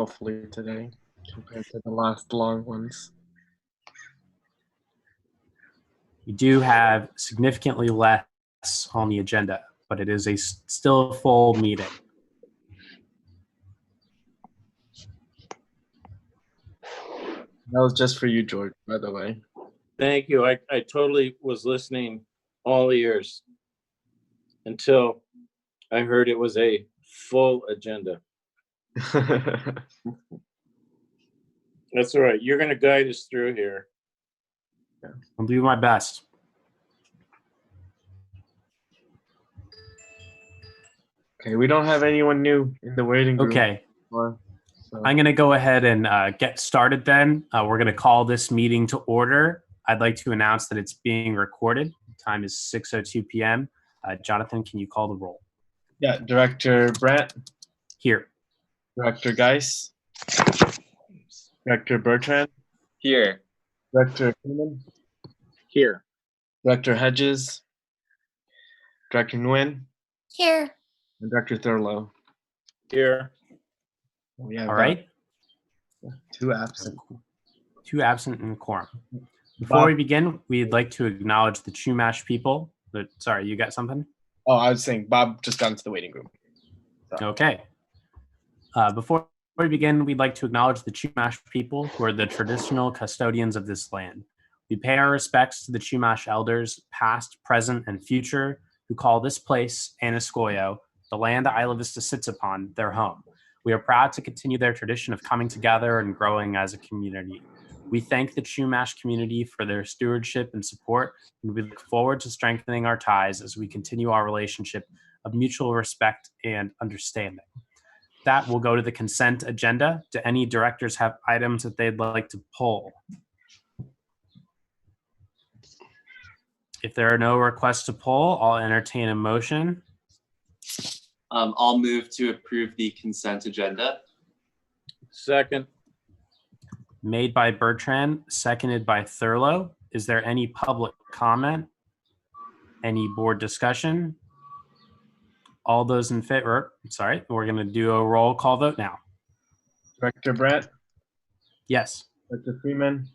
hopefully today compared to the last long ones. We do have significantly less on the agenda, but it is still a full meeting. That was just for you, George, by the way. Thank you. I totally was listening all ears until I heard it was a full agenda. That's all right. You're going to guide us through here. I'll do my best. Okay, we don't have anyone new in the waiting room. Okay. So. I'm going to go ahead and get started then. We're going to call this meeting to order. I'd like to announce that it's being recorded. The time is 6:02 p.m. Jonathan, can you call the roll? Yeah, Director Brandt. Here. Director Geis. Director Bertrand. Here. Director Freeman. Here. Director Hedges. Director Nguyen. Here. And Director Thurlow. Here. We have All right. two absent. Two absent in quorum. Before we begin, we'd like to acknowledge the Chumash people. Sorry, you got something? Oh, I was saying Bob just got into the waiting room. Okay. Before we begin, we'd like to acknowledge the Chumash people who are the traditional custodians of this land. We pay our respects to the Chumash elders, past, present, and future, who call this place, Anascoyo, the land that Isla Vista sits upon, their home. We are proud to continue their tradition of coming together and growing as a community. We thank the Chumash community for their stewardship and support, and we look forward to strengthening our ties as we continue our relationship of mutual respect and understanding. That will go to the consent agenda. Do any directors have items that they'd like to pull? If there are no requests to pull, I'll entertain a motion. I'll move to approve the consent agenda. Second. Made by Bertrand, seconded by Thurlow. Is there any public comment? Any board discussion? All those in favor, sorry, we're going to do a roll call vote now. Director Brandt. Yes. Director Freeman.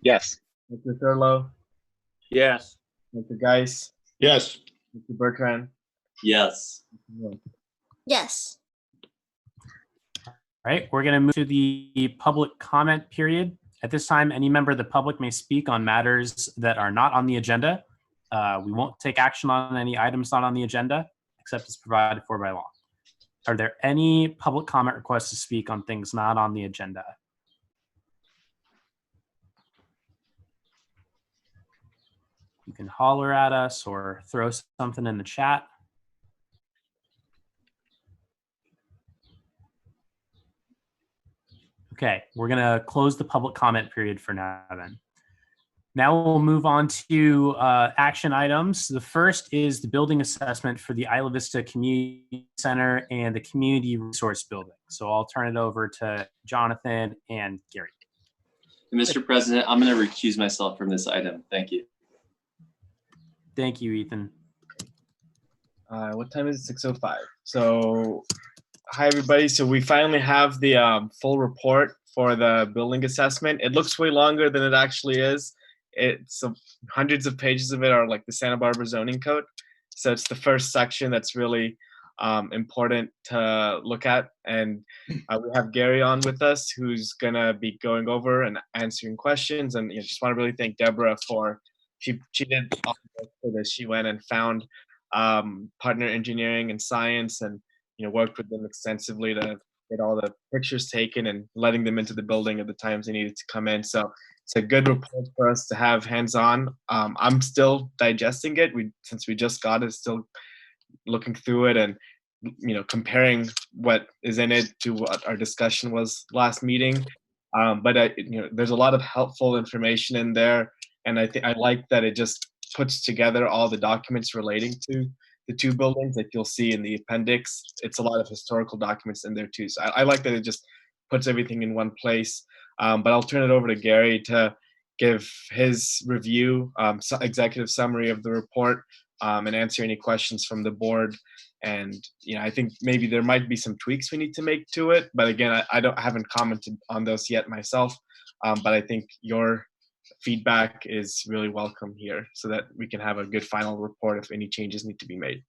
Yes. Director Thurlow. Yes. Director Geis. Yes. Director Bertrand. Yes. Yes. All right, we're going to move to the public comment period. At this time, any member of the public may speak on matters that are not on the agenda. We won't take action on any items not on the agenda, except as provided for by law. Are there any public comment requests to speak on things not on the agenda? You can holler at us or throw something in the chat. Okay, we're going to close the public comment period for now then. Now we'll move on to action items. The first is the building assessment for the Isla Vista Community Center and the Community Resource Building. So I'll turn it over to Jonathan and Gary. Mr. President, I'm going to recuse myself from this item. Thank you. Thank you, Ethan. What time is it? 6:05. So, hi everybody. So we finally have the full report for the building assessment. It looks way longer than it actually is. It's hundreds of pages of it are like the Santa Barbara zoning code. So it's the first section that's really important to look at. And we have Gary on with us, who's gonna be going over and answering questions. And just want to really thank Deborah for she did all the work for this. She went and found partner engineering and science, and worked with them extensively to get all the pictures taken and letting them into the building at the times they needed to come in. So it's a good report for us to have hands-on. I'm still digesting it. Since we just got it, still looking through it and comparing what is in it to what our discussion was last meeting. But there's a lot of helpful information in there, and I like that it just puts together all the documents relating to the two buildings that you'll see in the appendix. It's a lot of historical documents in there too. So I like that it just puts everything in one place. But I'll turn it over to Gary to give his review, executive summary of the report, and answer any questions from the board. And I think maybe there might be some tweaks we need to make to it. But again, I haven't commented on those yet myself. But I think your feedback is really welcome here, so that we can have a good final report if any changes need to be made.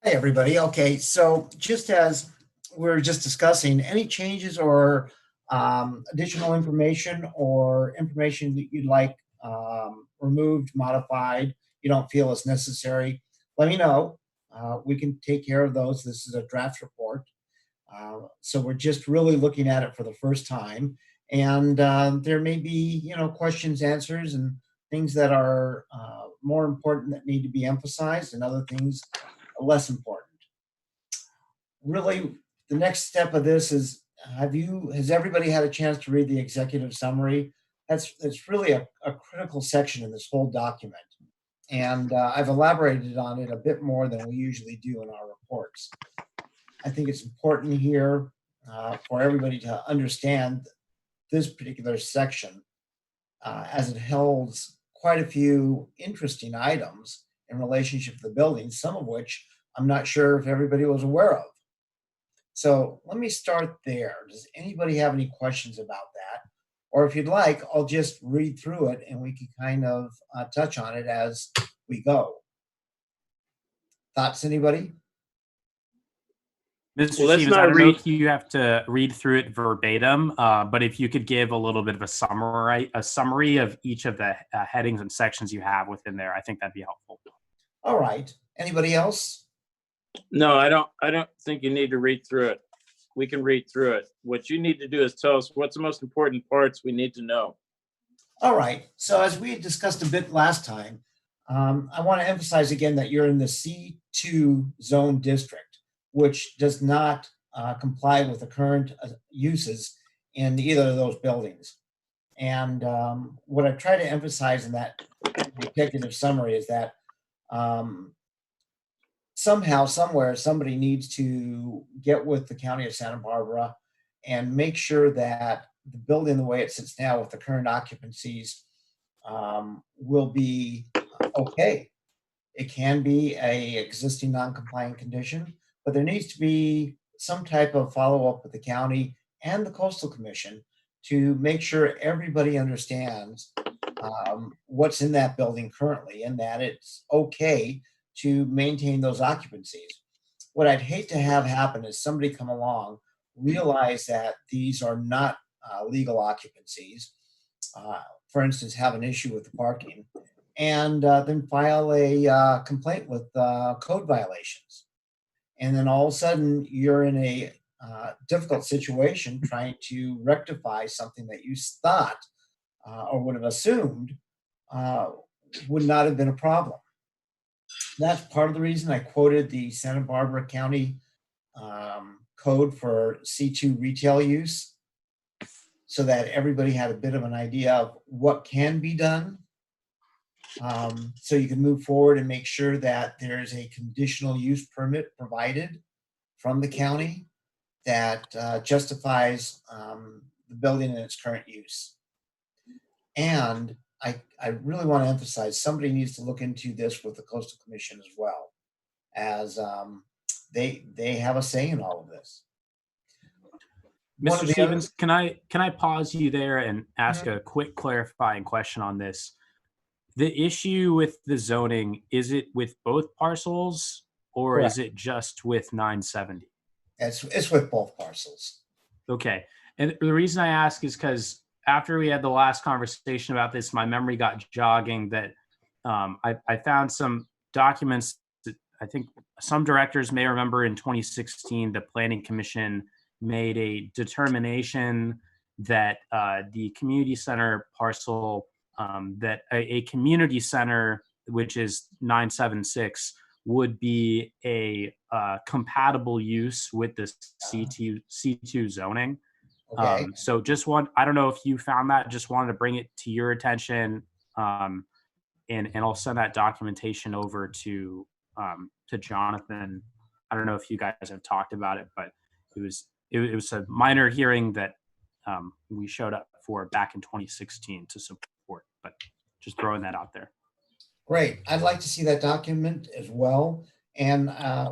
Hey, everybody. Okay, so just as we're just discussing, any changes or additional information or information that you'd like removed, modified, you don't feel is necessary, let me know. We can take care of those. This is a draft report. So we're just really looking at it for the first time. And there may be, questions, answers, and things that are more important that need to be emphasized, and other things less important. Really, the next step of this is, has everybody had a chance to read the executive summary? That's really a critical section in this whole document. And I've elaborated on it a bit more than we usually do in our reports. I think it's important here for everybody to understand this particular section, as it holds quite a few interesting items in relationship to the building, some of which I'm not sure if everybody was aware of. So let me start there. Does anybody have any questions about that? Or if you'd like, I'll just read through it and we can kind of touch on it as we go. Thoughts, anybody? Mr. Well, let's Stevens, not I don't know read- if you have to read through it verbatim, but if you could give a little bit of a summary of each of the headings and sections you have within there, I think that'd be helpful. All right. Anybody else? No, I don't think you need to read through it. We can read through it. What you need to do is tell us what's the most important parts we need to know. All right. So as we had discussed a bit last time, I want to emphasize again that you're in the C2 zone district, which does not comply with the current uses in either of those buildings. And what I try to emphasize in that executive summary is that somehow, somewhere, somebody needs to get with the County of Santa Barbara and make sure that the building, the way it sits now with the current occupancies, will be okay. It can be a existing non-compliant condition, but there needs to be some type of follow-up with the county and the Coastal Commission to make sure everybody understands what's in that building currently, and that it's okay to maintain those occupancies. What I'd hate to have happen is somebody come along, realize that these are not legal occupancies, for instance, have an issue with the parking, and then file a complaint with code violations. And then all of a sudden you're in a difficult situation trying to rectify something that you thought or would have assumed would not have been a problem. That's part of the reason I quoted the Santa Barbara County code for C2 retail use, so that everybody had a bit of an idea of what can be done. So you can move forward and make sure that there's a conditional use permit provided from the county that justifies the building in its current use. And I really want to emphasize, somebody needs to look into this with the Coastal Commission as well, as they have a say in all of this. Mr. Stevens, can I pause you there and ask a quick clarifying question on this? The issue with the zoning, is it with both parcels, or Correct. is it just with 970? It's with both parcels. Okay. And the reason I ask is because after we had the last conversation about this, my memory got jogging that I found some documents that I think some directors may remember. In 2016, the Planning Commission made a determination that the community center parcel, that a community center, which is 976, would be a compatible use with the C2 zoning. Okay. So I don't know if you found that, just wanted to bring it to your attention. And I'll send that documentation over to Jonathan. I don't know if you guys have talked about it, but it was a minor hearing that we showed up for back in 2016 to support, but just throwing that out there. Great. I'd like to see that document as well. And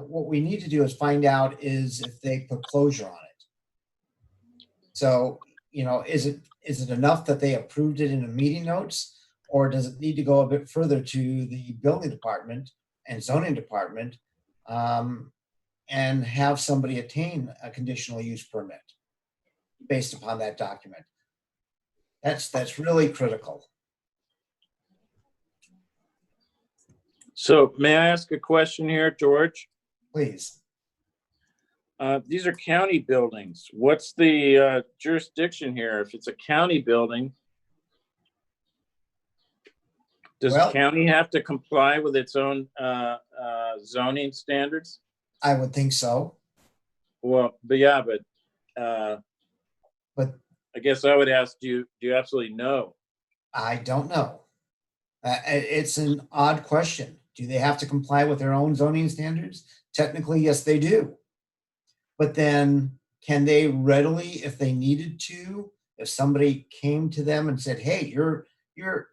what we need to do is find out is if they put closure on it. So, is it enough that they approved it in the meeting notes, or does it need to go a bit further to the building department and zoning department and have somebody attain a conditional use permit based upon that document? That's really critical. So may I ask a question here, George? Please. These are county buildings. What's the jurisdiction here? If it's a county building, does the Well- county have to comply with its own zoning standards? I would think so. Well, but yeah, but But I guess I would ask, do you absolutely know? I don't know. It's an odd question. Do they have to comply with their own zoning standards? Technically, yes, they do. But then can they readily, if they needed to, if somebody came to them and said, hey, you're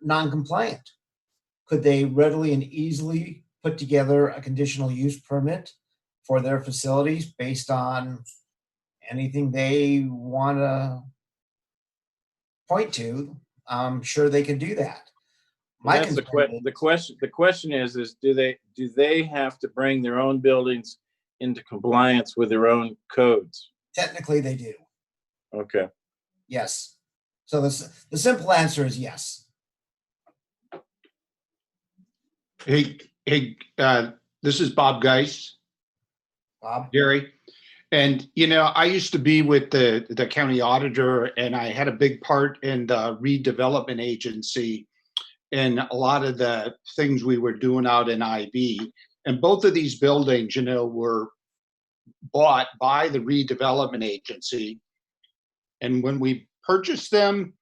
non-compliant, could they readily and easily put together a conditional use permit for their facilities based on anything they want to point to? I'm sure they could do that. Well, that's the question is do they have to bring their own buildings into compliance with their own codes? Technically, they do. Okay. Yes. So the simple answer is yes. Hey, this is Bob Geis, Bob? Gary. And, I used to be with the county auditor, and I had a big part in the redevelopment agency and a lot of the things we were doing out in IB. And both of these buildings, were bought by the redevelopment agency. And when we purchased them,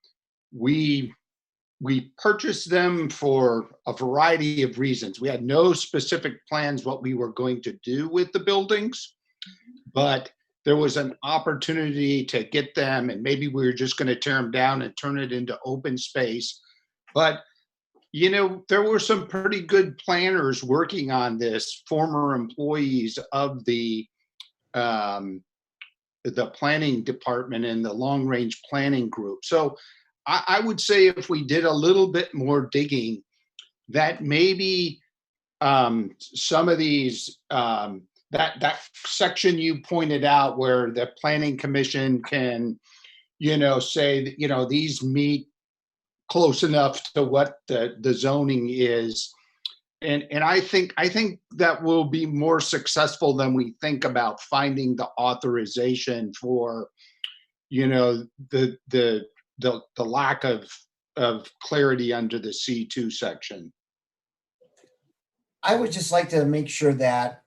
we purchased them for a variety of reasons. We had no specific plans what we were going to do with the buildings, but there was an opportunity to get them, and maybe we were just going to tear them down and turn it into open space. But there were some pretty good planners working on this, former employees of the planning department and the long range planning group. So I would say if we did a little bit more digging, that maybe some of these, that section you pointed out where the planning commission can, say that, these meet close enough to what the zoning is. And I think that will be more successful than we think about finding the authorization for, the lack of clarity under the C2 section. I would just like to make sure that,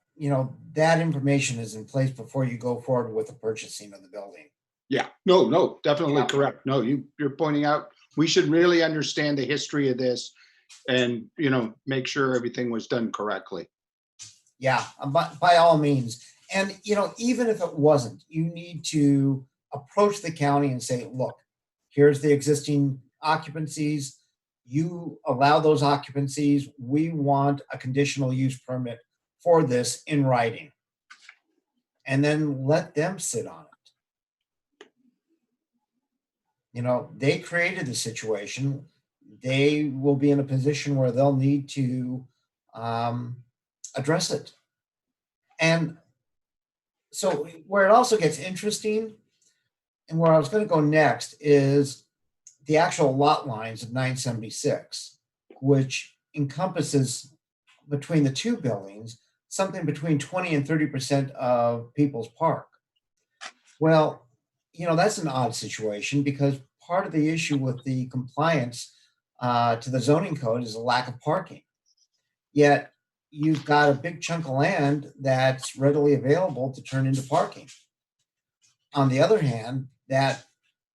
that information is in place before you go forward with the purchasing of the building. Yeah, no, definitely correct. No, you're pointing out, we should really understand the history of this and, make sure everything was done correctly. Yeah, by all means. And, even if it wasn't, you need to approach the county and say, look, here's the existing occupancies. You allow those occupancies. We want a conditional use permit for this in writing. And then let them sit on it. They created the situation. They will be in a position where they'll need to address it. And so where it also gets interesting and where I was going to go next is the actual lot lines of 976, which encompasses between the two buildings, something between 20 and 30% of People's Park. Well, that's an odd situation because part of the issue with the compliance to the zoning code is a lack of parking. Yet you've got a big chunk of land that's readily available to turn into parking. On the other hand, that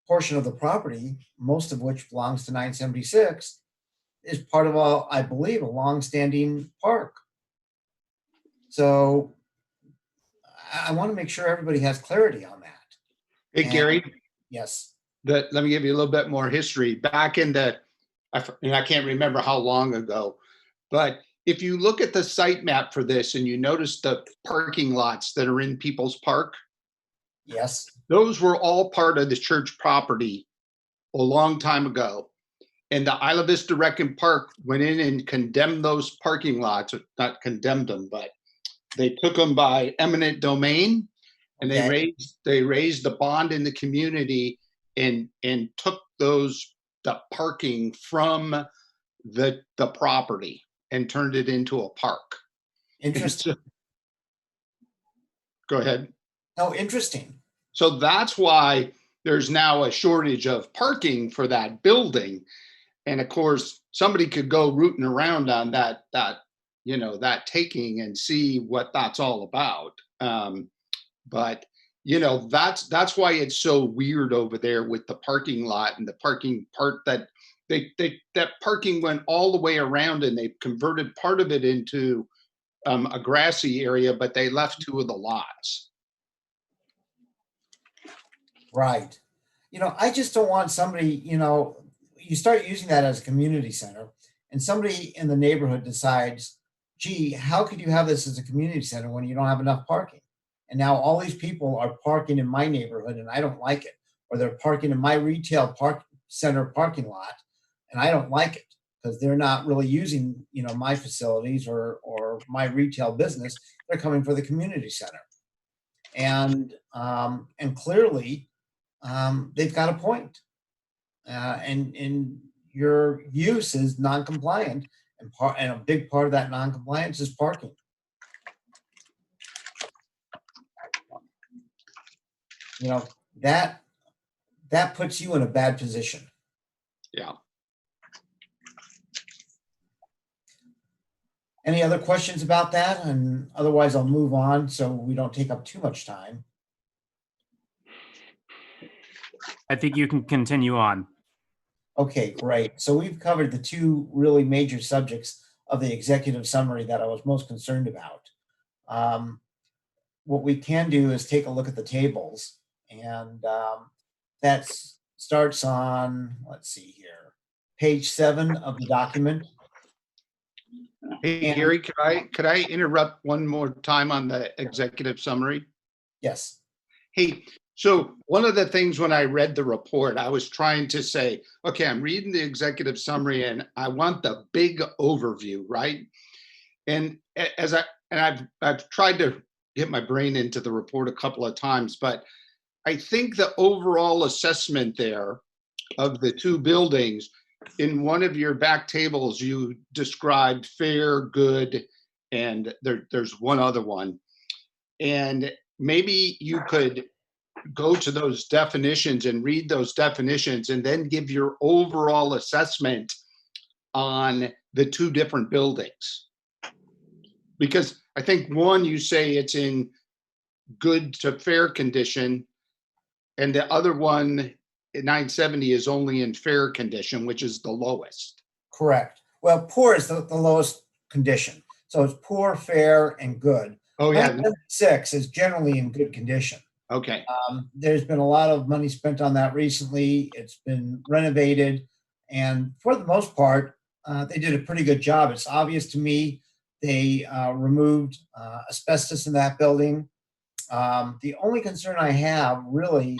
portion of the property, most of which belongs to 976, is part of I believe, a long-standing park. So I want to make sure everybody has clarity on that. Hey, Gary. Yes. Let me give you a little bit more history. Back in and I can't remember how long ago, But if you look at the site map for this and you notice the parking lots that are in People's Park, Yes. those were all part of the church property a long time ago. And the Isla Vista Rec and Park went in and condemned those parking lots, or not condemned them, but they took them by eminent domain, and Okay. they raised the bond in the community and took the parking from the property and turned it into a park. Interesting. Go ahead. Oh, interesting. So that's why there's now a shortage of parking for that building. And of course, somebody could go rooting around on that taking and see what that's all about. But that's why it's so weird over there with the parking lot and the parking part that that parking went all the way around, and they converted part of it into a grassy area, but they left 2 of the lots. Right. I just don't want somebody, you start using that as a community center, and somebody in the neighborhood decides, gee, how could you have this as a community center when you don't have enough parking? And now all these people are parking in my neighborhood and I don't like it. Or they're parking in my retail center parking lot and I don't like it because they're not really using, my facilities or my retail business. They're coming for the community center. And clearly they've got a point. And your use is non-compliant, and a big part of that non-compliance is parking. That puts you in a bad position. Yeah. Any other questions about that? And otherwise I'll move on so we don't take up too much time. I think you can continue on. Okay, great. So we've covered the 2 really major subjects of the executive summary that I was most concerned about. What we can do is take a look at the tables, and that starts on, let's see here, page 7 of the document. Hey, Gary, could I interrupt one more time on the executive summary? Yes. Hey, so one of the things when I read the report, I was trying to say, okay, I'm reading the executive summary and I want the big overview, right? And I've tried to get my brain into the report a couple of times, but I think the overall assessment there of the 2 buildings, in one of your back tables, you described fair, good, and there's one other one. And maybe you could go to those definitions and read those definitions and then give your overall assessment on the 2 different buildings. Because I think one, you say it's in good to fair condition, and the other one, 970, is only in fair condition, which is the lowest. Correct. Well, poor is the lowest condition. So it's poor, fair, and good. Oh, yeah. 976 is generally in good condition. Okay. There's been a lot of money spent on that recently. It's been renovated. And for the most part, they did a pretty good job. It's obvious to me they removed asbestos in that building. The only concern I have really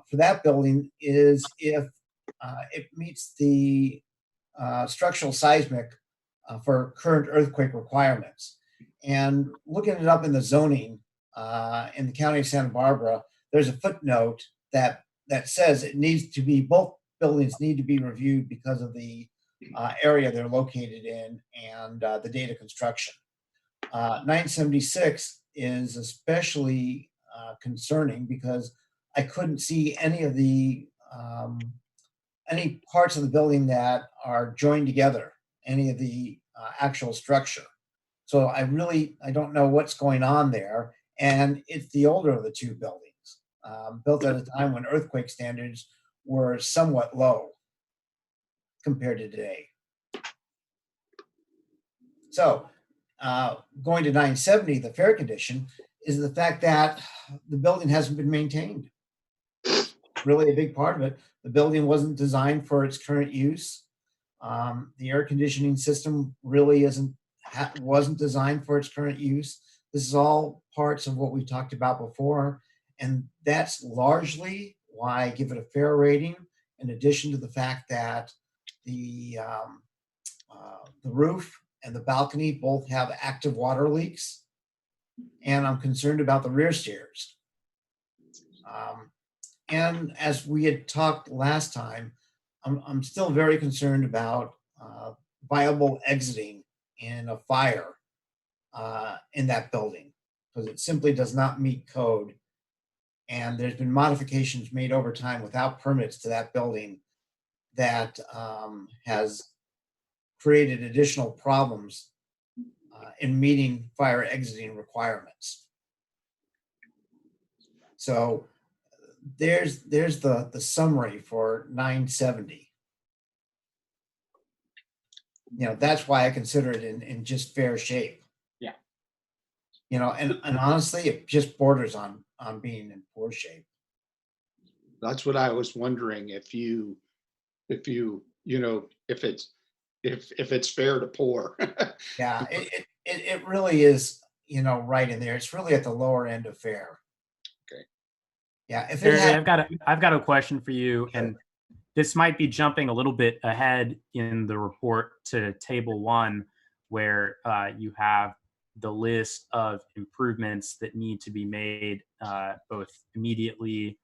for that building is if it meets the structural seismic for current earthquake requirements. And looking it up in the zoning in the county of Santa Barbara, there's a footnote that says it needs to be, both buildings need to be reviewed because of the area they're located in and the date of construction. 976 is especially concerning because I couldn't see any of the any parts of the building that are joined together, any of the actual structure. So I don't know what's going on there. And it's the older of the 2 buildings, built at a time when earthquake standards were somewhat low compared to today. So going to 970, the fair condition, is the fact that the building hasn't been maintained. Really a big part of it. The building wasn't designed for its current use. The air conditioning system really wasn't designed for its current use. This is all parts of what we talked about before, and that's largely why I give it a fair rating, in addition to the fact that the roof and the balcony both have active water leaks, and I'm concerned about the rear stairs. And as we had talked last time, I'm still very concerned about viable exiting in a fire in that building, because it simply does not meet code. And there's been modifications made over time without permits to that building that has created additional problems in meeting fire exiting requirements. So there's the summary for 970. That's why I consider it in just fair shape. Yeah. And honestly, it just borders on being in poor shape. That's what I was wondering, if it's fair to poor. Yeah, it really is, right in there. It's really at the lower end of fair. Okay. Yeah, if it Barry, had, I've got a question for you, and this might be jumping a little bit ahead in the report to table 1, where you have the list of improvements that need to be made both immediately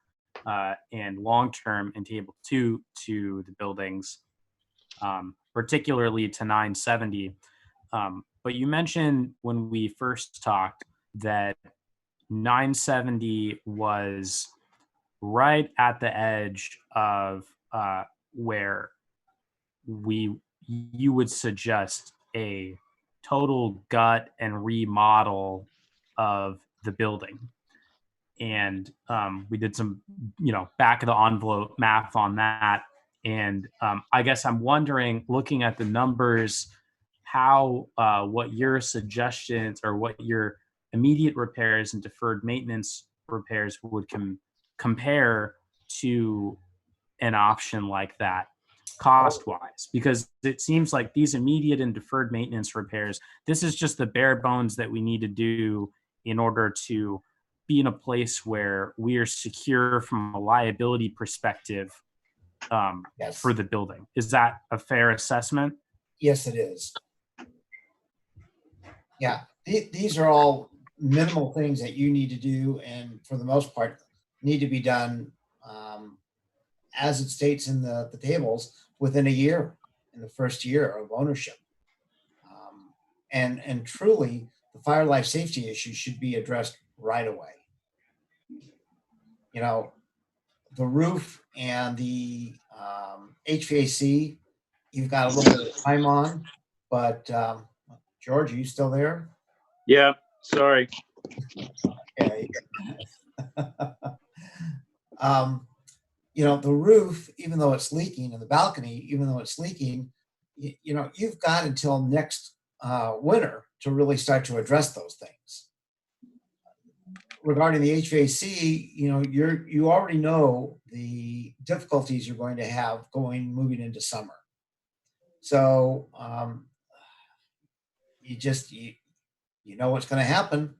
and long-term in table 2 to the buildings, particularly to 970. But you mentioned when we first talked that 970 was right at the edge of where you would suggest a total gut and remodel of the building. And we did some, back of the envelope math on that. And I guess I'm wondering, looking at the numbers, how what your suggestions or what your immediate repairs and deferred maintenance repairs would compare to an option like that cost-wise, because it seems like these immediate and deferred maintenance repairs, this is just the bare bones that we need to do in order to be in a place where we are secure from a liability perspective yes. for the building. Is that a fair assessment? Yes, it is. Yeah, these are all minimal things that you need to do, and for the most part, need to be done as it states in the tables within a year, in the first year of ownership. And truly, the fire life safety issue should be addressed right away. The roof and the HVAC, you've got a little bit of time on, but George, are you still there? Yeah, sorry. Okay. The roof, even though it's leaking, and the balcony, even though it's leaking, you've got until next winter to really start to address those things. Regarding the HVAC, you already know the difficulties you're going to have moving into summer. So you know what's going to happen,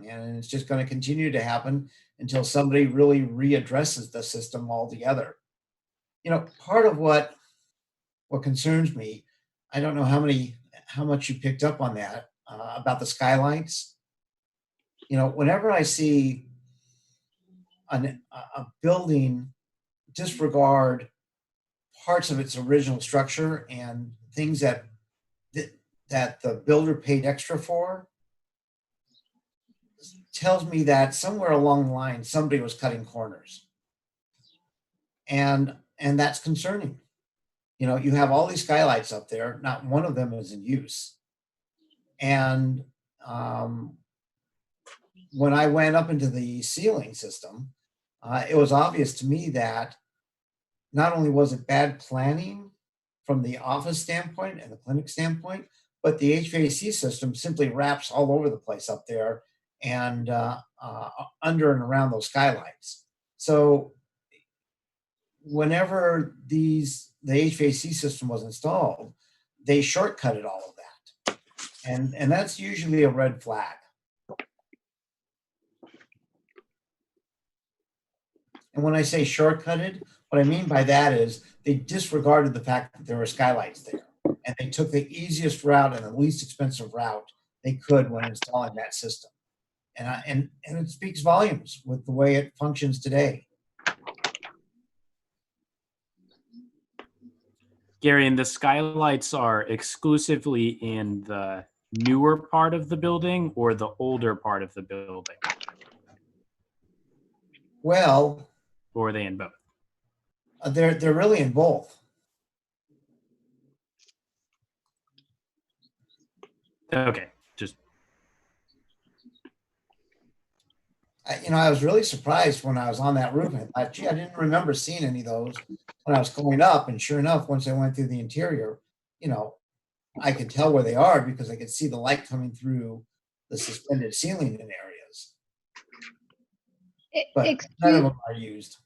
and it's just going to continue to happen until somebody really readdresses the system altogether. Part of what concerns me, I don't know how much you picked up on that about the skylights. Whenever I see a building disregard parts of its original structure and things that the builder paid extra for, tells me that somewhere along the line somebody was cutting corners, and that's concerning. You have all these skylights up there, not one of them is in use. And when I went up into the ceiling system, it was obvious to me that not only was it bad planning from the office standpoint and the clinic standpoint, but the HVAC system simply wraps all over the place up there and under and around those skylights. So whenever the HVAC system was installed, they shortcutted all of that. And that's usually a red flag. And when I say shortcutted, what I mean by that is they disregarded the fact that there were skylights there. And they took the easiest route and the least expensive route they could when installing that system. And it speaks volumes with the way it functions today. Gary, and the skylights are exclusively in the newer part of the building or the older part of the building? Well, Or are they in both? they're really in both. Okay, just I was really surprised when I was on that roof. I thought, gee, I didn't remember seeing any of those when I was going up. And sure enough, once I went through the interior, I could tell where they are because I could see the light coming through the suspended ceiling in areas. But none of them are used.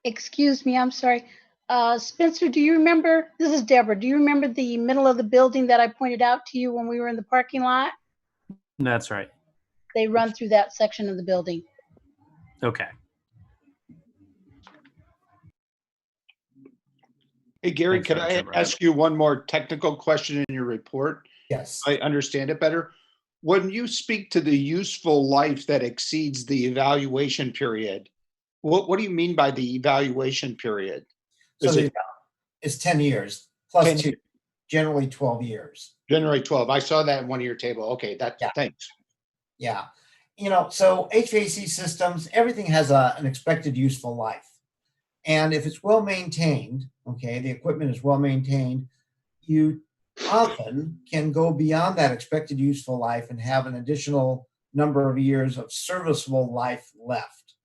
Excuse me, I'm sorry. Spencer, do you remember, this is Deborah, do you remember the middle of the building that I pointed out to you when we were in the parking lot? that's right. They run through that section of the building. Okay. Hey, Gary, Thanks, could Dr. I Brad. ask you one more technical question in your report? Yes. I understand it better. When you speak to the useful life that exceeds the evaluation period, what do you mean by the evaluation period? So Is it it's 10 years plus 10 two, generally 12 years. January 12? I saw that in one of your table. Okay, Yeah. Thanks. Yeah. So HVAC systems, everything has an expected useful life. And if it's well maintained, okay, the equipment is well maintained, you often can go beyond that expected useful life and have an additional number of years of serviceable life left.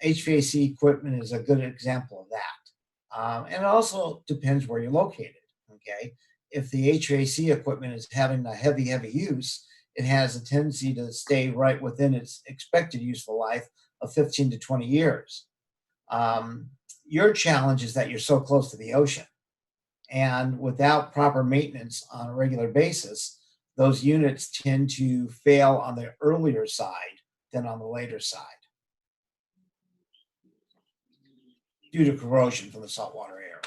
HVAC equipment is a good example of that. And it also depends where you're located, okay? If the HVAC equipment is having a heavy use, it has a tendency to stay right within its expected useful life of 15 to 20 years. Your challenge is that you're so close to the ocean. And without proper maintenance on a regular basis, those units tend to fail on the earlier side than on the later side due to corrosion from the saltwater air.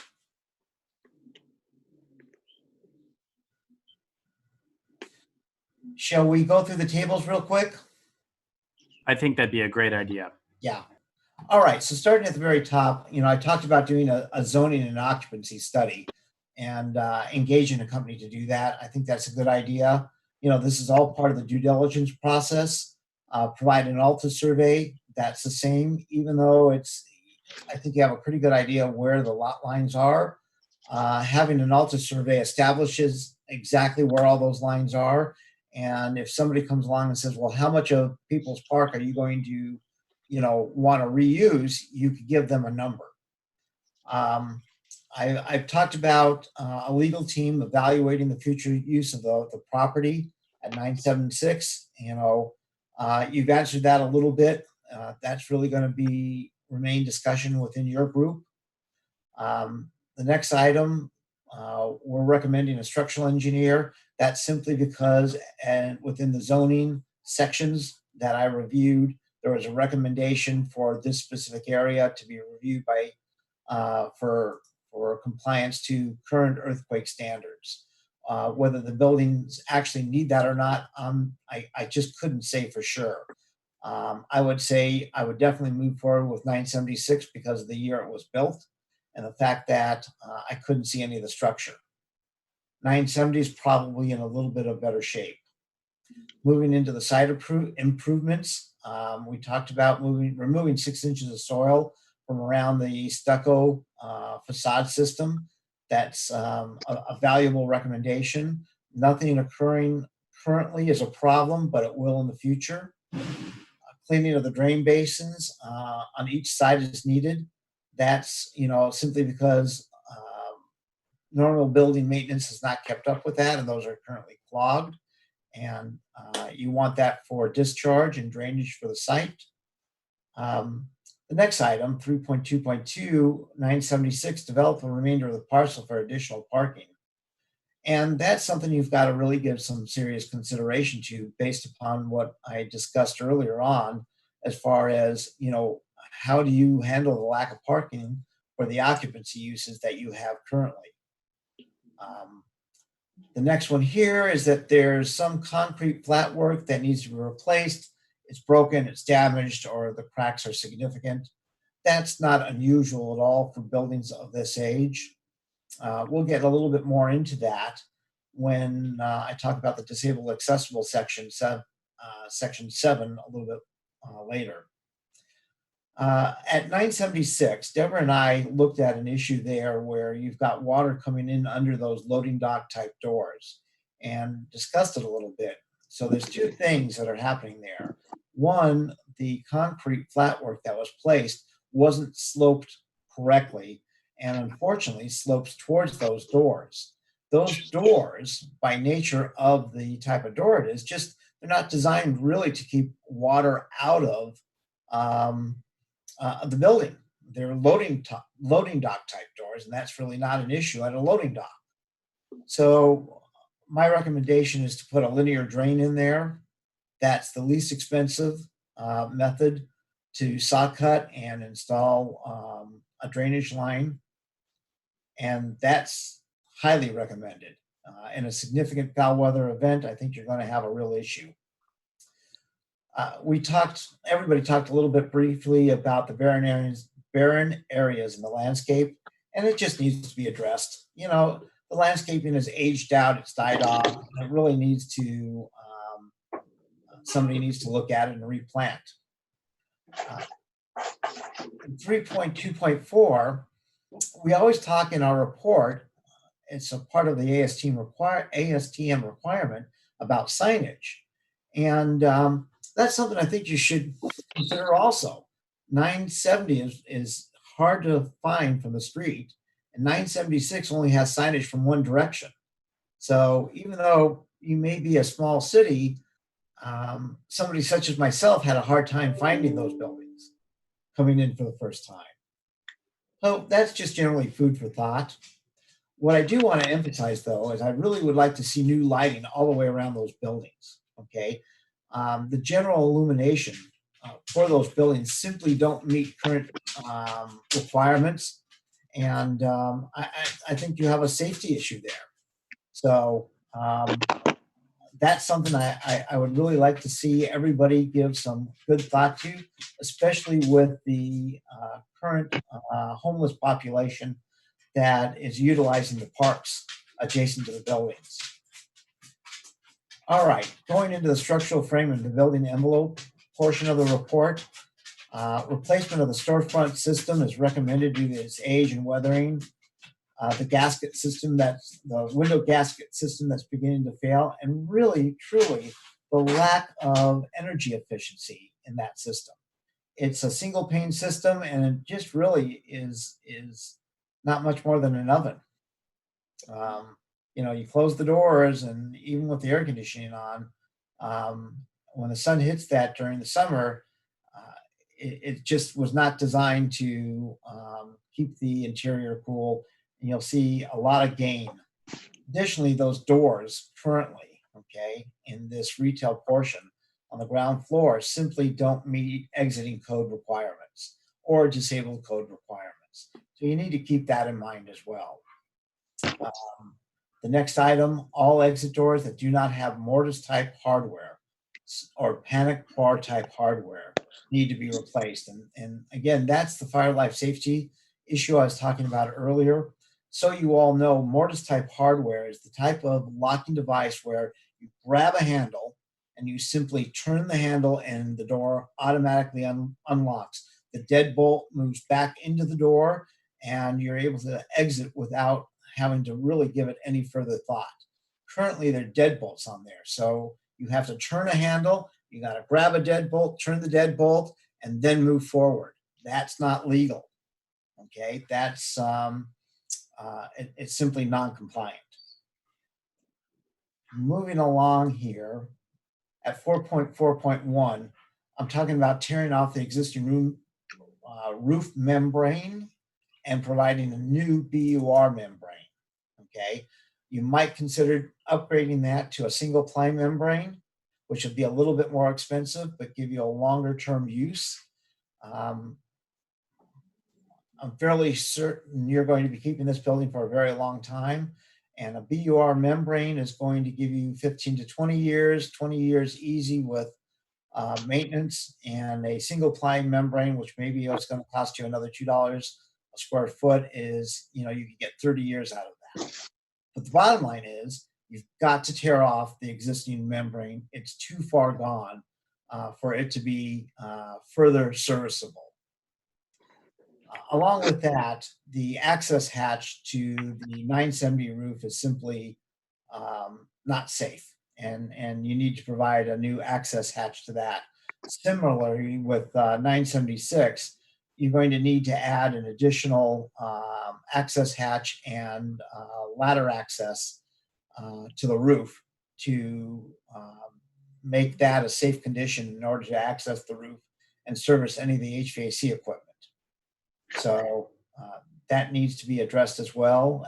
Shall we go through the tables real quick? I think that'd be a great idea. Yeah. All right. So starting at the very top, I talked about doing a zoning and occupancy study and engaging a company to do that. I think that's a good idea. This is all part of the due diligence process. Provide an Alta survey. That's the same, even though I think you have a pretty good idea where the lot lines are. Having an Alta survey establishes exactly where all those lines are. And if somebody comes along and says, well, how much of People's Park are you going to, want to reuse, you could give them a number. I've talked about a legal team evaluating the future use of the property at 976. You've answered that a little bit. That's really going to remain discussion within your group. The next item, we're recommending a structural engineer. That's simply because within the zoning sections that I reviewed, there was a recommendation for this specific area to be reviewed by for compliance to current earthquake standards. Whether the buildings actually need that or not, I just couldn't say for sure. I would say I would definitely move forward with 976 because of the year it was built and the fact that I couldn't see any of the structure. 970 is probably in a little bit of better shape. Moving into the site improvements, we talked about removing 6 inches of soil from around the stucco facade system. That's a valuable recommendation. Nothing occurring currently is a problem, but it will in the future. Cleaning of the drain basins on each side is needed. That's simply because normal building maintenance has not kept up with that, and those are currently clogged. And you want that for discharge and drainage for the site. The next item, 3.2.2, 976, develop a remainder of the parcel for additional parking. And that's something you've got to really give some serious consideration to based upon what I discussed earlier on, as far as, you know, how do you handle the lack of parking for the occupancy uses that you have currently? The next one here is that there's some concrete flat work that needs to be replaced. It's broken, it's damaged, or the cracks are significant. That's not unusual at all for buildings of this age. We'll get a little bit more into that when I talk about the disabled accessible section 7 a little bit later. At 976, Deborah and I looked at an issue there where you've got water coming in under those loading dock type doors and discussed it a little bit. So there's two things that are happening there. One, the concrete flatwork that was placed wasn't sloped correctly and unfortunately slopes towards those doors. Those doors, by nature of the type of door it is, just they're not designed really to keep water out of the building. They're loading dock type doors, and that's really not an issue at a loading dock. So my recommendation is to put a linear drain in there. That's the least expensive method to saw cut and install a drainage line. And that's highly recommended. In a significant foul weather event, I think you're going to have a real issue. Everybody talked a little bit briefly about the barren areas in the landscape, and it just needs to be addressed. You know, the landscaping is aged out, it's died off. It really needs to, somebody needs to look at it and replant. 3.2.4, we always talk in our report, it's a part of the ASTM requirement about signage. And that's something I think you should consider also. 970 is hard to find from the street, and 976 only has signage from one direction. So even though you may be a small city, somebody such as myself had a hard time finding those buildings coming in for the first time. So that's just generally food for thought. What I do want to emphasize, though, is I really would like to see new lighting all the way around those buildings, okay? The general illumination for those buildings simply don't meet current requirements, and I think you have a safety issue there. So that's something I would really like to see everybody give some good thought to, especially with the current homeless population that is utilizing the parks adjacent to the buildings. All right, going into the structural frame and the building envelope portion of the report, replacement of the storefront system is recommended due to its age and weathering. The gasket system, that's the window gasket system that's beginning to fail, and really, truly, the lack of energy efficiency in that system. It's a single pane system, and it just really is not much more than an oven. You know, you close the doors, and even with the air conditioning on, when the sun hits that during the summer, it just was not designed to keep the interior cool. And you'll see a lot of gain. Additionally, those doors currently, okay, in this retail portion on the ground floor simply don't meet exiting code requirements or disabled code requirements. So you need to keep that in mind as well. The next item, all exit doors that do not have mortise type hardware or panic bar type hardware need to be replaced. And again, that's the fire life safety issue I was talking about earlier. So you all know, mortise type hardware is the type of locking device where you grab a handle and you simply turn the handle and the door automatically unlocks. The deadbolt moves back into the door and you're able to exit without having to really give it any further thought. Currently, there are deadbolts on there. So you have to turn a handle, you got to grab a deadbolt, turn the deadbolt, and then move forward. That's not legal. Okay, that's it's simply non-compliant. Moving along here, at 4.4.1, I'm talking about tearing off the existing roof membrane and providing a new BUR membrane, okay? You might consider upgrading that to a single ply membrane, which would be a little bit more expensive, but give you a longer term use. I'm fairly certain you're going to be keeping this building for a very long time. And a BUR membrane is going to give you 15 to 20 years, 20 years easy with maintenance, and a single ply membrane, which maybe it's going to cost you another $2 a square foot, is, you can get 30 years out of that. But the bottom line is you've got to tear off the existing membrane. It's too far gone for it to be further serviceable. Along with that, the access hatch to the 970 roof is simply not safe, and you need to provide a new access hatch to that. Similarly, with 976, you're going to need to add an additional access hatch and ladder access to the roof to make that a safe condition in order to access the roof and service any of the HVAC equipment. So that needs to be addressed as well.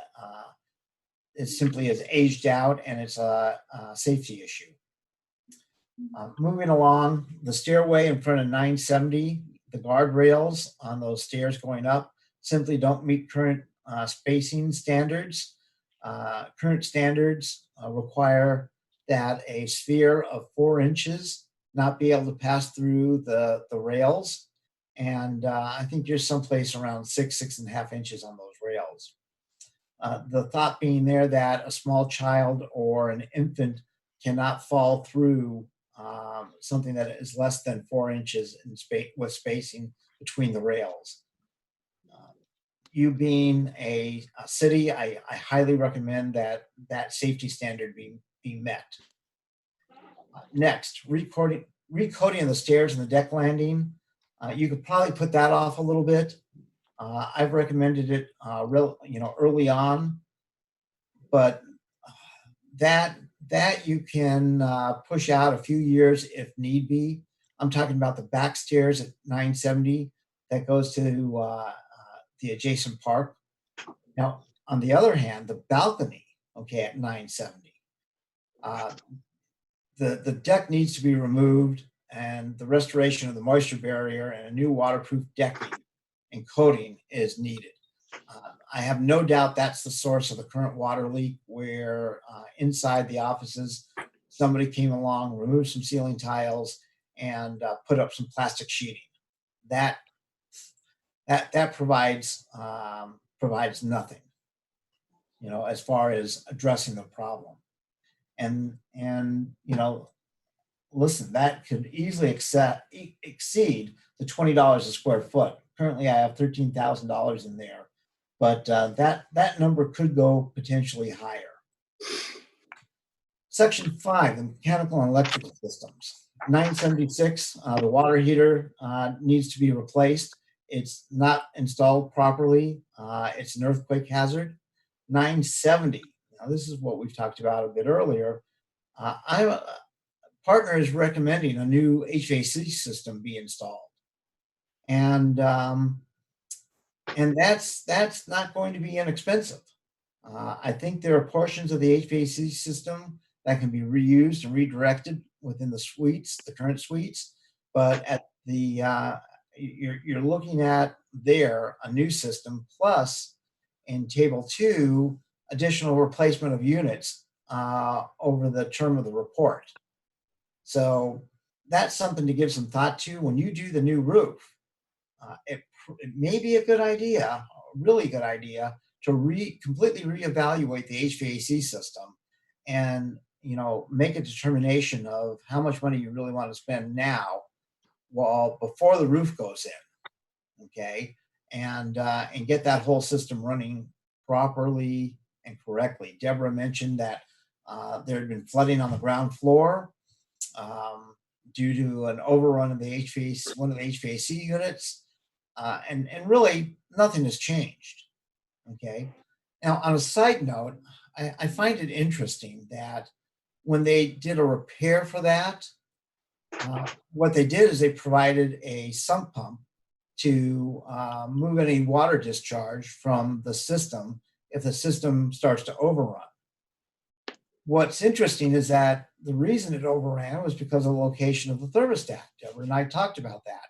It simply is aged out, and it's a safety issue. Moving along, the stairway in front of 970, the guardrails on those stairs going up simply don't meet current spacing standards. Current standards require that a sphere of 4 inches not be able to pass through the rails. And I think you're someplace around 6.5 inches on those rails. The thought being there that a small child or an infant cannot fall through something that is less than 4 inches in with spacing between the rails. You being a city, I highly recommend that that safety standard be met. Next, recoating of the stairs and the deck landing. You could probably put that off a little bit. I've recommended it early on, but that you can push out a few years if need be. I'm talking about the back stairs at 970 that goes to the adjacent park. Now, on the other hand, the balcony, at 970, the deck needs to be removed, and the restoration of the moisture barrier and a new waterproof decking and coating is needed. I have no doubt that's the source of the current water leak, where inside the offices, somebody came along, removed some ceiling tiles, and put up some plastic sheeting. That provides nothing, as far as addressing the problem. And listen, that could easily exceed the $20 a square foot. Currently, I have $13,000 in there, but that number could go potentially higher. Section 5, the mechanical and electrical systems. 976, the water heater needs to be replaced. It's not installed properly. It's an earthquake hazard. 970, now this is what we've talked about a bit earlier. Partner is recommending a new HVAC system be installed, and that's not going to be inexpensive. I think there are portions of the HVAC system that can be reused and redirected within the suites, the current suites, but at the you're looking at there a new system plus in table 2 additional replacement of units over the term of the report. So that's something to give some thought to when you do the new roof. It may be a good idea, a really good idea, to completely reevaluate the HVAC system and make a determination of how much money you really want to spend now, before the roof goes in, and get that whole system running properly and correctly. Deborah mentioned that there had been flooding on the ground floor due to an overrun of the one of the HVAC units, and really nothing has changed. Now, on a side note, I find it interesting that when they did a repair for that, What they did is they provided a sump pump to move any water discharge from the system if the system starts to overrun. What's interesting is that the reason it overran was because of the location of the thermostat. Deborah and I talked about that.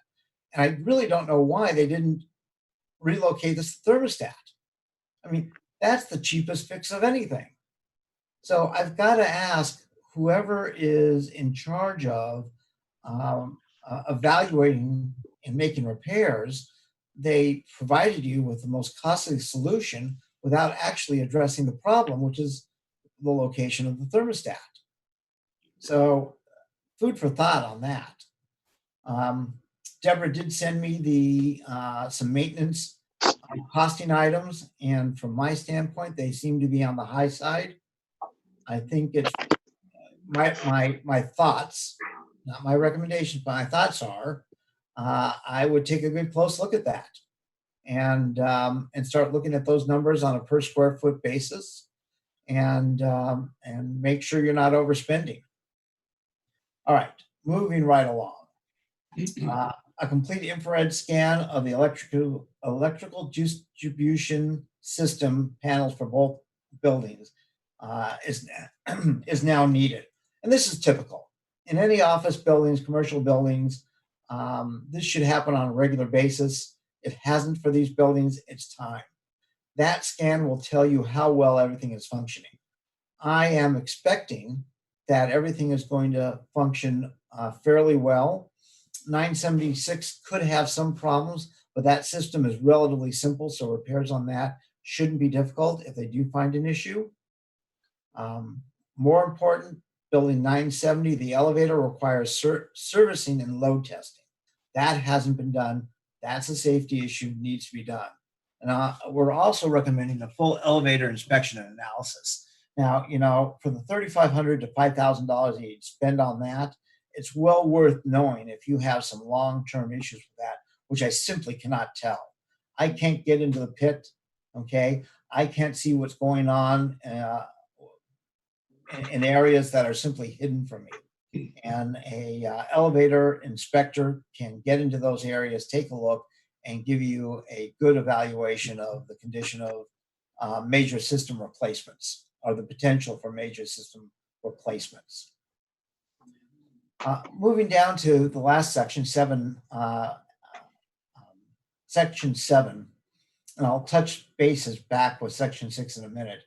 And I really don't know why they didn't relocate this thermostat. I mean, that's the cheapest fix of anything. So I've got to ask whoever is in charge of evaluating and making repairs, they provided you with the most costly solution without actually addressing the problem, which is the location of the thermostat. So food for thought on that. Deborah did send me the some maintenance costing items, and from my standpoint, they seem to be on the high side. I think it's my thoughts, not my recommendations, but my thoughts are I would take a good close look at that and start looking at those numbers on a per square foot basis and make sure you're not overspending. All right, moving right along. A complete infrared scan of the electrical distribution system panels for both buildings is now needed. And this is typical. In any office buildings, commercial buildings, this should happen on a regular basis. It hasn't for these buildings, it's time. That scan will tell you how well everything is functioning. I am expecting that everything is going to function fairly well. 976 could have some problems, but that system is relatively simple, so repairs on that shouldn't be difficult if they do find an issue. More important, building 970, the elevator requires servicing and load testing. That hasn't been done. That's a safety issue, needs to be done. And we're also recommending a full elevator inspection and analysis. Now, you know, for the $3,500 to $5,000 you'd spend on that, it's well worth knowing if you have some long-term issues with that, which I simply cannot tell. I can't get into the pit, okay? I can't see what's going on in areas that are simply hidden from me. And a elevator inspector can get into those areas, take a look, and give you a good evaluation of the condition of major system replacements or the potential for major system replacements. Moving down to the last section, section 7, and I'll touch bases back with section 6 in a minute,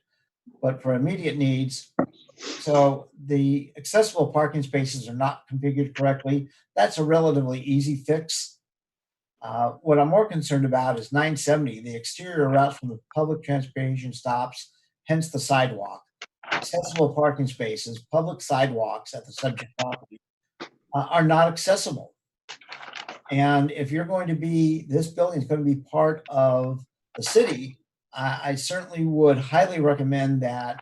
but for immediate needs, so the accessible parking spaces are not configured correctly. That's a relatively easy fix. What I'm more concerned about is 970, the exterior route from the public transportation stops, hence the sidewalk. Accessible parking spaces, public sidewalks at the subject property are not accessible. And if you're going to be, this building is going to be part of the city, I certainly would highly recommend that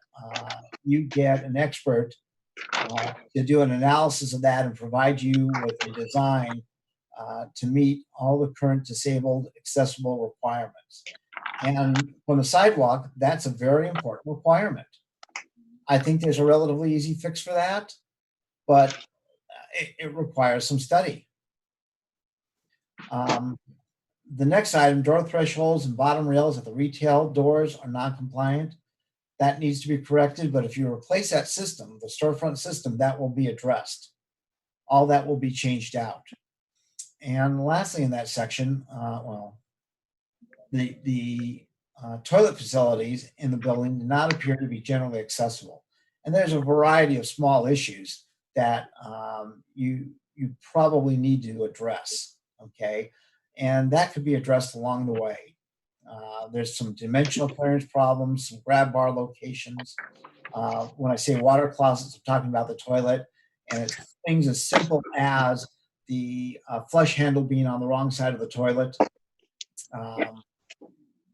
you get an expert to do an analysis of that and provide you with a design to meet all the current disabled accessible requirements. And from the sidewalk, that's a very important requirement. I think there's a relatively easy fix for that, but it requires some study. The next item, door thresholds and bottom rails at the retail doors are non-compliant. That needs to be corrected, but if you replace that system, the storefront system, that will be addressed. All that will be changed out. And lastly in that section, the toilet facilities in the building do not appear to be generally accessible. And there's a variety of small issues that you probably need to address, okay? And that could be addressed along the way. There's some dimensional clearance problems, some grab bar locations. When I say water closets, I'm talking about the toilet, and it's things as simple as the flush handle being on the wrong side of the toilet. At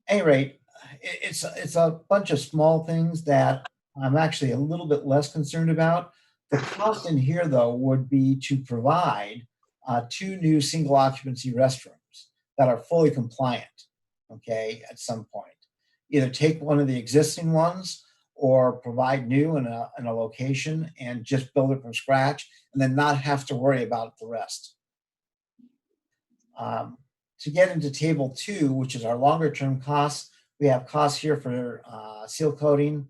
any rate, it's a bunch of small things that I'm actually a little bit less concerned about. The cost in here, though, would be to provide 2 new single occupancy restrooms that are fully compliant, okay, at some point. Either take one of the existing ones or provide new in a location and just build it from scratch and then not have to worry about the rest. To get into table 2, which is our longer term costs, we have costs here for seal coating,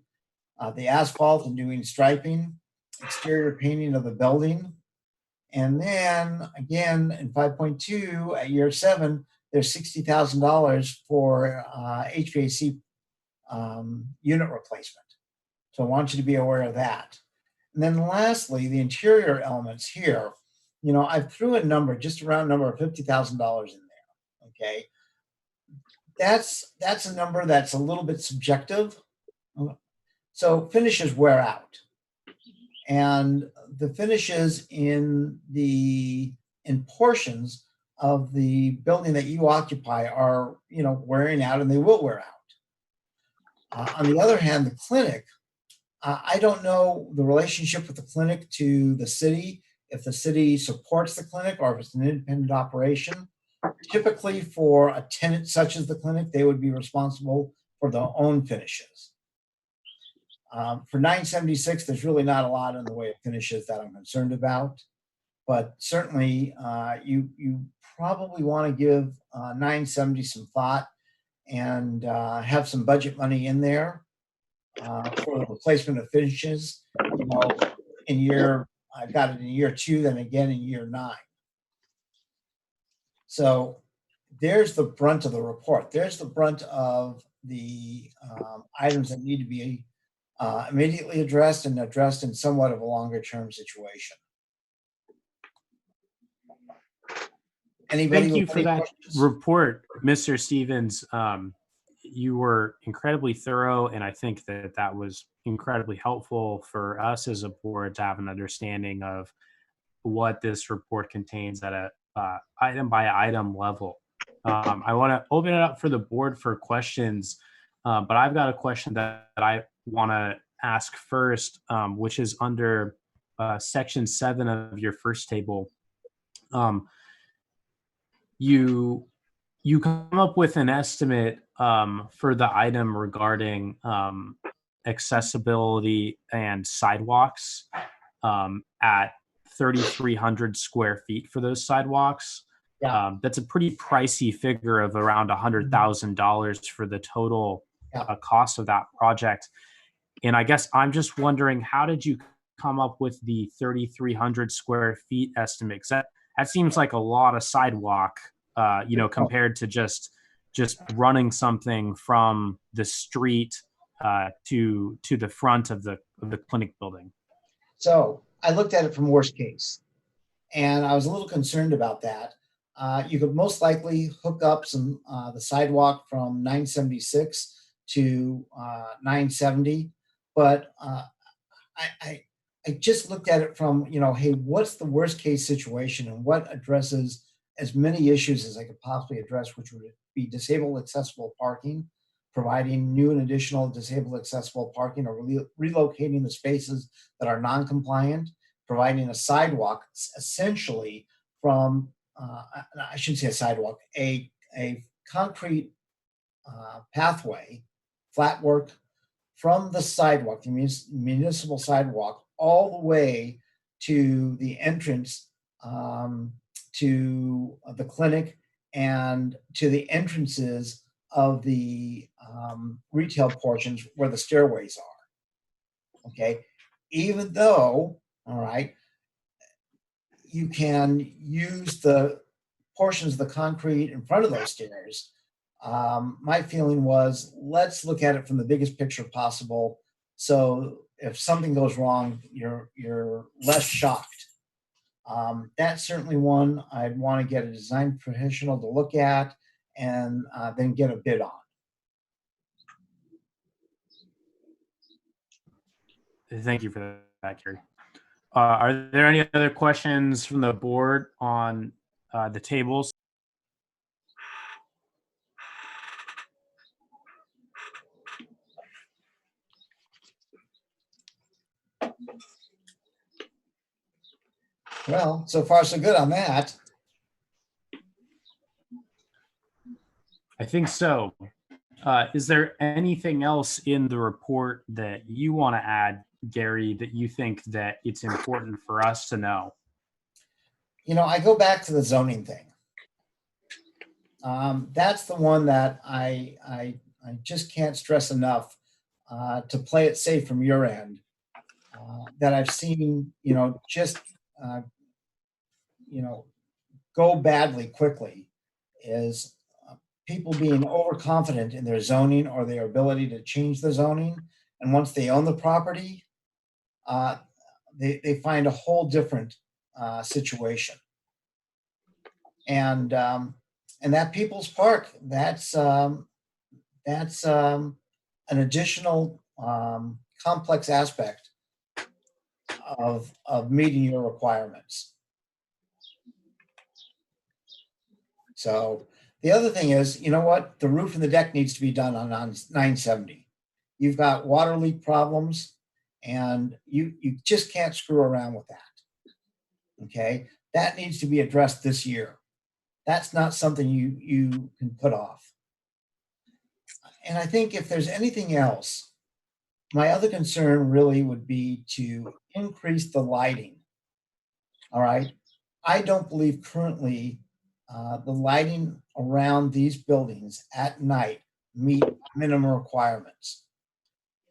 the asphalt and doing striping, exterior painting of the building. And then again, in 5.2 at year 7, there's $60,000 for HVAC unit replacement. So I want you to be aware of that. And then lastly, the interior elements here, you know, I threw a number, just a round number of $50,000 in there, okay? That's a number that's a little bit subjective. So finishes wear out. And the finishes in portions of the building that you occupy are, you know, wearing out, and they will wear out. On the other hand, the clinic, I don't know the relationship with the clinic to the city, if the city supports the clinic or if it's an independent operation. Typically for a tenant such as the clinic, they would be responsible for their own finishes. For 976, there's really not a lot in the way of finishes that I'm concerned about, but certainly you probably want to give 970 some thought and have some budget money in there for the replacement of finishes. You know, I've got it in year 2, then again in year 9. So there's the brunt of the report. There's the brunt of the items that need to be immediately addressed and addressed in somewhat of a longer term situation. Anybody Thank you with for any that questions? report, Mr. Stevens. You were incredibly thorough, and I think that that was incredibly helpful for us as a board to have an understanding of what this report contains at a item by item level. I want to open it up for the board for questions, but I've got a question that I want to ask first, which is under section 7 of your first table. You come up with an estimate for the item regarding accessibility and sidewalks at 3,300 square feet for those sidewalks. Yeah. That's a pretty pricey figure of around $100,000 for the total cost of that project. And I guess I'm just wondering, how did you come up with the 3,300 square feet estimate? 'Cause that seems like a lot of sidewalk, you know, compared to just running something from the street to the front of the clinic building. So I looked at it from worst case, and I was a little concerned about that. You could most likely hook up the sidewalk from 976 to 970, but I just looked at it from, you know, hey, what's the worst case situation and what addresses as many issues as I could possibly address, which would be disabled accessible parking, providing new and additional disabled accessible parking, or relocating the spaces that are non-compliant, providing a sidewalk essentially from, I shouldn't say a sidewalk, a concrete pathway, flat work from the sidewalk, the municipal sidewalk, all the way to the entrance to the clinic and to the entrances of the retail portions where the stairways are. Okay, even though, all right, you can use the portions of the concrete in front of those stairs. My feeling was, let's look at it from the biggest picture possible. So if something goes wrong, you're less shocked. That's certainly one I'd want to get a design professional to look at and then get a bid on. Thank you for that, Gary. Are there any other questions from the board on the tables? Well, so far so good on that. I think so. Is there anything else in the report that you want to add, Gary, that you think that it's important for us to know? I go back to the zoning thing. That's the one that I just can't stress enough to play it safe from your end. That I've seen, just go badly quickly is people being overconfident in their zoning or their ability to change the zoning. And once they own the property, they find a whole different situation. And that People's Park, that's an additional complex aspect of meeting your requirements. So the other thing is, the roof and the deck needs to be done on 970. You've got water leak problems, and you just can't screw around with that. Okay, that needs to be addressed this year. That's not something you can put off. And I think if there's anything else, my other concern really would be to increase the lighting. All right, I don't believe currently the lighting around these buildings at night meet minimum requirements.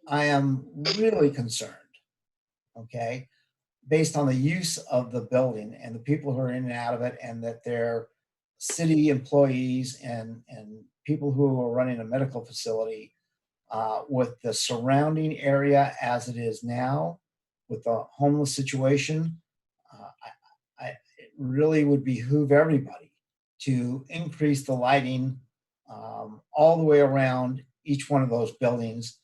I am really concerned, okay, based on the use of the building and the people who are in and out of it, and that they're city employees and people who are running a medical facility, with the surrounding area as it is now, with the homeless situation. It really would behoove everybody to increase the lighting all the way around each one of those buildings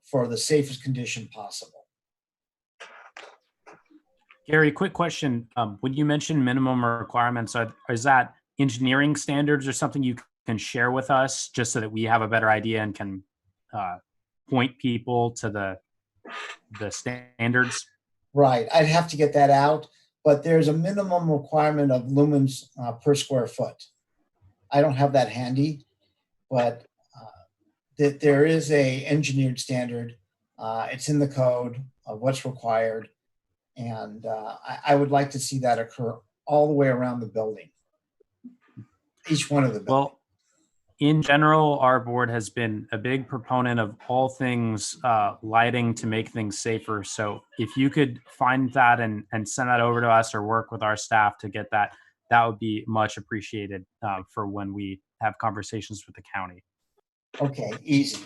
for the safest condition possible. Gary, quick question. When you mention minimum requirements, is that engineering standards or something you can share with us just so that we have a better idea and can point people to the standards? Right, I'd have to get that out, but there's a minimum requirement of lumens per square foot. I don't have that handy, but that there is a engineered standard. It's in the code of what's required, and I would like to see that occur all the way around the building, each one of the buildings. Well, in general, our board has been a big proponent of all things lighting to make things safer. So if you could find that and send that over to us or work with our staff to get that, that would be much appreciated for when we have conversations with the county. Okay, easy.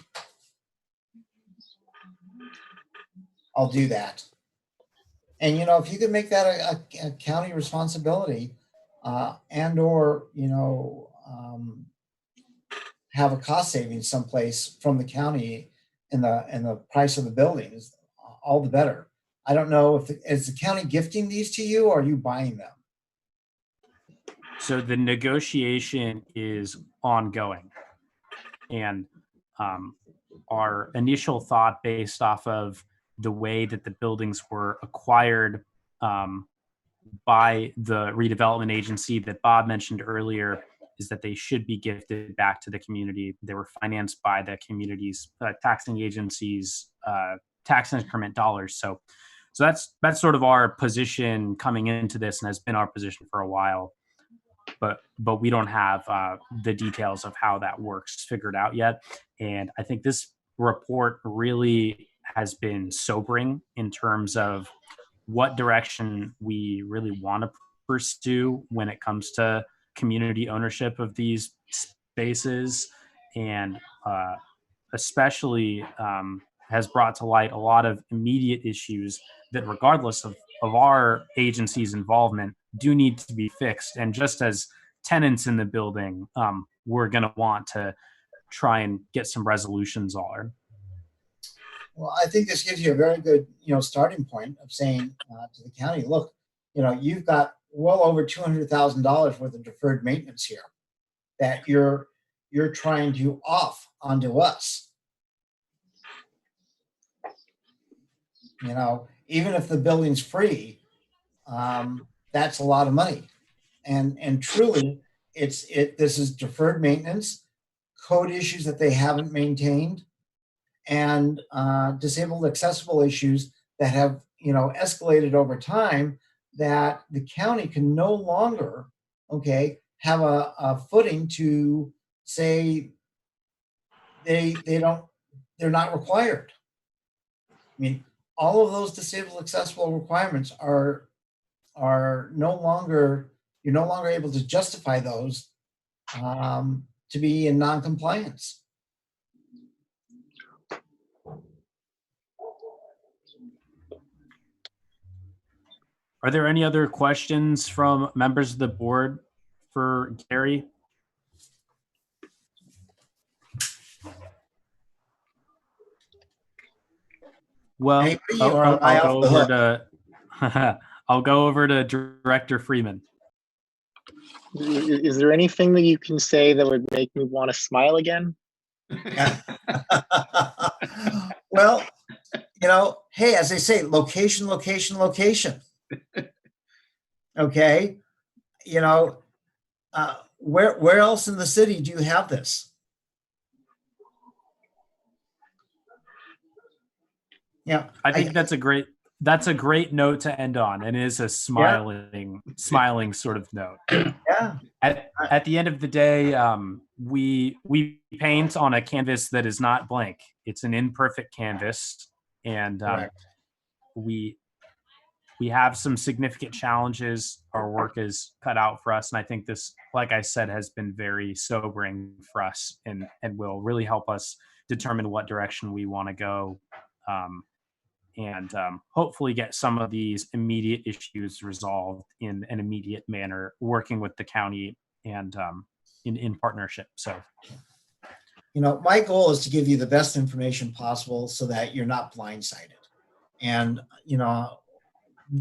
I'll do that. And, if you could make that a county responsibility and or, have a cost savings someplace from the county in the price of the buildings, all the better. I don't know is the county gifting these to you, or are you buying them? So the negotiation is ongoing, and our initial thought, based off of the way that the buildings were acquired by the redevelopment agency that Bob mentioned earlier, is that they should be gifted back to the community. They were financed by the community's taxing agencies, tax increment dollars. So that's sort of our position coming into this, and has been our position for a while. But we don't have the details of how that works figured out yet. And I think this report really has been sobering in terms of what direction we really want to pursue when it comes to community ownership of these spaces, and especially has brought to light a lot of immediate issues that, regardless of our agency's involvement, do need to be fixed. And just as tenants in the building, we're going to want to try and get some resolutions on. Well, I think this gives you a very good, starting point of saying to the county, look, you've got well over $200,000 worth of deferred maintenance here that you're trying to off onto us. Even if the building's free, that's a lot of money. And truly, this is deferred maintenance, code issues that they haven't maintained, and disabled accessible issues that have, escalated over time, that the county can no longer, okay, have a footing to say they're not required. I mean, all of those disabled accessible requirements are no longer, you're no longer able to justify those to be in non-compliance. Are there any other questions from members of the board for Gary? Well, Anybody, or am I off the hook? I'll go over to Director Freeman. Is there anything that you can say that would make me want to smile again? Well, hey, as they say, location, location, location. Okay, where else in the city do you have this? Yeah, I think that's a great note to end on, and is a smiling sort of note. Yeah. At the end of the day, we paint on a canvas that is not blank. It's an imperfect canvas, and we have some significant challenges. Our work is cut out for us, and I think this, like I said, has been very sobering for us, and will really help us determine what direction we want to go. And hopefully get some of these immediate issues resolved in an immediate manner, working with the county and in partnership. So, my goal is to give you the best information possible so that you're not blindsided. And,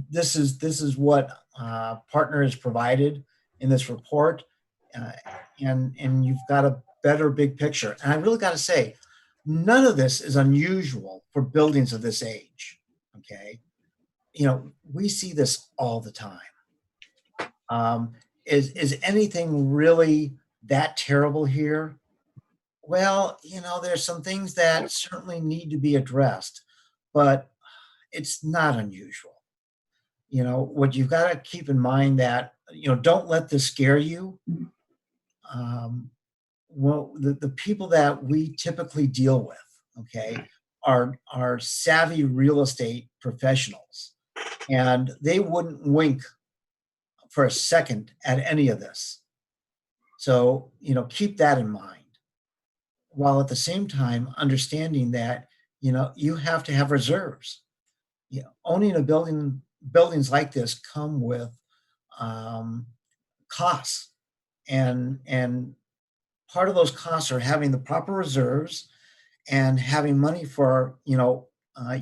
this is what Partner has provided in this report. And you've got a better big picture. And I really got to say, none of this is unusual for buildings of this age, okay? We see this all the time. Is anything really that terrible here? Well, there's some things that certainly need to be addressed, but it's not unusual. What you've got to keep in mind that, don't let this scare you. Well, the people that we typically deal with, okay, are savvy real estate professionals, and they wouldn't wink for a second at any of this. So, keep that in mind, while at the same time understanding that, you have to have reserves. Owning buildings like this come with costs, and part of those costs are having the proper reserves and having money for,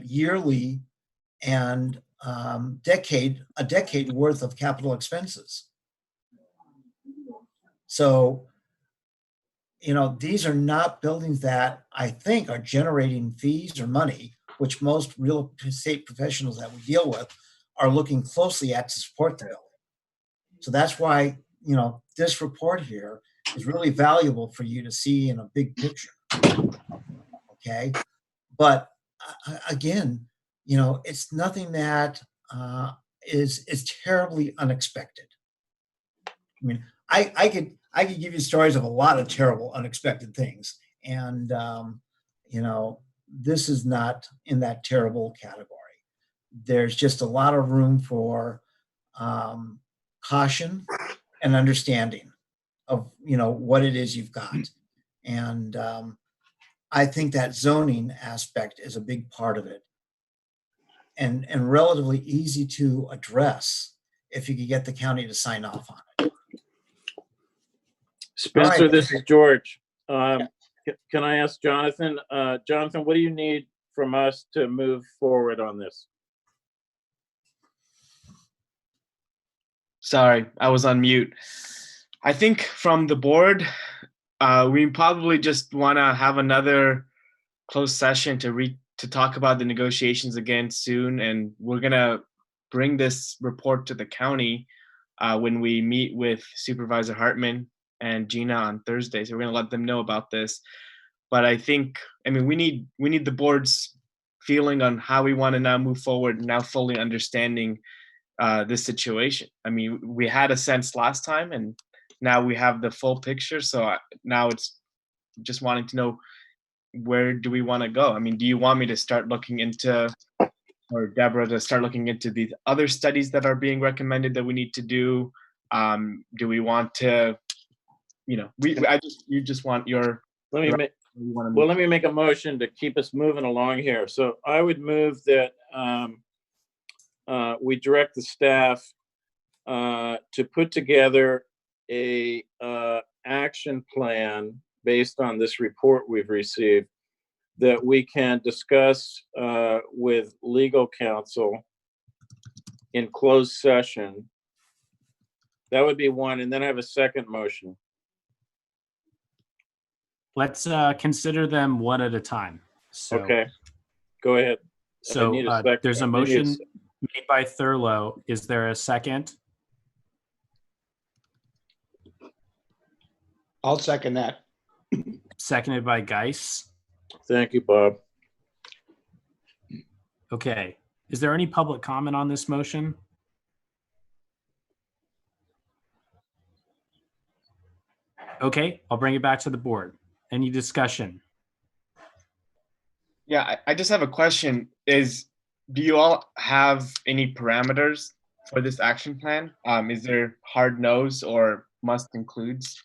yearly and a decade worth of capital expenses. So, these are not buildings that I think are generating fees or money, which most real estate professionals that we deal with are looking closely at to support the building. So that's why, this report here is really valuable for you to see in a big picture. Okay. But again, it's nothing that is terribly unexpected. I mean, I could give you stories of a lot of terrible, unexpected things. And, this is not in that terrible category. There's just a lot of room for caution and understanding of, what it is you've got. And I think that zoning aspect is a big part of it, and relatively easy to address if you could get the county to sign off on it. Spencer, right. This is George. Can I ask Jonathan? Jonathan, what do you need from us to move forward on this? Sorry, I was on mute. I think from the board, we probably just want to have another closed session to talk about the negotiations again soon, and we're gonna bring this report to the county when we meet with Supervisor Hartman and Gina on Thursday, so we're gonna let them know about this. But I think, I mean, we need the board's feeling on how we want to now move forward, now fully understanding this situation. I mean, we had a sense last time, and now we have the full picture. So now it's just wanting to know, where do we want to go? I mean, do you want me to start looking into, or Deborah to start looking into the other studies that are being recommended that we need to do? Do we want to, you just want your. Let me make. Well, let me make a motion to keep us moving along here. So I would move that we direct the staff to put together a action plan based on this report we've received that we can discuss with legal counsel in closed session. That would be one, and then I have a second motion. Let's consider them one at a time. So, Okay, go ahead. So I need a second. there's a motion made by Thurlow. Is there a second? I'll second that. Seconded by Geis. Thank you, Bob. Okay. Is there any public comment on this motion? Okay, I'll bring it back to the board. Any discussion? Yeah, I just have a question. Do you all have any parameters for this action plan? Is there hard no's or must includes?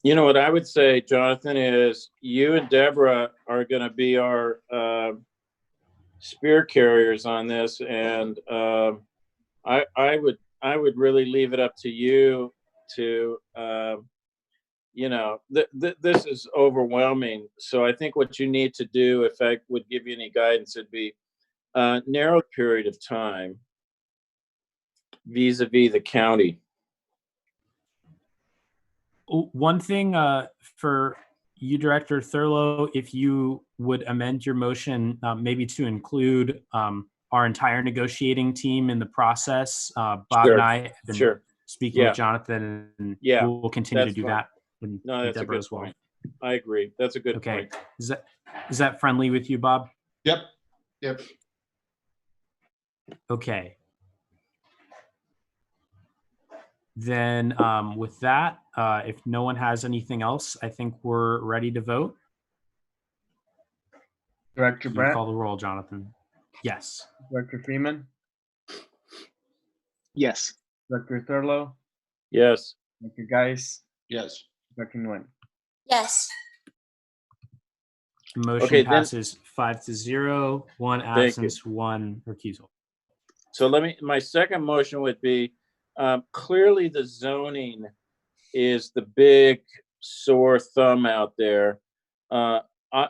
You know what I would say, Jonathan, is you and Deborah are going to be our spear carriers on this, and I would really leave it up to you to this is overwhelming. So I think what you need to do, if I would give you any guidance, it'd be a narrow period of time vis-a-vis the county. One thing for you, Director Thurlow, if you would amend your motion maybe to include our entire negotiating team in the process. Bob Sure. and I have been speaking Yeah. with Jonathan, and Yeah, we'll continue to that's do fine. that. And No, that's a Deborah good as well. point. I agree. That's a good Okay. point. Is that friendly with you, Bob? Yep. Okay. Then with that, if no one has anything else, I think we're ready to vote. Director You Brandt, call the roll, Jonathan. Yes. Director Freeman, Yes. Director Thurlow, Yes. Director Geis, Yes. Director Nguyen. Yes. The motion Okay, then- passes 5-0, 1 Thank you. absence, 1 recusal. So my second motion would be, clearly the zoning is the big sore thumb out there. I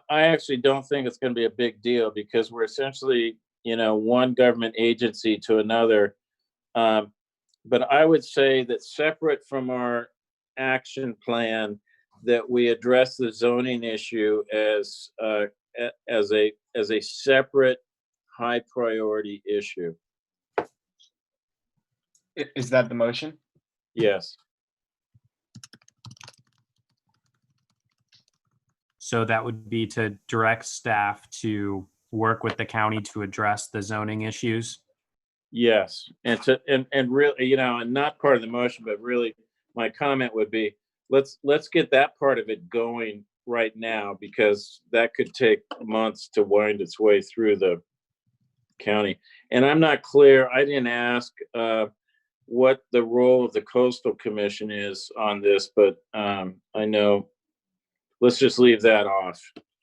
actually don't think it's going to be a big deal because we're essentially, one government agency to another. But I would say that separate from our action plan, that we address the zoning issue as a separate high priority issue. Is that the motion? Yes. So that would be to direct staff to work with the county to address the zoning issues. Yes, and really, and not part of the motion, but really, my comment would be, let's get that part of it going right now, because that could take months to wind its way through the county. And I'm not clear. I didn't ask what the role of the Coastal Commission is on this, but I know. Let's just leave that off.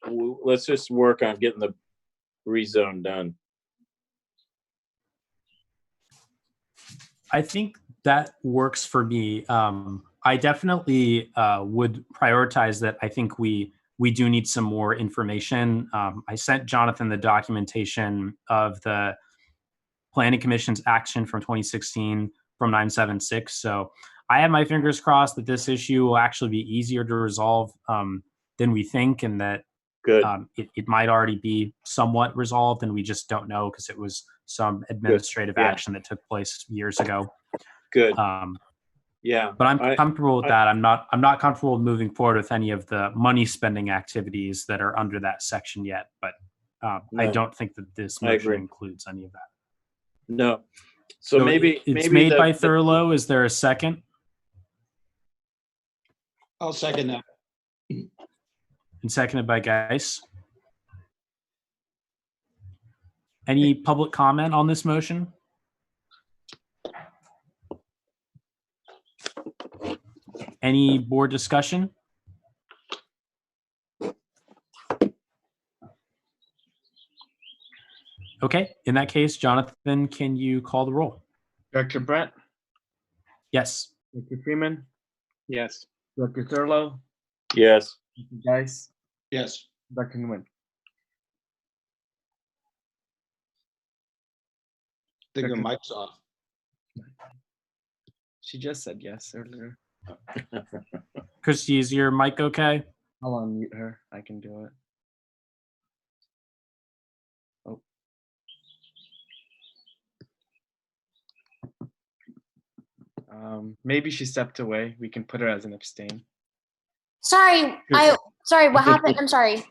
Let's just work on getting the rezone done. I think that works for me. I definitely would prioritize that. I think we do need some more information. I sent Jonathan the documentation of the Planning Commission's action from 2016 from 976. So I have my fingers crossed that this issue will actually be easier to resolve than we think, and that Good. It might already be somewhat resolved, and we just don't know because it was some administrative Yeah. action that took place years ago. Good. Yeah. But I'm comfortable with that. I'm not comfortable with moving forward with any of the money spending activities that are under that section yet. But I No. don't think that this I motion agree. includes any of that. No. So maybe it's maybe made by Thurlow. Is there a second? I'll second that. And seconded by Geis. Any public comment on this motion? Any board discussion? Okay, in that case, Jonathan, can you call the roll? Director Brent, Yes. Director Freeman, Yes. Director Thurlow, Yes. Dr. Geis, Yes. Dr. Nguyen. I think your mic's off. She just said yes earlier. Christy, is your mic okay? I'll unmute her. I can do it. Oh. Maybe she stepped away. We can put her as an abstain. Sorry, what happened? I'm sorry.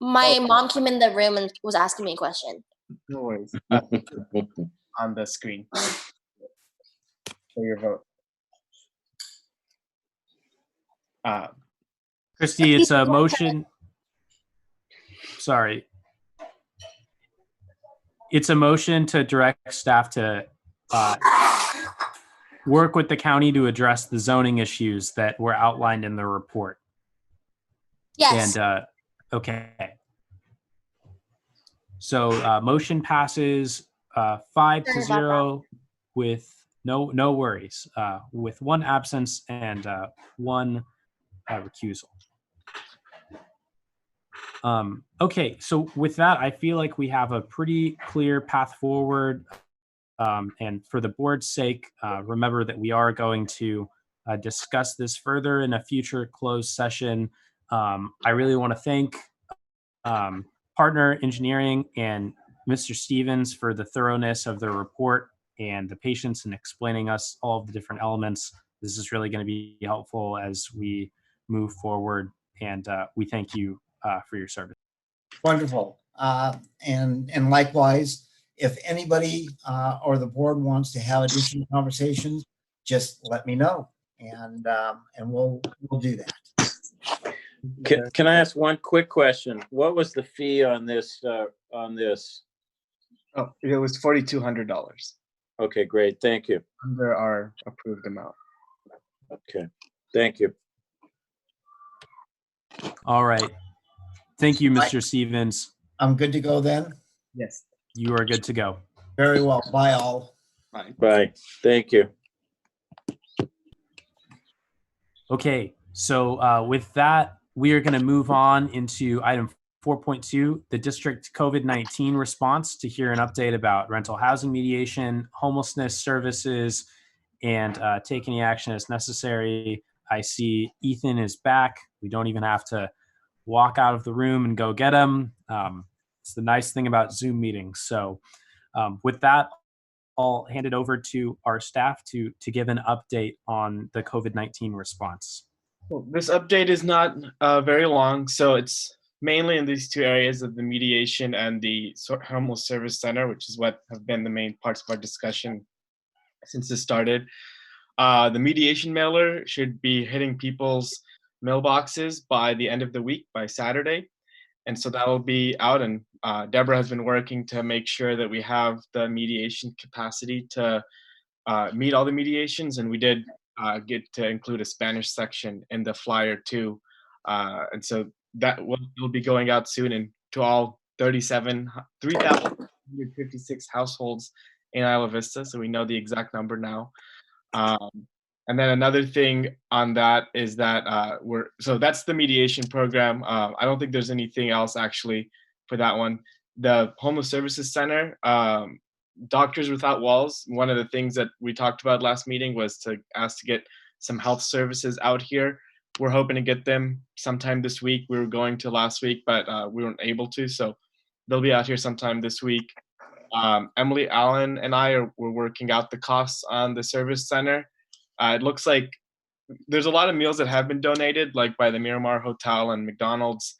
My mom came in the room and was asking me a question. No worries. On the screen for your vote. Christy, it's a motion. Sorry. It's a motion to direct staff to work with the county to address the zoning issues that were outlined in the report. Yes. And okay. So motion passes 5-0 with no worries, with one absence and one recusal. Okay, so with that, I feel like we have a pretty clear path forward. And for the board's sake, remember that we are going to discuss this further in a future closed session. I really want to thank Partner Engineering and Mr. Stevens for the thoroughness of the report and the patience in explaining us all of the different elements. This is really going to be helpful as we move forward, and we thank you for your service. Wonderful. And likewise, if anybody or the board wants to have additional conversations, just let me know, and we'll do that. Can I ask one quick question? What was the fee on this? Oh, it was $4,200 Okay, great. Thank you. under our approved amount. Okay, thank you. All right. Thank you, Mr. Stevens. I'm good to go then. Yes. You are good to go. Very well. Bye all. Bye. Thank you. Okay, so with that, we are going to move on into item 4.2, the district COVID-19 response, to hear an update about rental housing mediation, homelessness services, and take any action as necessary. I see Ethan is back. We don't even have to walk out of the room and go get him. It's the nice thing about Zoom meetings. So with that, I'll hand it over to our staff to give an update on the COVID-19 response. Well, this update is not very long, so it's mainly in these two areas of the mediation and the homeless service center, which is what have been the main parts of our discussion since this started. The mediation mailer should be hitting people's mailboxes by the end of the week, by Saturday. And so that will be out, and Deborah has been working to make sure that we have the mediation capacity to meet all the mediations, and we did get to include a Spanish section in the flyer too. And so that will be going out soon and to all 3,156 households in Isla Vista. So we know the exact number now. And then another thing on that is that so that's the mediation program. I don't think there's anything else actually for that one. The Homeless Services Center, Doctors Without Walls, one of the things that we talked about last meeting was to ask to get some health services out here. We're hoping to get them sometime this week. We were going to last week, but we weren't able to. So they'll be out here sometime this week. Emily Allen and I we're working out the costs on the service center. It looks like there's a lot of meals that have been donated, like by the Miramar Hotel and McDonald's,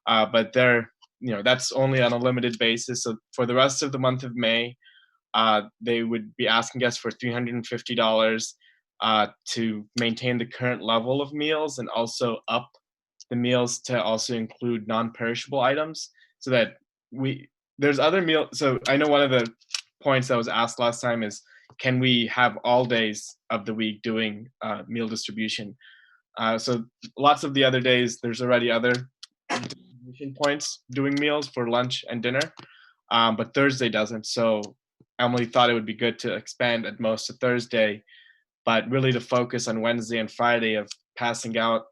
but that's only on a limited basis. So for the rest of the month of May, they would be asking us for $350 to maintain the current level of meals and also up the meals to also include non-perishable items, so that there's other meals. So I know one of the points that was asked last time is, can we have all days of the week doing meal distribution? So lots of the other days, there's already other distribution points doing meals for lunch and dinner, but Thursday doesn't. So Emily thought it would be good to expand at most to Thursday, but really to focus on Wednesday and Friday of passing out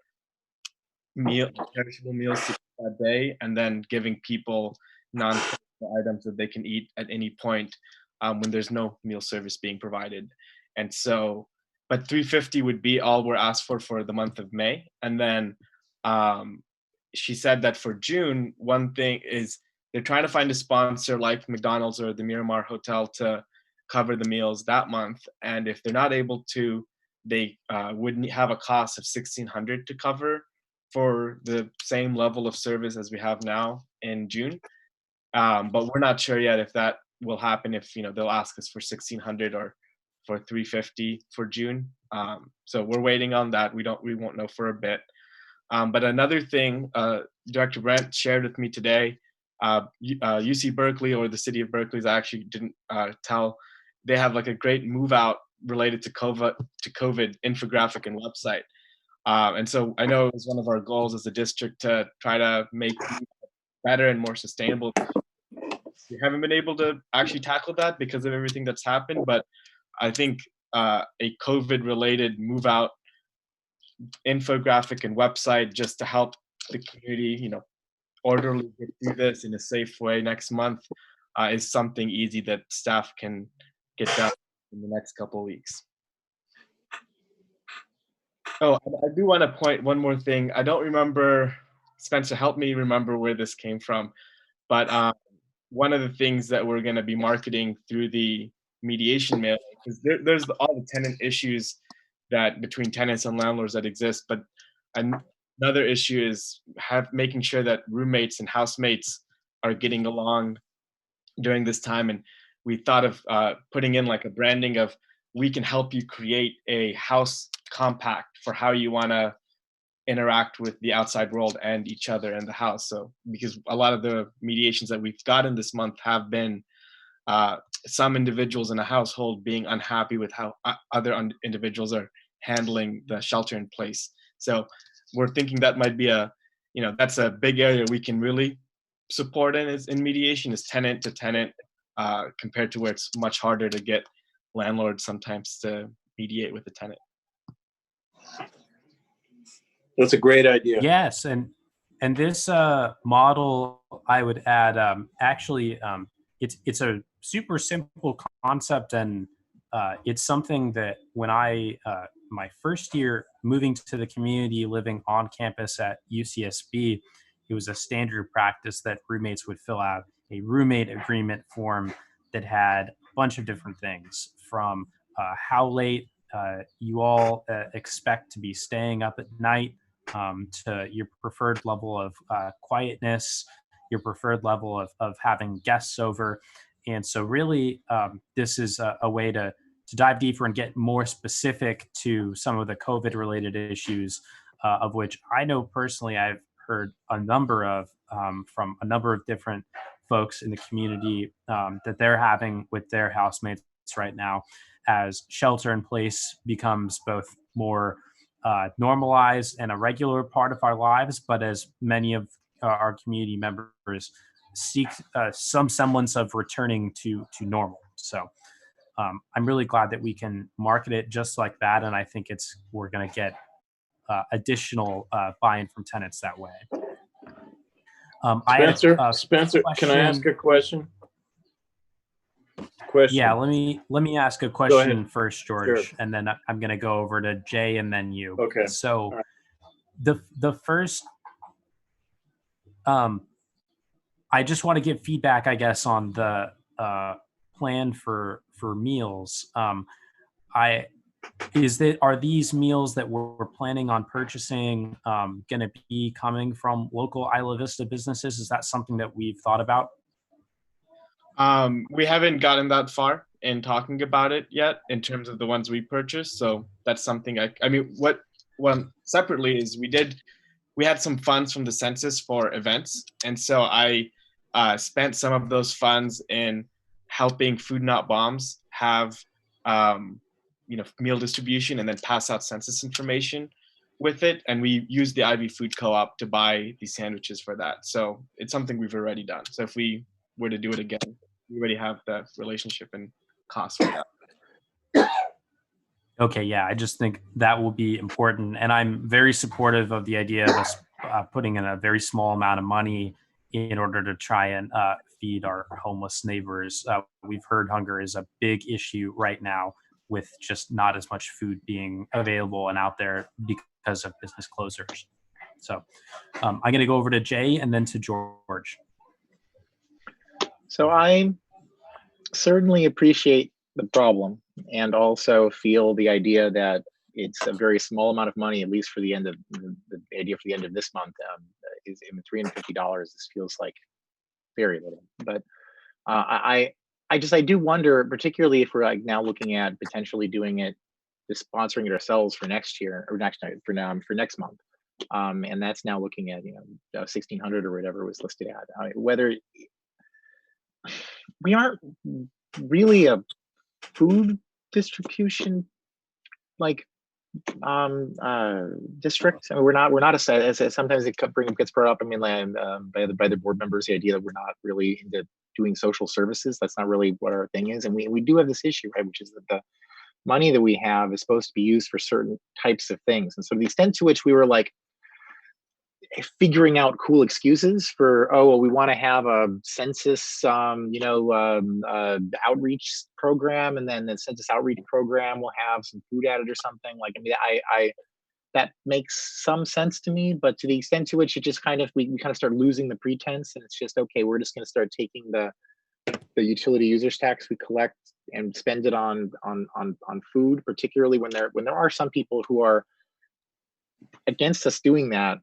perishable meals that day, and then giving people non-perishable items that they can eat at any point when there's no meal service being provided. And so, but $350 would be all we're asked for the month of May. And then she said that for June, one thing is they're trying to find a sponsor like McDonald's or the Miramar Hotel to cover the meals that month. And if they're not able to, they would have a cost of $1,600 to cover for the same level of service as we have now in June. But we're not sure yet if that will happen, if they'll ask us for $1,600 or for $350 for June. So we're waiting on that. We won't know for a bit. But another thing, Director Brent shared with me today, UC Berkeley, or the city of Berkeley's, I actually didn't tell, they have like a great move out related to COVID infographic and website. And so I know it was one of our goals as a district to try to make better and more sustainable. We haven't been able to actually tackle that because of everything that's happened, but I think a COVID-related move out infographic and website, just to help the community, orderly get through this in a safe way next month, is something easy that staff can get done in the next couple of weeks. Oh, I do want to point one more thing. I don't remember, Spencer, help me remember where this came from, but one of the things that we're going to be marketing through the mediation mailing, because there's all the tenant issues that between tenants and landlords that exist, but another issue is making sure that roommates and housemates are getting along during this time. And we thought of putting in like a branding of, we can help you create a house compact for how you want to interact with the outside world and each other in the house. So because a lot of the mediations that we've gotten this month have been some individuals in a household being unhappy with how other individuals are handling the shelter in place. So we're thinking that might be that's a big area we can really support in mediation, is tenant to tenant, compared to where it's much harder to get landlords sometimes to mediate with the tenant. That's a great idea. Yes, and this model, I would add, actually, it's a super simple concept, and it's something that when I my first year moving to the community, living on campus at UCSB, it was a standard practice that roommates would fill out a roommate agreement form that had a bunch of different things, from how late you all expect to be staying up at night, to your preferred level of quietness, your preferred level of having guests over. And so really, this is a way to dive deeper and get more specific to some of the COVID-related issues, of which I know personally I've heard a number of from a number of different folks in the community that they're having with their housemates right now, as shelter in place becomes both more normalized and a regular part of our lives, but as many of our community members seek some semblance of returning to normal. So I'm really glad that we can market it just like that, and I think we're going to get additional buy-in from tenants that way. Spencer, can I ask a question? Yeah, let me ask a question first, George, Sure. and then I'm going to go over to Jay and then you. Okay. So right. the first, I just want to give feedback, I guess, on the plan for meals. Are these meals that we're planning on purchasing going to be coming from local Isla Vista businesses? Is that something that we've thought about? We haven't gotten that far in talking about it yet in terms of the ones we purchased. So that's something I mean, what one separately is we had some funds from the census for events. And so I spent some of those funds in helping Food Not Bombs have, meal distribution and then pass out census information with it. And we used the Ivy Food Co-op to buy these sandwiches for that. So it's something we've already done. So if we were to do it again, we already have that relationship and cost for that. Okay, yeah, I just think that will be important. And I'm very supportive of the idea of us putting in a very small amount of money in order to try and feed our homeless neighbors. We've heard hunger is a big issue right now with just not as much food being available and out there because of business closures. So I'm going to go over to Jay and then to George. So I certainly appreciate the problem and also feel the idea that it's a very small amount of money, at least for the end of the idea for the end of this month, is $350. This feels like very little, but I do wonder, particularly if we're like now looking at potentially doing it, just sponsoring it ourselves for next year or for next month. And that's now looking at, 1,600 or whatever it was listed at. Whether we aren't really a food distribution district. I mean, we're not as sometimes it gets brought up. I mean, by the board members, the idea that we're not really into doing social services. That's not really what our thing is. And we do have this issue, right, which is that the money that we have is supposed to be used for certain types of things. And so the extent to which we were like figuring out cool excuses for, we want to have a census, outreach program, and then the census outreach program will have some food added or something. Like, I mean, I that makes some sense to me, but to the extent to which it just kind of we kind of start losing the pretense, and it's just okay, we're just going to start taking the utility users tax we collect and spend it on food, particularly when there are some people who are against us doing that.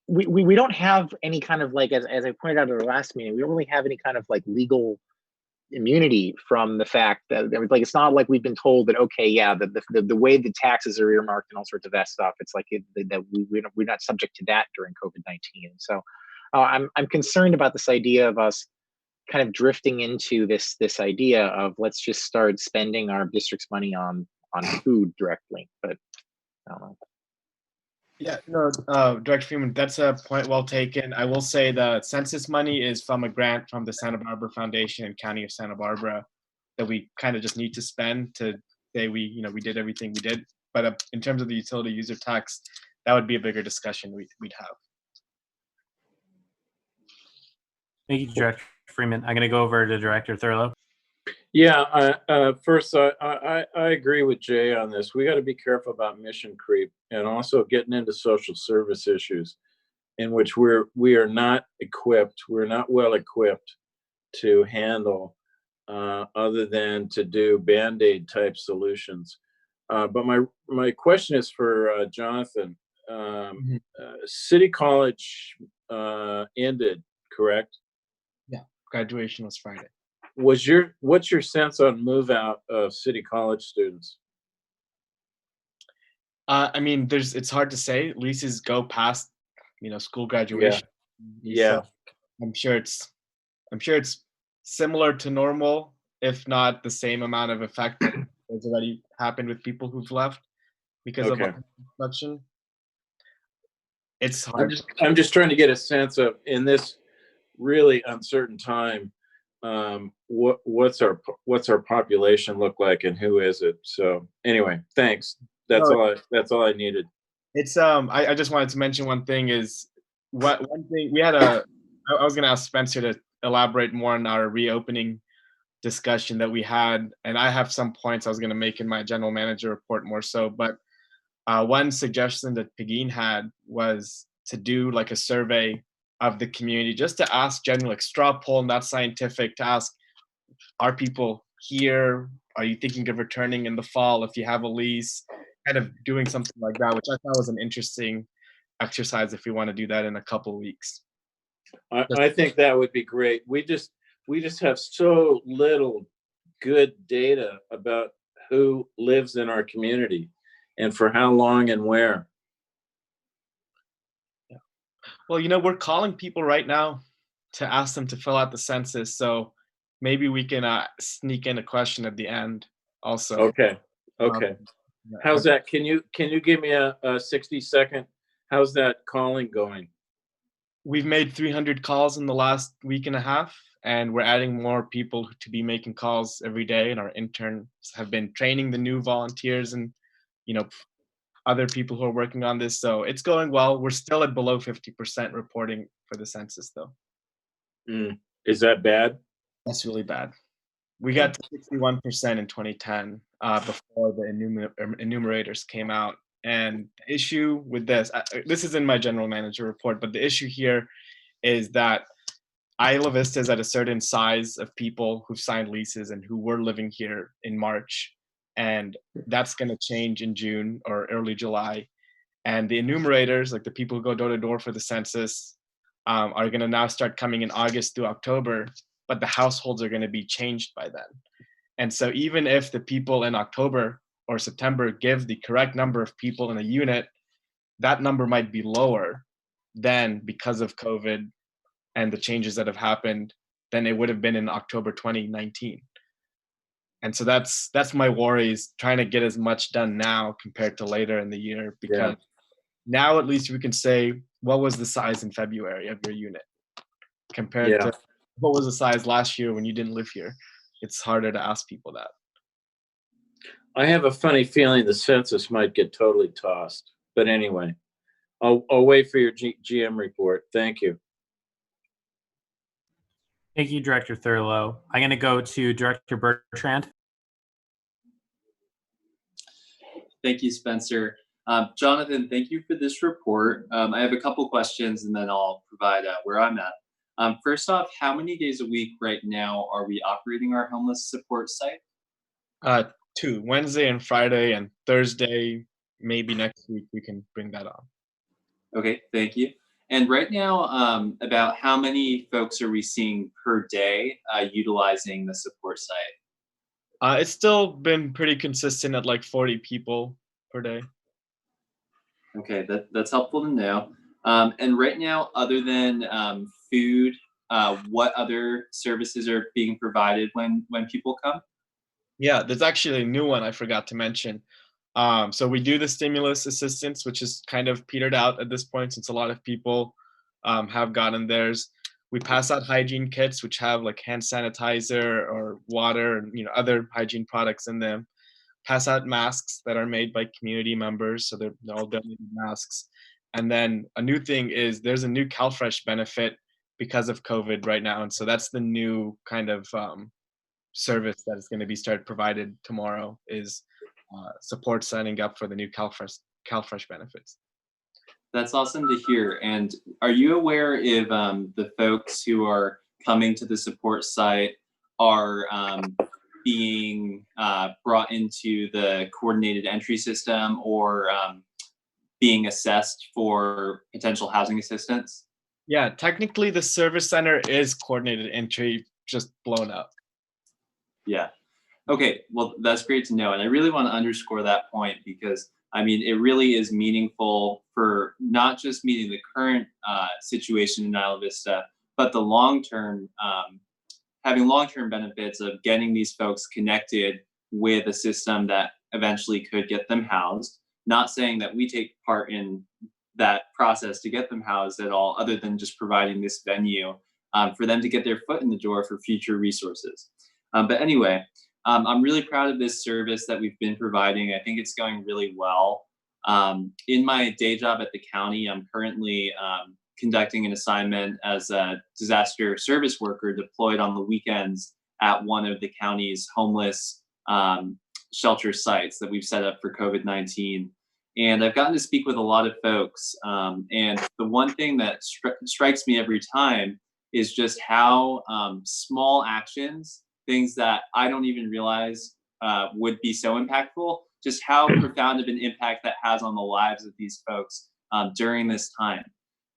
We don't have any kind of like, as I pointed out at the last meeting, we don't really have any kind of like legal immunity from the fact that, like, it's not like we've been told that, okay, yeah, the way the taxes are earmarked and all sorts of that stuff, it's like that we're not subject to that during COVID-19. So I'm concerned about this idea of us kind of drifting into this idea of let's just start spending our district's money on food directly, but I don't know. Yeah, no, Director Freeman, that's a point well taken. I will say the census money is from a grant from the Santa Barbara Foundation and County of Santa Barbara that we kind of just need to spend to say we did everything we did. But in terms of the utility user tax, that would be a bigger discussion we'd have. Thank you, Director Freeman. I'm going to go over to Director Thurlow. Yeah, first, I agree with Jay on this. We got to be careful about mission creep and also getting into social service issues in which we are not equipped, we're not well equipped to handle other than to do Band-Aid type solutions. But my question is for Jonathan. City College ended, correct? Yeah, graduation was Friday. What's your sense on move out of City College students? I mean, it's hard to say. Leases go past, school graduation. Yeah. So I'm sure it's similar to normal, if not the same amount of effect that has already happened with people who've left because of construction. It's hard. I'm just trying to get a sense of, in this really uncertain time, what's our population look like and who is it? So anyway, thanks. That's all I needed. It's I just wanted to mention one thing is one thing we had I was gonna ask Spencer to elaborate more on our reopening discussion that we had, and I have some points I was gonna make in my general manager report more so, but one suggestion that Pegeen had was to do like a survey of the community, just to ask general, like straw poll, not scientific, to ask, are people here Are you thinking of returning in the fall if you have a lease? Kind of doing something like that, which I thought was an interesting exercise if we want to do that in a couple weeks. I think that would be great. We just have so little good data about who lives in our community and for how long and where. Yeah. Well, you know, we're calling people right now to ask them to fill out the census. So maybe we can sneak in a question at the end also. Okay. Okay. How's that? Can you give me a 60-second? How's that calling going? We've made 300 calls in the last week and a half, and we're adding more people to be making calls every day. And our interns have been training the new volunteers and, you know, other people who are working on this. So it's going well. We're still at below 50% reporting for the census, though. Is that bad? That's really bad. We got to 61% in 2010 before the enumerators came out. And the issue with this is in my general manager report, but the issue here is that Isla Vista is at a certain size of people who've signed leases and who were living here in March. And that's going to change in June or early July. And the enumerators, like the people who go door to door for the census, are going to now start coming in August through October, but the households are going to be changed by then. And so even if the people in October or September give the correct number of people in a unit, that number might be lower than because of COVID and the changes that have happened than it would have been in October 2019. And so that's my worry, is trying to get as much done now compared to later in the year, because now at least we can say, what was the size in February of your unit compared to what was the size last year when you didn't live here? It's harder to ask people that. I have a funny feeling the census might get totally tossed. But anyway, I'll wait for your GM report. Thank you. Thank you, Director Thurlow. I'm going to go to Director Bertrand. Thank you, Spencer. Jonathan, thank you for this report. I have a couple questions and then I'll provide where I'm at. First off, how many days a week right now are we operating our homeless support site? 2, Wednesday and Friday, and Thursday, maybe next week we can bring that on. Okay, thank you. And right now, about how many folks are we seeing per day utilizing the support site? It's still been pretty consistent at like 40 people per day. Okay, that's helpful to know. And right now, other than food, what other services are being provided when people come? Yeah, there's actually a new one I forgot to mention. So we do the stimulus assistance, which is kind of petered out at this point since a lot of people have gotten theirs. We pass out hygiene kits, which have like hand sanitizer or water and other hygiene products in them. Pass out masks that are made by community members, so they're all donated masks. And then a new thing is there's a new CalFresh benefit because of COVID right now, and so that's the new kind of service that is going to be started provided tomorrow, is support signing up for the new CalFresh benefits. That's awesome to hear. And are you aware if the folks who are coming to the support site are being brought into the coordinated entry system or being assessed for potential housing assistance? Yeah, technically the service center is coordinated entry, just blown up. Yeah. Okay, well, that's great to know. And I really want to underscore that point because, I mean, it really is meaningful for not just meeting the current situation in Isla Vista, but the long-term, having long-term benefits of getting these folks connected with a system that eventually could get them housed. Not saying that we take part in that process to get them housed at all, other than just providing this venue for them to get their foot in the door for future resources. But anyway, I'm really proud of this service that we've been providing. I think it's going really well. In my day job at the county, I'm currently conducting an assignment as a disaster service worker deployed on the weekends at one of the county's homeless shelter sites that we've set up for COVID-19. And I've gotten to speak with a lot of folks. And the one thing that strikes me every time is just how small actions, things that I don't even realize would be so impactful, just how profound of an impact that has on the lives of these folks during this time.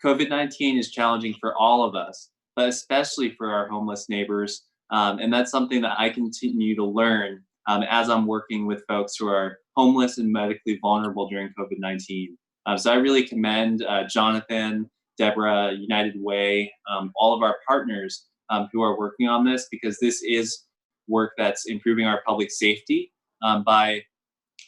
COVID-19 is challenging for all of us, but especially for our homeless neighbors. And that's something that I continue to learn as I'm working with folks who are homeless and medically vulnerable during COVID-19. So I really commend Jonathan, Deborah, United Way, all of our partners who are working on this, because this is work that's improving our public safety by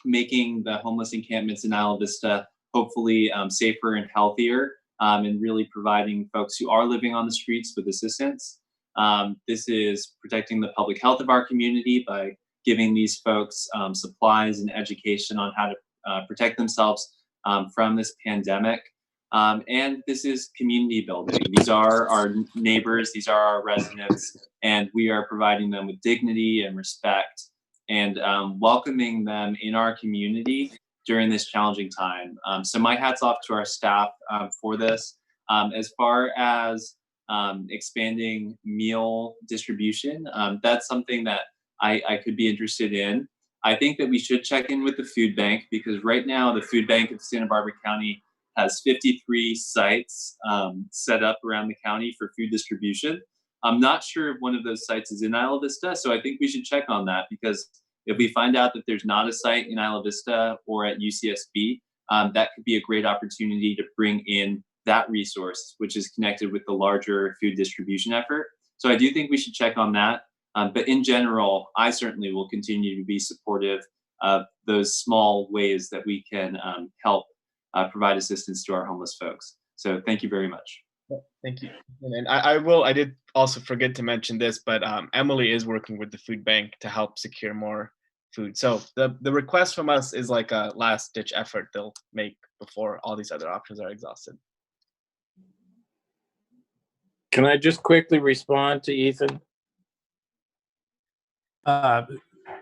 making the homeless encampments in Isla Vista hopefully safer and healthier, and really providing folks who are living on the streets with assistance. This is protecting the public health of our community by giving these folks supplies and education on how to protect themselves from this pandemic. And this is community building. These are our neighbors, these are our residents, and we are providing them with dignity and respect and welcoming them in our community during this challenging time. So my hat's off to our staff for this. As far as expanding meal distribution, that's something that I could be interested in. I think that we should check in with the food bank, because right now the food bank of Santa Barbara County has 53 sites set up around the county for food distribution. I'm not sure if one of those sites is in Isla Vista, so I think we should check on that, because if we find out that there's not a site in Isla Vista or at UCSB, that could be a great opportunity to bring in that resource, which is connected with the larger food distribution effort. So I do think we should check on that. But in general, I certainly will continue to be supportive of those small ways that we can help provide assistance to our homeless folks. So thank you very much. Thank you. And I did also forget to mention this, but Emily is working with the food bank to help secure more food. So the request from us is like a last ditch effort they'll make before all these other options are exhausted. Can I just quickly respond to Ethan?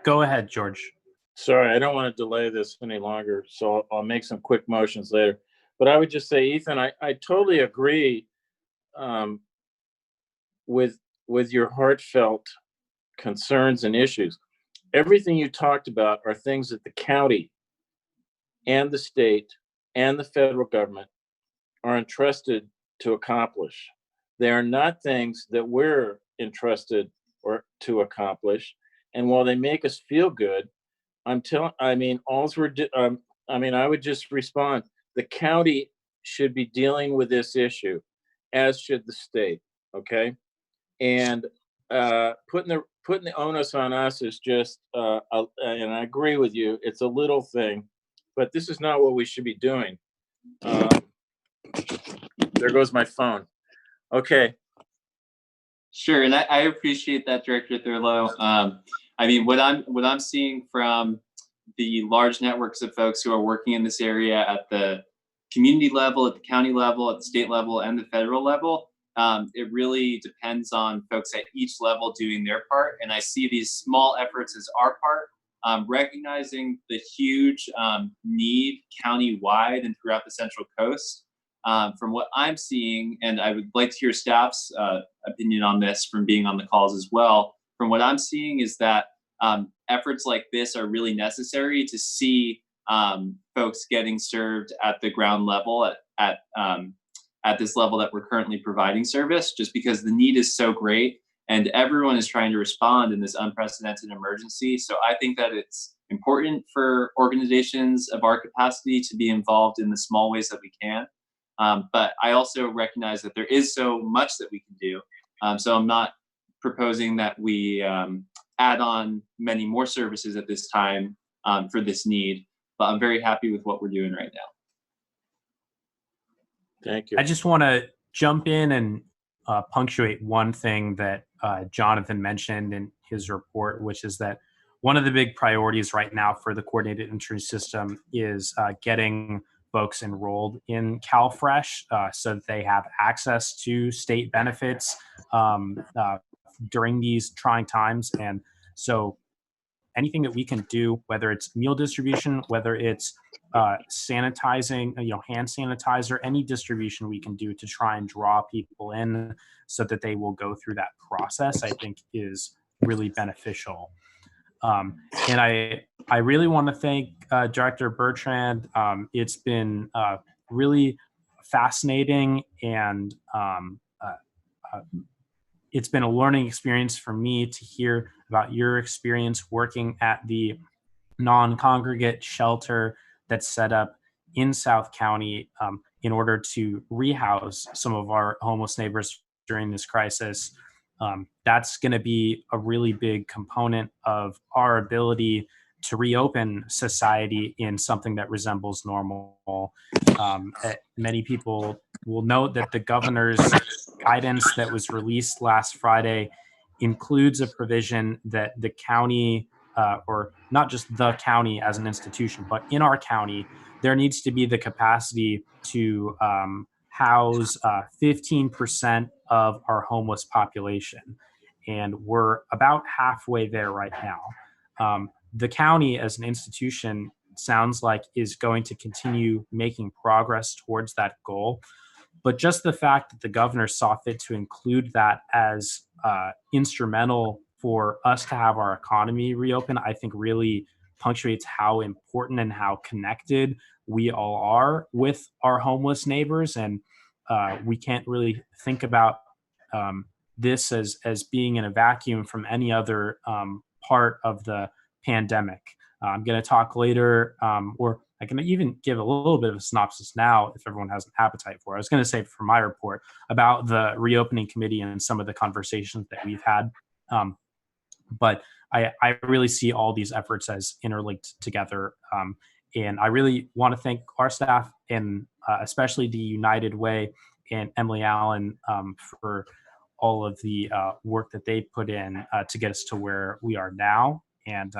Go ahead, George. Sorry, I don't want to delay this any longer, so I'll make some quick motions later. But I would just say, Ethan, I totally agree with your heartfelt concerns and issues. Everything you talked about are things that the county and the state and the federal government are entrusted to accomplish. They are not things that we're entrusted or to accomplish. And while they make us feel good, I would just respond, the county should be dealing with this issue, as should the state, okay? And putting the onus on us is just, and I agree with you, it's a little thing, but this is not what we should be doing. There goes my phone. Okay. Sure, and I appreciate that, Director Thurlow. I mean, what I'm seeing from the large networks of folks who are working in this area at the community level, at the county level, at the state level, and the federal level, it really depends on folks at each level doing their part. And I see these small efforts as our part, recognizing the huge need countywide and throughout the Central Coast. From what I'm seeing, and I would like to hear staff's opinion on this from being on the calls as well, from what I'm seeing is that efforts like this are really necessary to see folks getting served at the ground level, at this level that we're currently providing service, just because the need is so great and everyone is trying to respond in this unprecedented emergency. So I think that it's important for organizations of our capacity to be involved in the small ways that we can. But I also recognize that there is so much that we can do. So I'm not proposing that we add on many more services at this time for this need, but I'm very happy with what we're doing right now. Thank you. I just want to jump in and punctuate one thing that Jonathan mentioned in his report, which is that one of the big priorities right now for the coordinated entry system is getting folks enrolled in CalFresh so that they have access to state benefits during these trying times. And so anything that we can do, whether it's meal distribution, whether it's sanitizing, hand sanitizer, any distribution we can do to try and draw people in so that they will go through that process, I think is really beneficial. And I really want to thank Director Bertrand. It's been really fascinating, and it's been a learning experience for me to hear about your experience working at the non-congregate shelter that's set up in South County in order to rehouse some of our homeless neighbors during this crisis. That's going to be a really big component of our ability to reopen society in something that resembles normal. Many people will note that the governor's guidance that was released last Friday includes a provision that the county, or not just the county as an institution, but in our county, there needs to be the capacity to house 15% of our homeless population. And we're about halfway there right now. The county as an institution sounds like is going to continue making progress towards that goal. But just the fact that the governor saw fit to include that as instrumental for us to have our economy reopen, I think really punctuates how important and how connected we all are with our homeless neighbors. And we can't really think about this as being in a vacuum from any other part of the pandemic. I'm going to talk later, or I can even give a little bit of a synopsis now if everyone has an appetite for it. I was going to say for my report about the reopening committee and some of the conversations that we've had. But I really see all these efforts as interlinked together. And I really want to thank our staff, and especially the United Way and Emily Allen for all of the work that they put in to get us to where we are now. And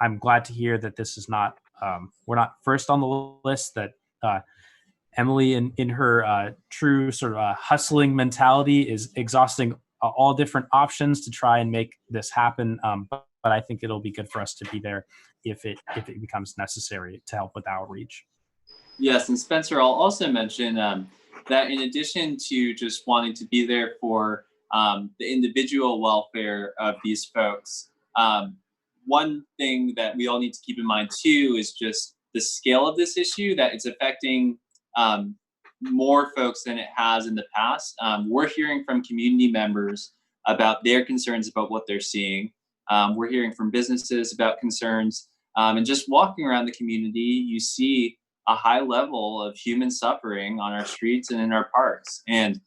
I'm glad to hear that this is not, we're not first on the list, that Emily in her true sort of hustling mentality is exhausting all different options to try and make this happen. But I think it'll be good for us to be there if it becomes necessary to help with outreach. Yes, and Spencer, I'll also mention that in addition to just wanting to be there for the individual welfare of these folks, one thing that we all need to keep in mind too is just the scale of this issue, that it's affecting more folks than it has in the past. We're hearing from community members about their concerns about what they're seeing. We're hearing from businesses about concerns. And just walking around the community, you see a high level of human suffering on our streets and in our parks. And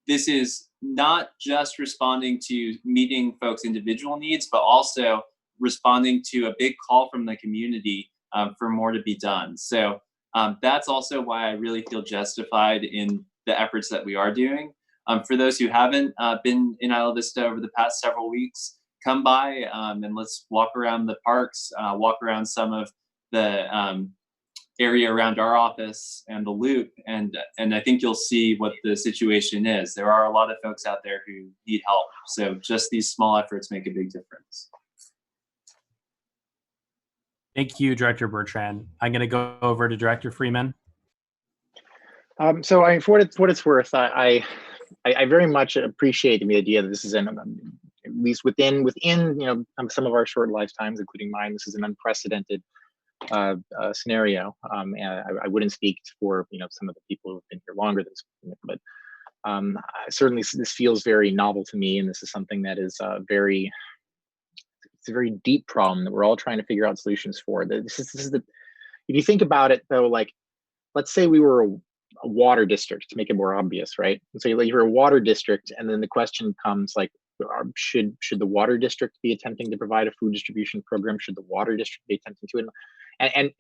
this is not just responding to meeting folks' individual needs, but also responding to a big call from the community for more to be done. So that's also why I really feel justified in the efforts that we are doing. For those who haven't been in Isla Vista over the past several weeks, come by and let's walk around the parks, walk around some of the area around our office and the loop, and I think you'll see what the situation is. There are a lot of folks out there who need help. So just these small efforts make a big difference. Thank you, Director Bertrand. I'm going to go over to Director Freeman. So for what it's worth, I very much appreciate the idea that this is at least within some of our short lifetimes, including mine, this is an unprecedented scenario. And I wouldn't speak for some of the people who've been here longer than this, but certainly this feels very novel to me, and this is something that is it's a very deep problem that we're all trying to figure out solutions for. This is the, if you think about it though, like let's say we were a water district, to make it more obvious, right? And so you're a water district, and then the question comes like, should the water district be attempting to provide a food distribution program? Should the water district be attempting to? And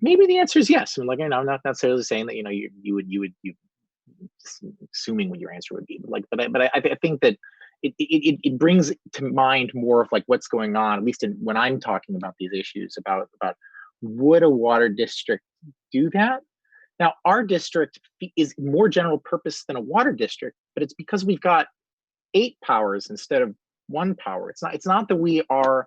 maybe the answer is yes. I mean, I'm not necessarily saying that you would assuming what your answer would be, but I think that it brings to mind more of like what's going on, at least when I'm talking about these issues about would a water district do that? Now, our district is more general purpose than a water district, but it's because we've got 8 powers instead of 1 power. It's not that we are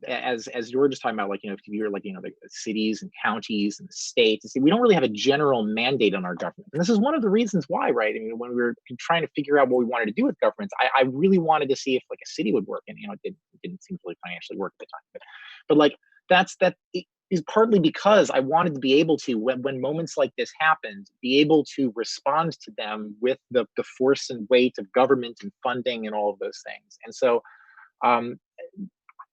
as you were just talking about, like, if you're like, the cities and counties and states, we don't really have a general mandate on our government. And this is one of the reasons why, right? I mean, when we were trying to figure out what we wanted to do with governments, I really wanted to see if like a city would work, and it didn't seem to really financially work at the time. But like that is partly because I wanted to be able to, when moments like this happened, be able to respond to them with the force and weight of government and funding and all of those things. And so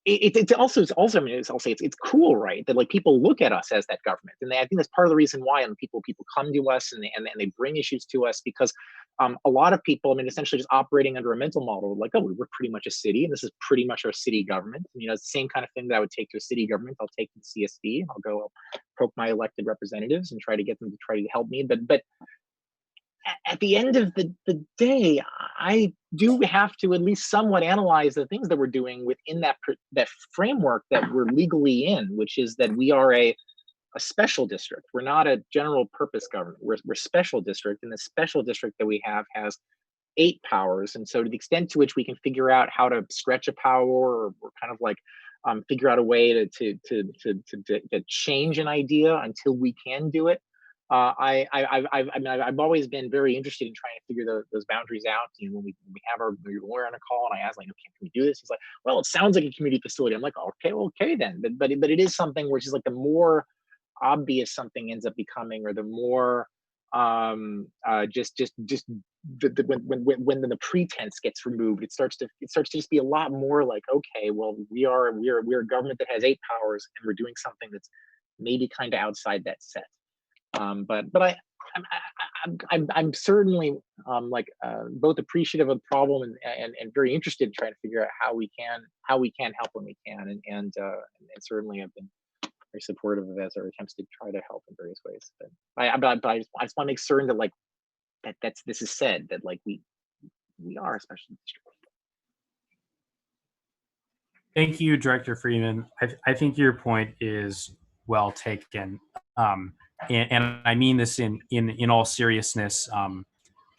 it's also, I mean, I'll say it's cool, right? That like people look at us as that government, and I think that's part of the reason why, and people come to us and they bring issues to us, because a lot of people, I mean, essentially just operating under a mental model like, oh, we're pretty much a city, and this is pretty much our city government. And, it's the same kind of thing that I would take to a city government. I'll take to the CSD, and I'll poke my elected representatives and try to get them to try to help me. But at the end of the day, I do have to at least somewhat analyze the things that we're doing within that framework that we're legally in, which is that we are a special district. We're not a general purpose government. We're special district, and the special district that we have has 8 powers. And so to the extent to which we can figure out how to stretch a power, or kind of like figure out a way to change an idea until we can do it, I've always been very interested in trying to figure those boundaries out. When we have our lawyer on a call, and I ask, like, can we do this? He's like, well, it sounds like a community facility. I'm like, okay then. But it is something which is like, the more obvious something ends up becoming, or the more when the pretense gets removed, it starts to just be a lot more like, okay, well, we're a government that has 8 powers, and we're doing something that's maybe kind of outside that set. But I'm certainly both appreciative of the problem and very interested in trying to figure out how we can help when we can, and certainly I've been very supportive of as our attempts to try to help in various ways. But I just want to make certain that this is said, that like we are a special district. Thank you, Director Freeman. I think your point is well taken. And I mean this in all seriousness.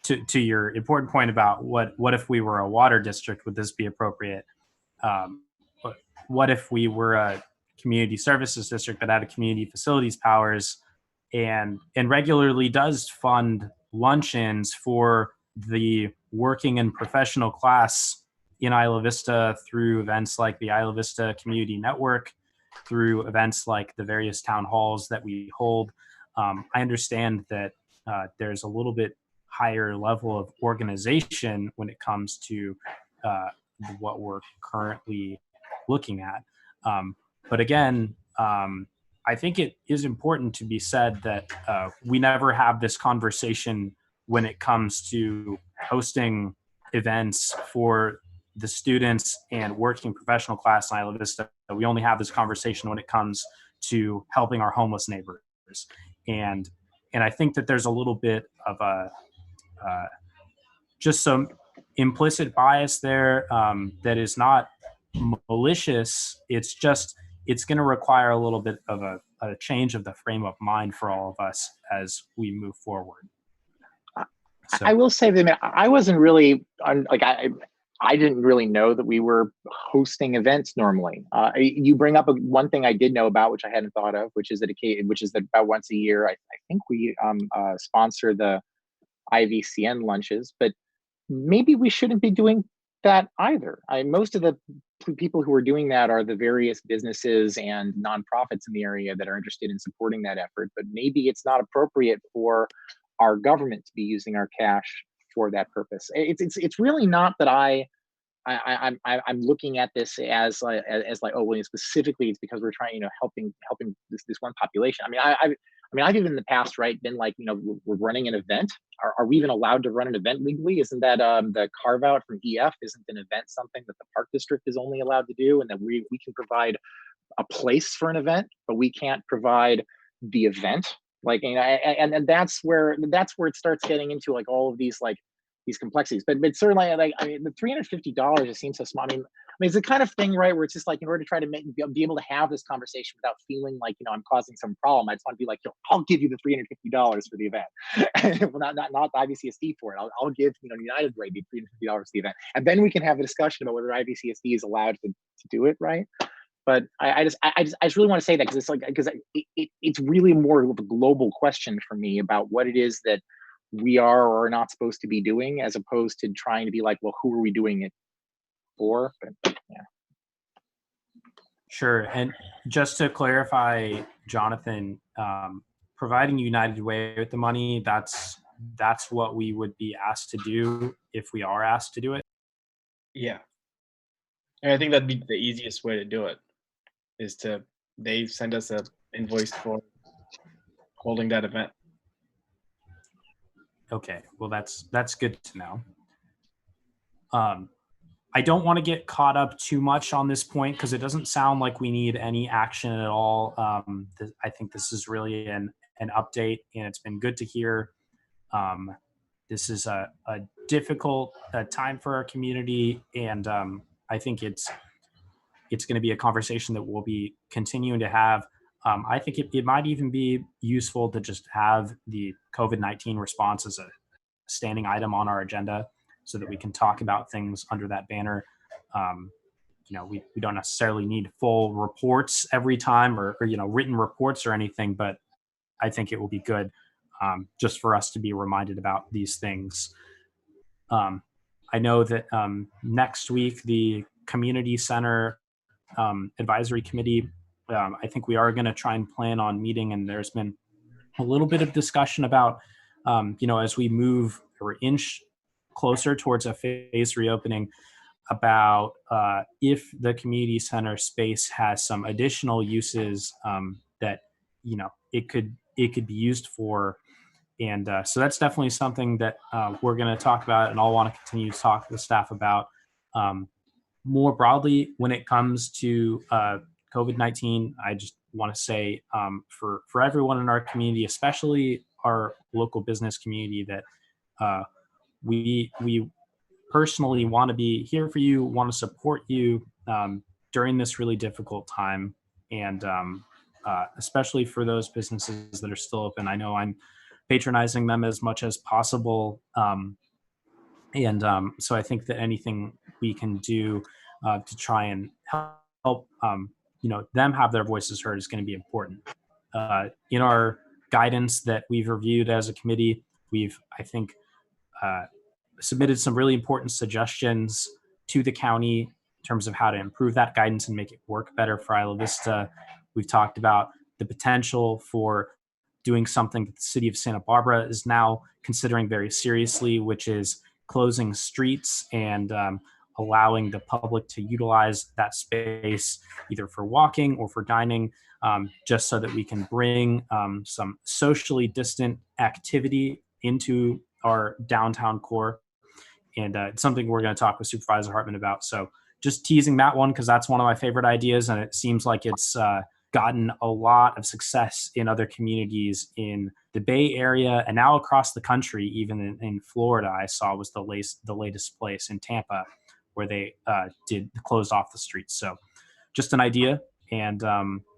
To your important point about what if we were a water district, would this be appropriate? What if we were a community services district that had a community facilities powers and regularly does fund luncheons for the working and professional class in Isla Vista through events like the Isla Vista Community Network, through events like the various town halls that we hold. I understand that there's a little bit higher level of organization when it comes to what we're currently looking at. But again, I think it is important to be said that we never have this conversation when it comes to hosting events for the students and working professional class in Isla Vista. We only have this conversation when it comes to helping our homeless neighbors. And I think that there's a little bit of a just some implicit bias there that is not malicious. It's going to require a little bit of a change of the frame of mind for all of us as we move forward. So. I will say that I wasn't really I didn't really know that we were hosting events normally. You bring up one thing I did know about, which I hadn't thought of, which is that about once a year, I think we sponsor the IVCN lunches, but maybe we shouldn't be doing that either. Most of the people who are doing that are the various businesses and nonprofits in the area that are interested in supporting that effort, but maybe it's not appropriate for our government to be using our cash for that purpose. It's really not that I'm looking at this as like, oh, well, specifically it's because we're trying, helping this one population. I've even in the past, right, been like, we're running an event. Are we even allowed to run an event legally? Isn't that the carve out from EF? Isn't an event something that the Park District is only allowed to do, and that we can provide a place for an event, but we can't provide the event? Like, and that's where it starts getting into like all of these complexities. But certainly, the $350, it seems so small. I mean, it's the kind of thing, right, where it's just like, in order to try to be able to have this conversation without feeling like, I'm causing some problem, I just want to be like, I'll give you the $350 for the event. Well, not the IVCSD for it. I'll give, United Way the $350 for the event. And then we can have a discussion about whether IVCSD is allowed to do it right. But I just really want to say that because it's really more of a global question for me about what it is that we are or are not supposed to be doing, as opposed to trying to be like, well, who are we doing it for? But yeah. Sure. And just to clarify, Jonathan, providing United Way with the money, that's what we would be asked to do if we are asked to do it. Yeah. And I think that'd be the easiest way to do it, is they send us a invoice for holding that event. Okay, well, that's good to know. I don't want to get caught up too much on this point because it doesn't sound like we need any action at all. I think this is really an update, and it's been good to hear. This is a difficult time for our community, and I think it's going to be a conversation that we'll be continuing to have. I think it might even be useful to just have the COVID-19 response as a standing item on our agenda so that we can talk about things under that banner. We don't necessarily need full reports every time or written reports or anything, but I think it will be good just for us to be reminded about these things. I know that next week, the Community Center Advisory Committee, I think we are going to try and plan on meeting, and there's been a little bit of discussion about, as we move or inch closer towards a phased reopening, about if the community center space has some additional uses that it could be used for. And so that's definitely something that we're going to talk about, and I'll want to continue to talk to the staff about. More broadly, when it comes to COVID-19, I just want to say for everyone in our community, especially our local business community, that we personally want to be here for you, want to support you during this really difficult time, and especially for those businesses that are still open. I know I'm patronizing them as much as possible. So I think that anything we can do to try and help them have their voices heard is going to be important. In our guidance that we've reviewed as a committee, we've, I think, submitted some really important suggestions to the county in terms of how to improve that guidance and make it work better for Isla Vista. We've talked about the potential for doing something that the city of Santa Barbara is now considering very seriously, which is closing streets and allowing the public to utilize that space either for walking or for dining, just so that we can bring some socially distant activity into our downtown core. And it's something we're going to talk with Supervisor Hartman about. So just teasing that one, because that's one of my favorite ideas, and it seems like it's gotten a lot of success in other communities in the Bay Area and now across the country. Even in Florida, I saw was the latest place in Tampa where they did close off the streets. So just an idea, and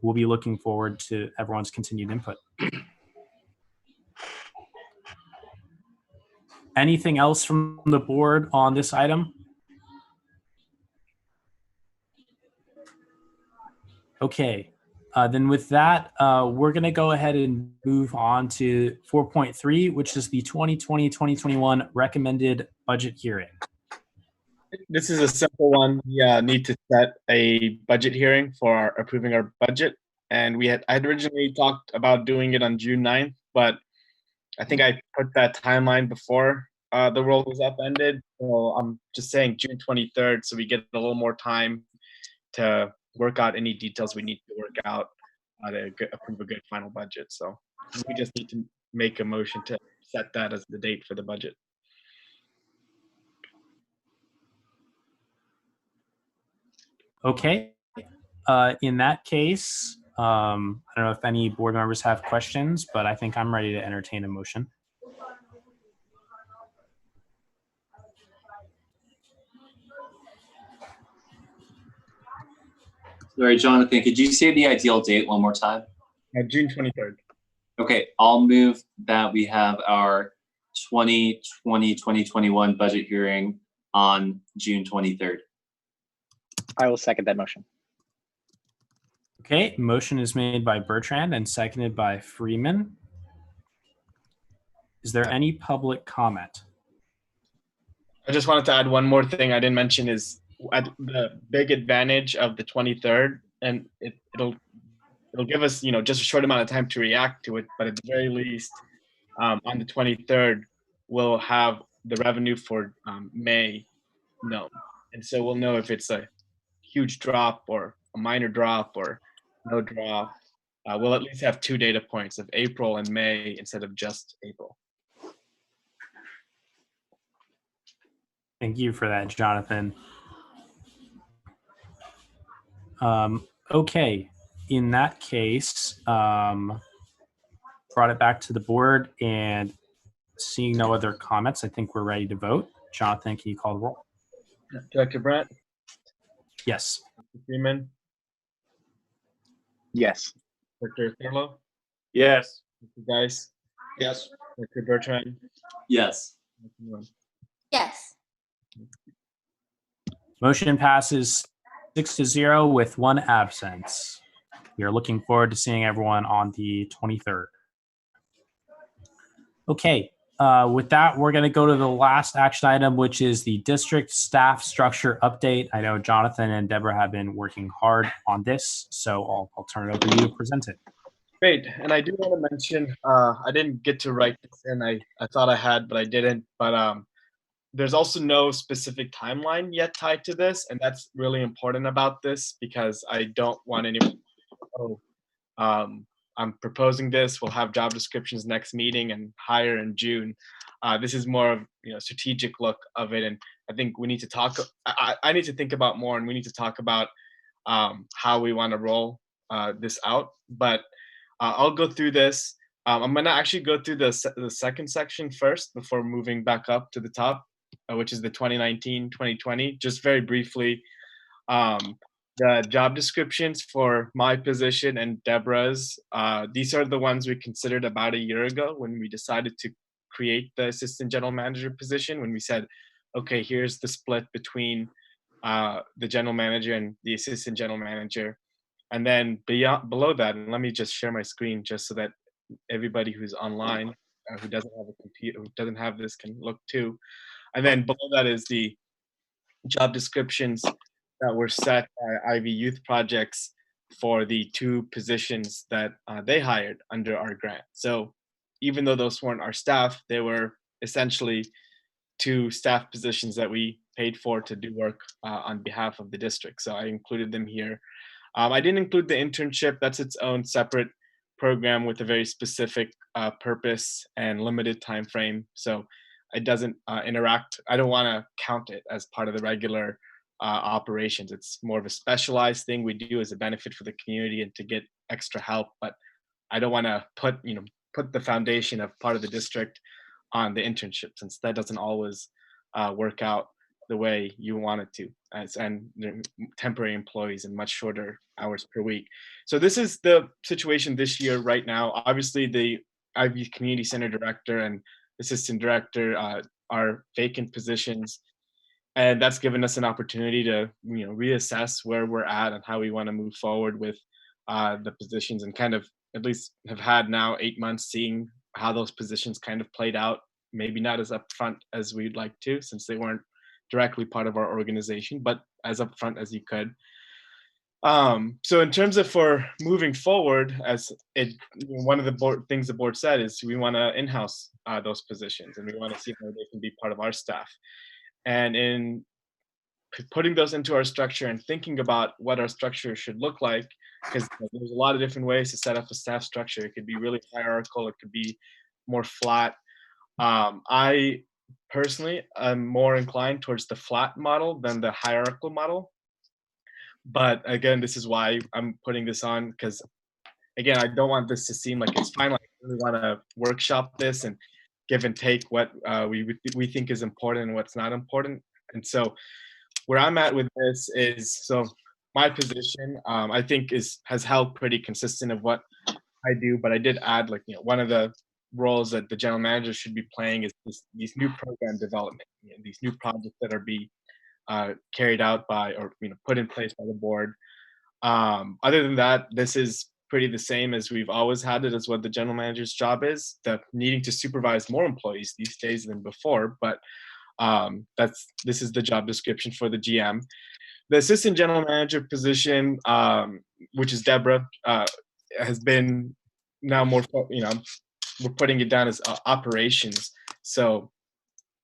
we'll be looking forward to everyone's continued input. Anything else from the board on this item? Okay. Then with that, we're going to go ahead and move on to 4.3, which is the 2020-2021 recommended budget hearing. This is a simple one. We need to set a budget hearing for approving our budget. And I had originally talked about doing it on June 9th, but I think I put that timeline before the world was upended. So I'm just saying June 23rd, so we get a little more time to work out any details we need to work out to approve a good final budget. So we just need to make a motion to set that as the date for the budget. Okay. In that case, I don't know if any board members have questions, but I think I'm ready to entertain a motion. Sorry, Jonathan, could you say the ideal date one more time? June 23rd. Okay, I'll move that we have our 2020-2021 budget hearing on June 23rd. I will second that motion. Okay, motion is made by Bertrand and seconded by Freeman. Is there any public comment? I just wanted to add one more thing I didn't mention is at the big advantage of the 23rd, and it'll give us, just a short amount of time to react to it, but at the very least, on the 23rd, we'll have the revenue for May known. And so we'll know if it's a huge drop or a minor drop or no drop. We'll at least have 2 data points of April and May instead of just April. Thank you for that, Jonathan. Okay, in that case, brought it back to the board, and seeing no other comments, I think we're ready to vote. Jonathan, can you call the roll? Director Brandt, Yes. Mr. Freeman, Yes. Director Thurlow, Yes. Mr. Geis, Yes. Director Bertrand. Yes. Yes. Motion passes 6-0 with 1 absence. We are looking forward to seeing everyone on the 23rd. Okay, with that, we're going to go to the last action item, which is the district staff structure update. I know Jonathan and Deborah have been working hard on this, so I'll turn it over to you to present it. Great, and I do want to mention, I didn't get to write this in. I thought I had, but I didn't. But there's also no specific timeline yet tied to this, and that's really important about this because I don't want anyone to know, I'm proposing this. We'll have job descriptions next meeting and hire in June. This is more of strategic look of it, and I think we need to talk. I need to think about more, and we need to talk about how we want to roll this out. But I'll go through this. I'm gonna actually go through the second section first before moving back up to the top, which is the 2019-2020. Just very briefly. The job descriptions for my position and Deborah's, these are the ones we considered about a year ago when we decided to create the assistant general manager position, when we said, okay, here's the split between the general manager and the assistant general manager. And then below that, and let me just share my screen just so that everybody who's online, who doesn't have a computer, who doesn't have this can look too. And then below that is the job descriptions that were set by Ivy Youth Projects for the 2 positions that they hired under our grant. So even though those weren't our staff, they were essentially 2 staff positions that we paid for to do work on behalf of the district. So I included them here. I didn't include the internship. That's its own separate program with a very specific purpose and limited time frame. So it doesn't interact. I don't want to count it as part of the regular operations. It's more of a specialized thing we do as a benefit for the community and to get extra help. But I don't want to put the foundation of part of the district on the internship, since that doesn't always work out the way you want it to, and temporary employees and much shorter hours per week. So this is the situation this year right now. Obviously, the Ivy Community Center director and assistant director are vacant positions. And that's given us an opportunity to reassess where we're at and how we want to move forward with the positions, and kind of at least have had now 8 months seeing how those positions kind of played out. Maybe not as upfront as we'd like to, since they weren't directly part of our organization, but as upfront as you could. So in terms of for moving forward, one of the things the board said is we want to in-house those positions, and we want to see how they can be part of our staff. And in putting those into our structure and thinking about what our structure should look like, because there's a lot of different ways to set up a staff structure. It could be really hierarchical. It could be more flat. I personally am more inclined towards the flat model than the hierarchical model. But again, this is why I'm putting this on, because again, I don't want this to seem like it's final. I really want to workshop this and give and take what we think is important and what's not important. And so where I'm at with this is, so my position I think has held pretty consistent of what I do, but I did add one of the roles that the general manager should be playing is these new program development, these new projects that are being carried out by, or put in place by the board. Other than that, this is pretty the same as we've always had it, as what the general manager's job is. The needing to supervise more employees these days than before, but this is the job description for the GM. The assistant general manager position, which is Deborah, has been now more, we're putting it down as operations. So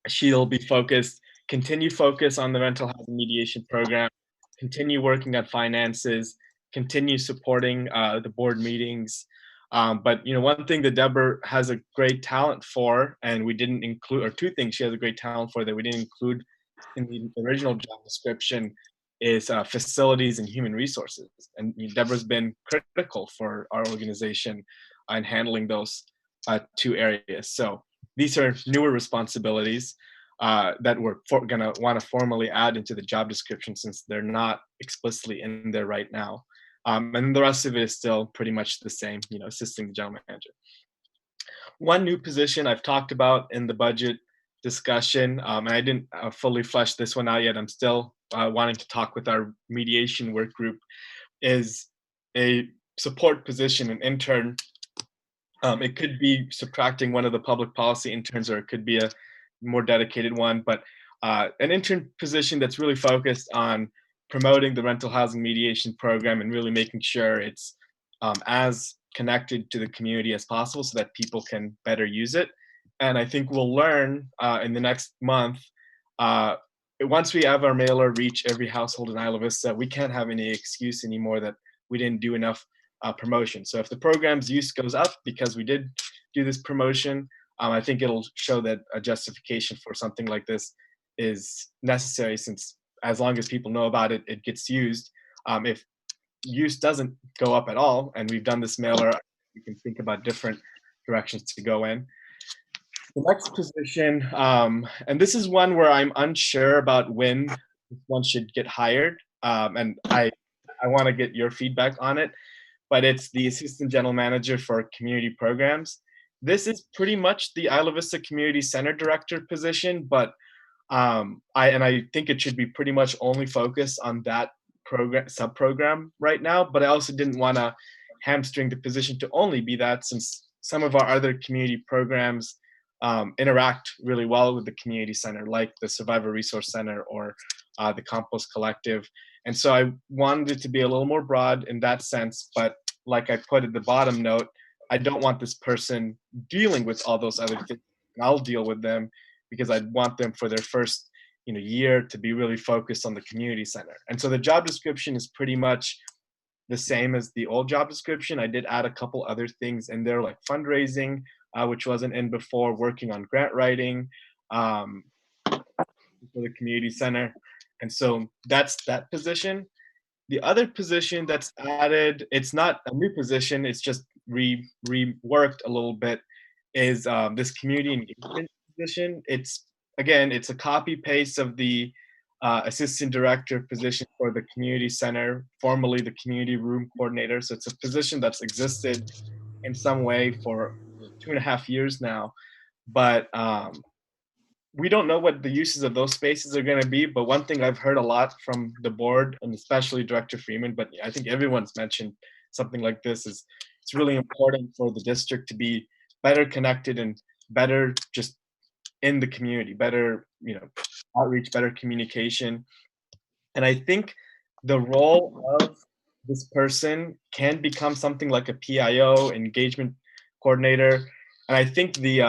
she'll be continue focus on the rental housing mediation program, continue working on finances, continue supporting the board meetings. But one thing that Deborah has a great talent for, and we didn't include, or two things she has a great talent for that we didn't include in the original job description, is facilities and human resources. And Deborah's been critical for our organization in handling those two areas. So these are newer responsibilities that we're going to want to formally add into the job description, since they're not explicitly in there right now. And the rest of it is still pretty much the same, assisting the general manager. One new position I've talked about in the budget discussion, and I didn't fully flesh this one out yet, I'm still wanting to talk with our mediation work group, is a support position, an intern. It could be subtracting one of the public policy interns, or it could be a more dedicated one, but an intern position that's really focused on promoting the rental housing mediation program and really making sure it's as connected to the community as possible so that people can better use it. And I think we'll learn in the next month, once we have our mailer reach every household in Isla Vista, we can't have any excuse anymore that we didn't do enough promotion. So if the program's use goes up because we did do this promotion, I think it'll show that a justification for something like this is necessary, since as long as people know about it, it gets used. If use doesn't go up at all, and we've done this mailer, we can think about different directions to go in. The next position, and this is one where I'm unsure about when one should get hired, and I want to get your feedback on it, but it's the assistant general manager for community programs. This is pretty much the Isla Vista Community Center director position, but I think it should be pretty much only focused on that sub-program right now, but I also didn't want to hamstring the position to only be that, since some of our other community programs interact really well with the community center, like the Survivor Resource Center or the Compost Collective. And so I wanted it to be a little more broad in that sense, but like I put at the bottom note, I don't want this person dealing with all those other things. I'll deal with them, because I want them for their first year to be really focused on the community center. And so the job description is pretty much the same as the old job description. I did add a couple other things in there, like fundraising, which wasn't in before, working on grant writing for the community center. And so that's that position. The other position that's added, it's not a new position, it's just reworked a little bit, is this community engagement position. It's a copy paste of the assistant director position for the community center, formerly the community room coordinator. So it's a position that's existed in some way for 2.5 years now, but we don't know what the uses of those spaces are going to be. But one thing I've heard a lot from the board, and especially Director Freeman, but I think everyone's mentioned something like this, is it's really important for the district to be better connected and better just in the community, better outreach, better communication. And I think the role of this person can become something like a PIO, engagement coordinator. And I think the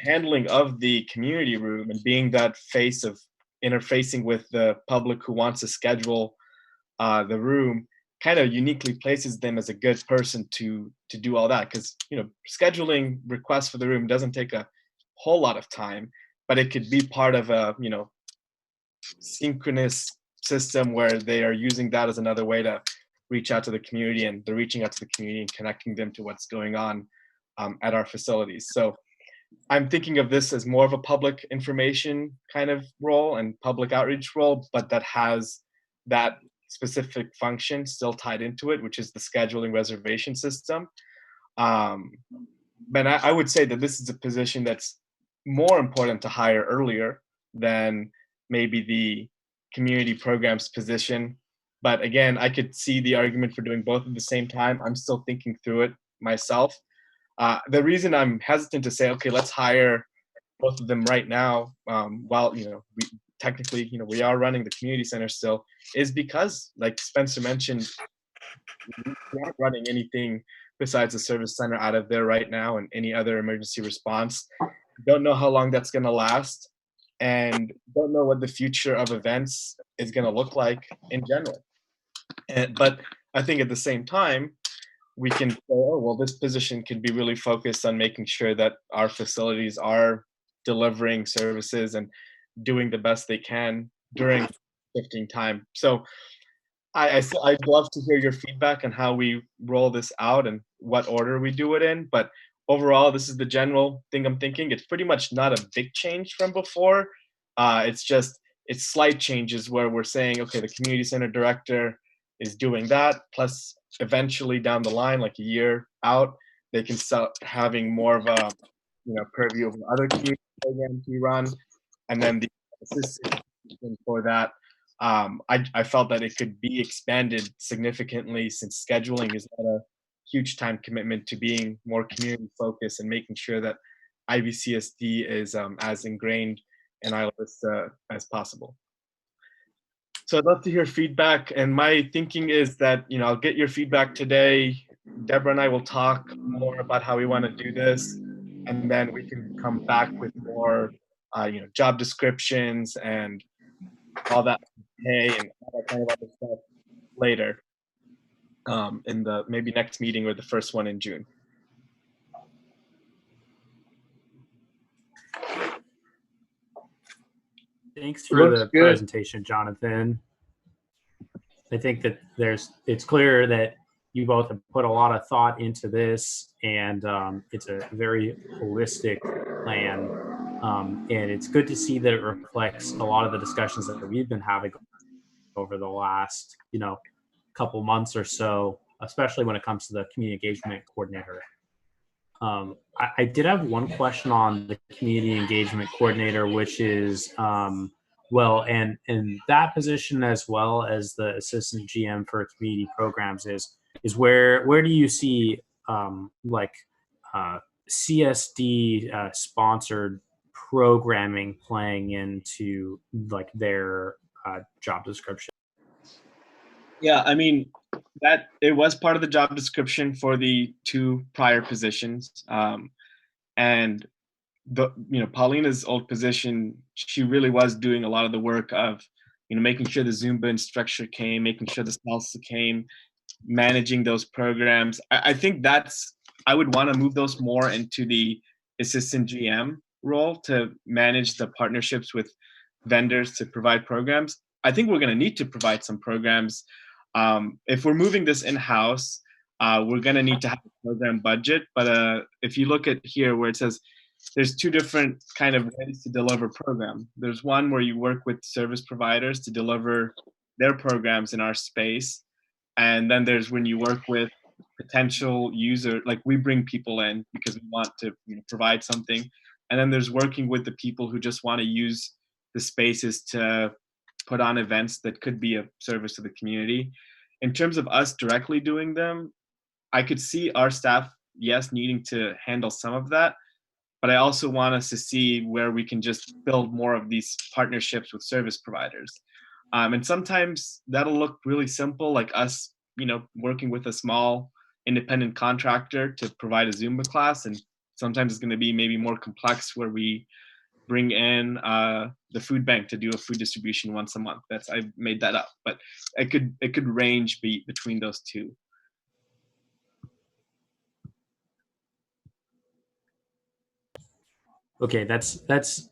handling of the community room and being that face of interfacing with the public who wants to schedule the room kind of uniquely places them as a good person to do all that. Because scheduling requests for the room doesn't take a whole lot of time, but it could be part of a synchronous system where they are using that as another way to reach out to the community, and they're reaching out to the community and connecting them to what's going on at our facilities. So I'm thinking of this as more of a public information kind of role and public outreach role, but that has that specific function still tied into it, which is the scheduling reservation system. But I would say that this is a position that's more important to hire earlier than maybe the community programs position. But again, I could see the argument for doing both at the same time. I'm still thinking through it myself. The reason I'm hesitant to say, okay, let's hire both of them right now, while, we technically, we are running the community center still, is because, like Spencer mentioned, we're not running anything besides the service center out of there right now and any other emergency response. Don't know how long that's going to last, and don't know what the future of events is going to look like in general. But I think at the same time, we can say, oh, well, this position can be really focused on making sure that our facilities are delivering services and doing the best they can during shifting time. So I'd love to hear your feedback on how we roll this out and what order we do it in. But overall, this is the general thing I'm thinking. It's pretty much not a big change from before. It's slight changes where we're saying, okay, the community center director is doing that, plus eventually down the line, like a year out, they can start having more of a purview of other community programs we run, and then the assistant for that. I felt that it could be expanded significantly, since scheduling is not a huge time commitment to being more community focused and making sure that IVCSD is as ingrained in Isla Vista as possible. So I'd love to hear feedback, and my thinking is that I'll get your feedback today. Deborah and I will talk more about how we want to do this, and then we can come back with more job descriptions and all that pay and all that kind of other stuff later, in the maybe next meeting or the first one in June. Thanks for Looks the good. presentation, Jonathan. I think that it's clear that you both have put a lot of thought into this, and it's a very holistic plan. And it's good to see that it reflects a lot of the discussions that we've been having over the last, couple months or so, especially when it comes to the community engagement coordinator. I did have one question on the community engagement coordinator, which is, and that position, as well as the assistant GM for community programs, is where do you see CSD sponsored programming playing into their job description? Yeah, I mean, that it was part of the job description for the two prior positions. And Paulina's old position, she really was doing a lot of the work of, making sure the Zumba instructor came, making sure the salsa came, managing those programs. I think I would want to move those more into the assistant GM role to manage the partnerships with vendors to provide programs. I think we're going to need to provide some programs. If we're moving this in-house, we're going to need to have a program budget. But if you look at here where it says there's two different kind of ways to deliver program. There's one where you work with service providers to deliver their programs in our space. And then there's when you work with potential user, like we bring people in because we want to provide something. And then there's working with the people who just want to use the spaces to put on events that could be a service to the community. In terms of us directly doing them, I could see our staff, yes, needing to handle some of that, but I also want us to see where we can just build more of these partnerships with service providers. And sometimes that'll look really simple, like us, working with a small independent contractor to provide a Zumba class. And sometimes it's going to be maybe more complex, where we bring in the food bank to do a food distribution once a month. I made that up, but it could range between those two. Okay, that's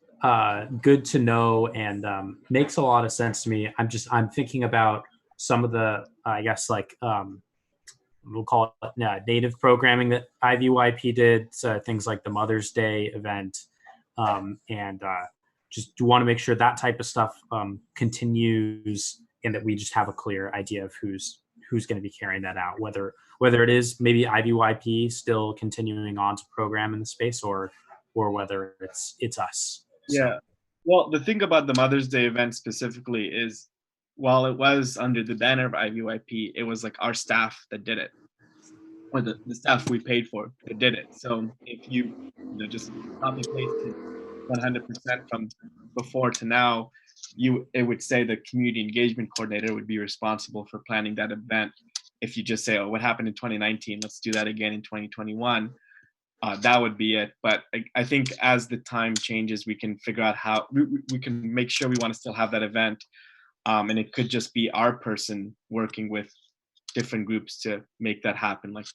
good to know, and makes a lot of sense to me. I'm thinking about some of the, I guess, we'll call it native programming that IVYP did, so things like the Mother's Day event, and just want to make sure that type of stuff continues, and that we just have a clear idea of who's going to be carrying that out, whether it is maybe IVYP still continuing on to program in the space, or whether it's us. Yeah. Well, the thing about the Mother's Day event specifically is while it was under the banner of IVYP, it was like our staff that did it, or the staff we paid for that did it. So if you just copy pasted 100% from before to now, it would say the community engagement coordinator would be responsible for planning that event. If you just say, oh, what happened in 2019, let's do that again in 2021, that would be it. But I think as the time changes, we can figure out how we can make sure we want to still have that event. And it could just be our person working with different groups to make that happen. Like,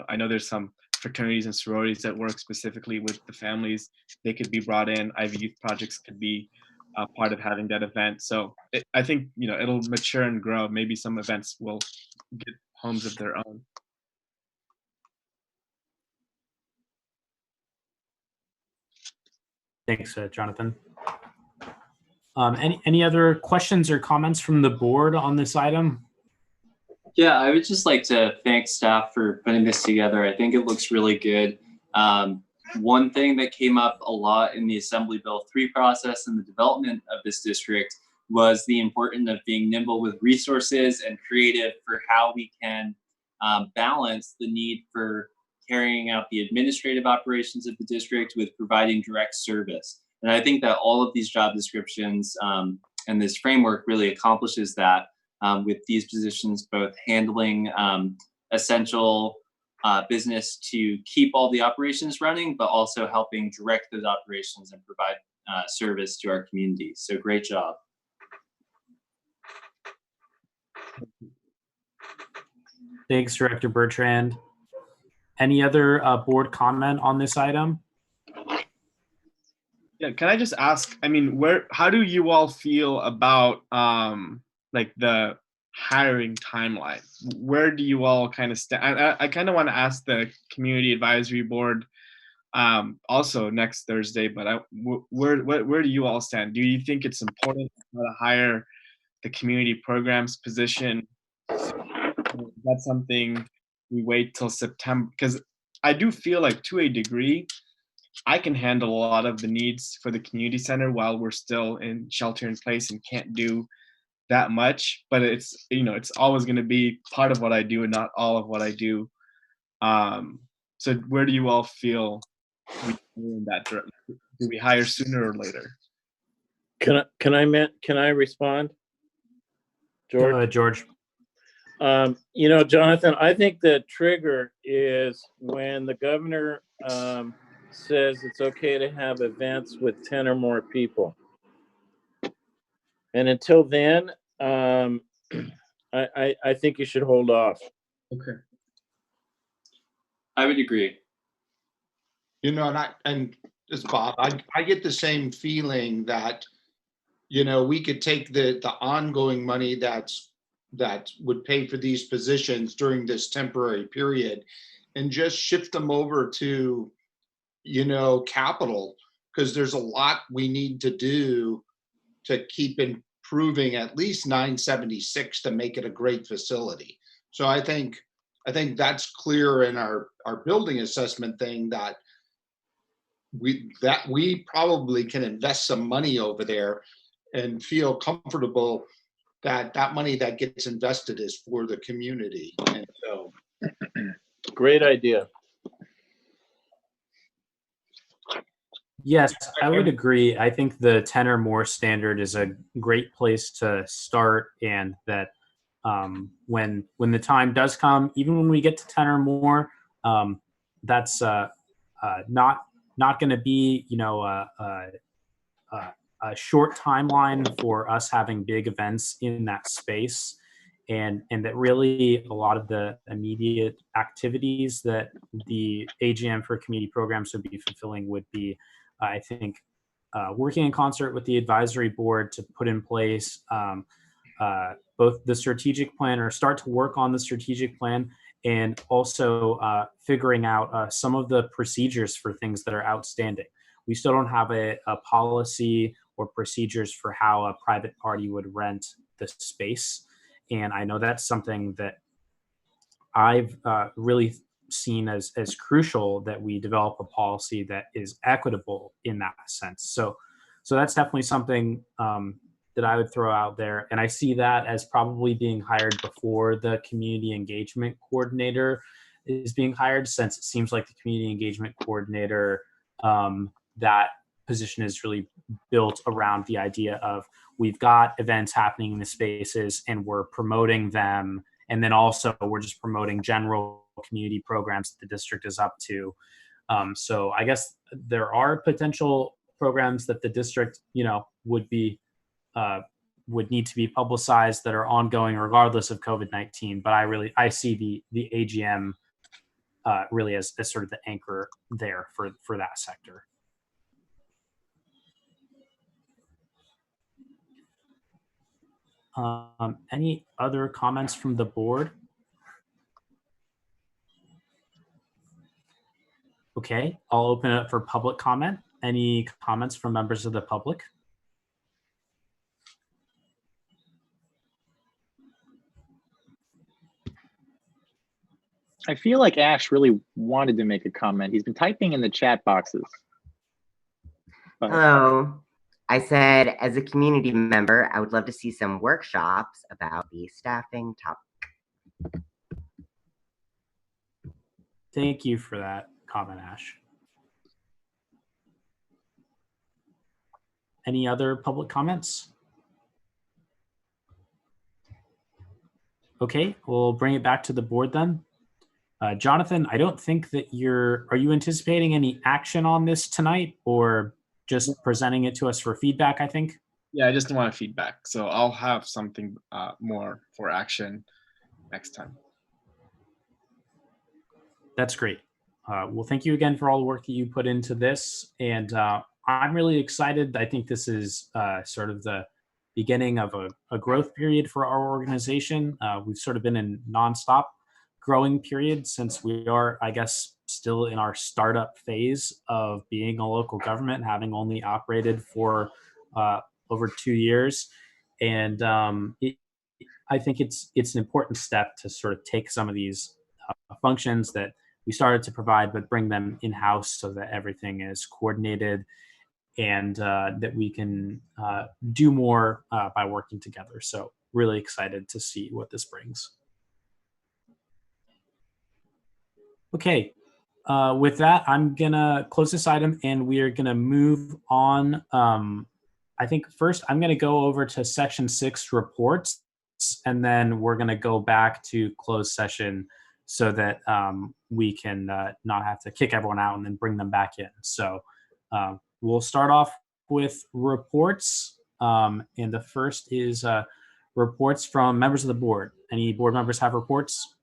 I know there's some fraternities and sororities that work specifically with the families. They could be brought in. Ivy Youth Projects could be part of having that event. So I think, it'll mature and grow. Maybe some events will get homes of their own. Thanks, Jonathan. Any other questions or comments from the board on this item? Yeah, I would just like to thank staff for putting this together. I think it looks really good. One thing that came up a lot in the Assembly Bill 3 process and the development of this district was the importance of being nimble with resources and creative for how we can balance the need for carrying out the administrative operations of the district with providing direct service. And I think that all of these job descriptions and this framework really accomplishes that with these positions, both handling essential business to keep all the operations running, but also helping direct those operations and provide service to our community. So great job. Thanks, Director Bertrand. Any other board comment on this item? Yeah, can I just ask, how do you all feel about like the hiring timeline? Where do you all kind of stand? I kind of want to ask the Community Advisory Board also next Thursday, but where do you all stand? Do you think it's important to hire the community programs position? That's something we wait till September, because I do feel like to a degree, I can handle a lot of the needs for the community center while we're still in shelter in place and can't do that much, but it's always going to be part of what I do and not all of what I do. So where do you all feel we go in that direction? Do we hire sooner or later? Can I respond, George? George. Jonathan, I think the trigger is when the governor says it's okay to have events with 10 or more people. And until then, I think you should hold off. Okay. I would agree. And this Bob, I get the same feeling that, we could take the ongoing money that would pay for these positions during this temporary period and just shift them over to, capital, because there's a lot we need to do to keep improving at least 976 to make it a great facility. So I think that's clear in our building assessment thing that we probably can invest some money over there and feel comfortable that money that gets invested is for the community. And so great idea. Yes, I would agree. I think the 10 or more standard is a great place to start, and that when the time does come, even when we get to 10 or more, that's not going to be a short timeline for us having big events in that space, and that really a lot of the immediate activities that the AGM for community programs would be fulfilling would be, I think, working in concert with the advisory board to put in place both the strategic plan, or start to work on the strategic plan, and also figuring out some of the procedures for things that are outstanding. We still don't have a policy or procedures for how a private party would rent the space. And I know that's something that I've really seen as crucial, that we develop a policy that is equitable in that sense. So that's definitely something that I would throw out there, and I see that as probably being hired before the community engagement coordinator is being hired, since it seems like the community engagement coordinator, that position is really built around the idea of we've got events happening in the spaces and we're promoting them. And then also we're just promoting general community programs that the district is up to. So I guess there are potential programs that the district, would need to be publicized that are ongoing regardless of COVID-19. But I see the AGM really as sort of the anchor there for that sector. Any other comments from the board? Okay, I'll open it up for public comment. Any comments from members of the public? I feel like Ash really wanted to make a comment. He's been typing in the chat boxes. But Hello. I said, as a community member, I would love to see some workshops about the staffing topic. Thank you for that comment, Ash. Any other public comments? Okay, we'll bring it back to the board then. Jonathan, I don't think that are you anticipating any action on this tonight, or just presenting it to us for feedback, I think? Yeah, I just want feedback. So I'll have something more for action next time. That's great. Well, thank you again for all the work that you put into this. And I'm really excited. I think this is sort of the beginning of a growth period for our organization. We've sort of been in nonstop growing period since we are, I guess, still in our startup phase of being a local government, having only operated for over 2 years. And I think it's an important step to sort of take some of these functions that we started to provide, but bring them in-house so that everything is coordinated and that we can do more by working together. So really excited to see what this brings. Okay, with that, I'm gonna close this item and we are gonna move on. I think first I'm gonna go over to section 6 reports, and then we're gonna go back to closed session so that we can not have to kick everyone out and then bring them back in. So we'll start off with reports. And the first is reports from members of the board. Any board members have reports?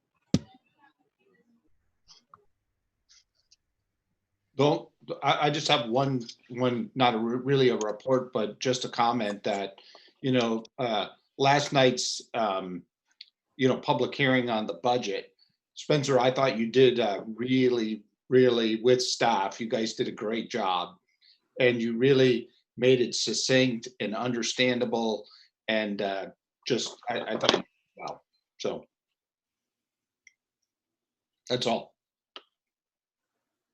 I just have one, not really a report, but just a comment that, last night's, public hearing on the budget, Spencer, I thought you did really, really, with staff, you guys did a great job, and you really made it succinct and understandable, and I thought, wow. So that's all.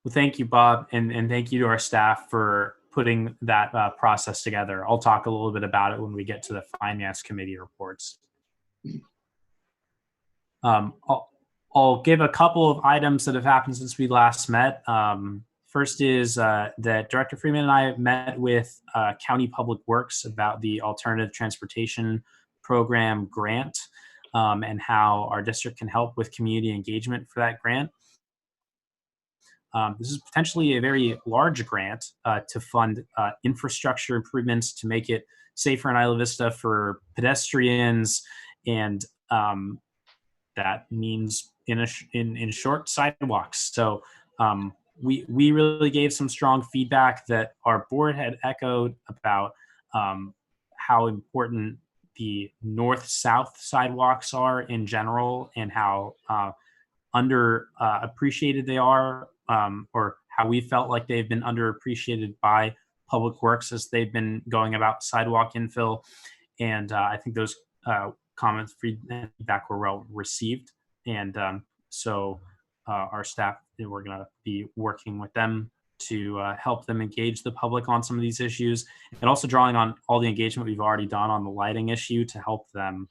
Well, thank you, Bob, and thank you to our staff for putting that process together. I'll talk a little bit about it when we get to the Finance Committee reports. I'll give a couple of items that have happened since we last met. First is that Director Freeman and I met with County Public Works about the Alternative Transportation Program grant and how our district can help with community engagement for that grant. This is potentially a very large grant to fund infrastructure improvements to make it safer in Isla Vista for pedestrians, and that means in short sidewalks. So we really gave some strong feedback that our board had echoed about how important the north-south sidewalks are in general, and how appreciated they are, or how we felt like they've been underappreciated by Public Works as they've been going about sidewalk infill. And I think those comments, feedback were well received. And so our staff, we're going to be working with them to help them engage the public on some of these issues, and also drawing on all the engagement we've already done on the lighting issue to help them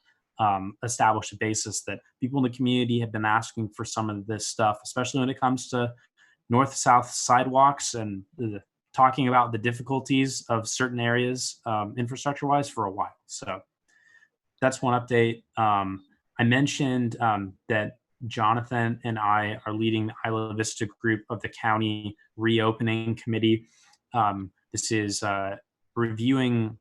establish a basis that people in the community have been asking for some of this stuff, especially when it comes to north-south sidewalks and talking about the difficulties of certain areas infrastructure-wise for a while. So that's one update. I mentioned that Jonathan and I are leading the Isla Vista group of the county reopening committee. This is reviewing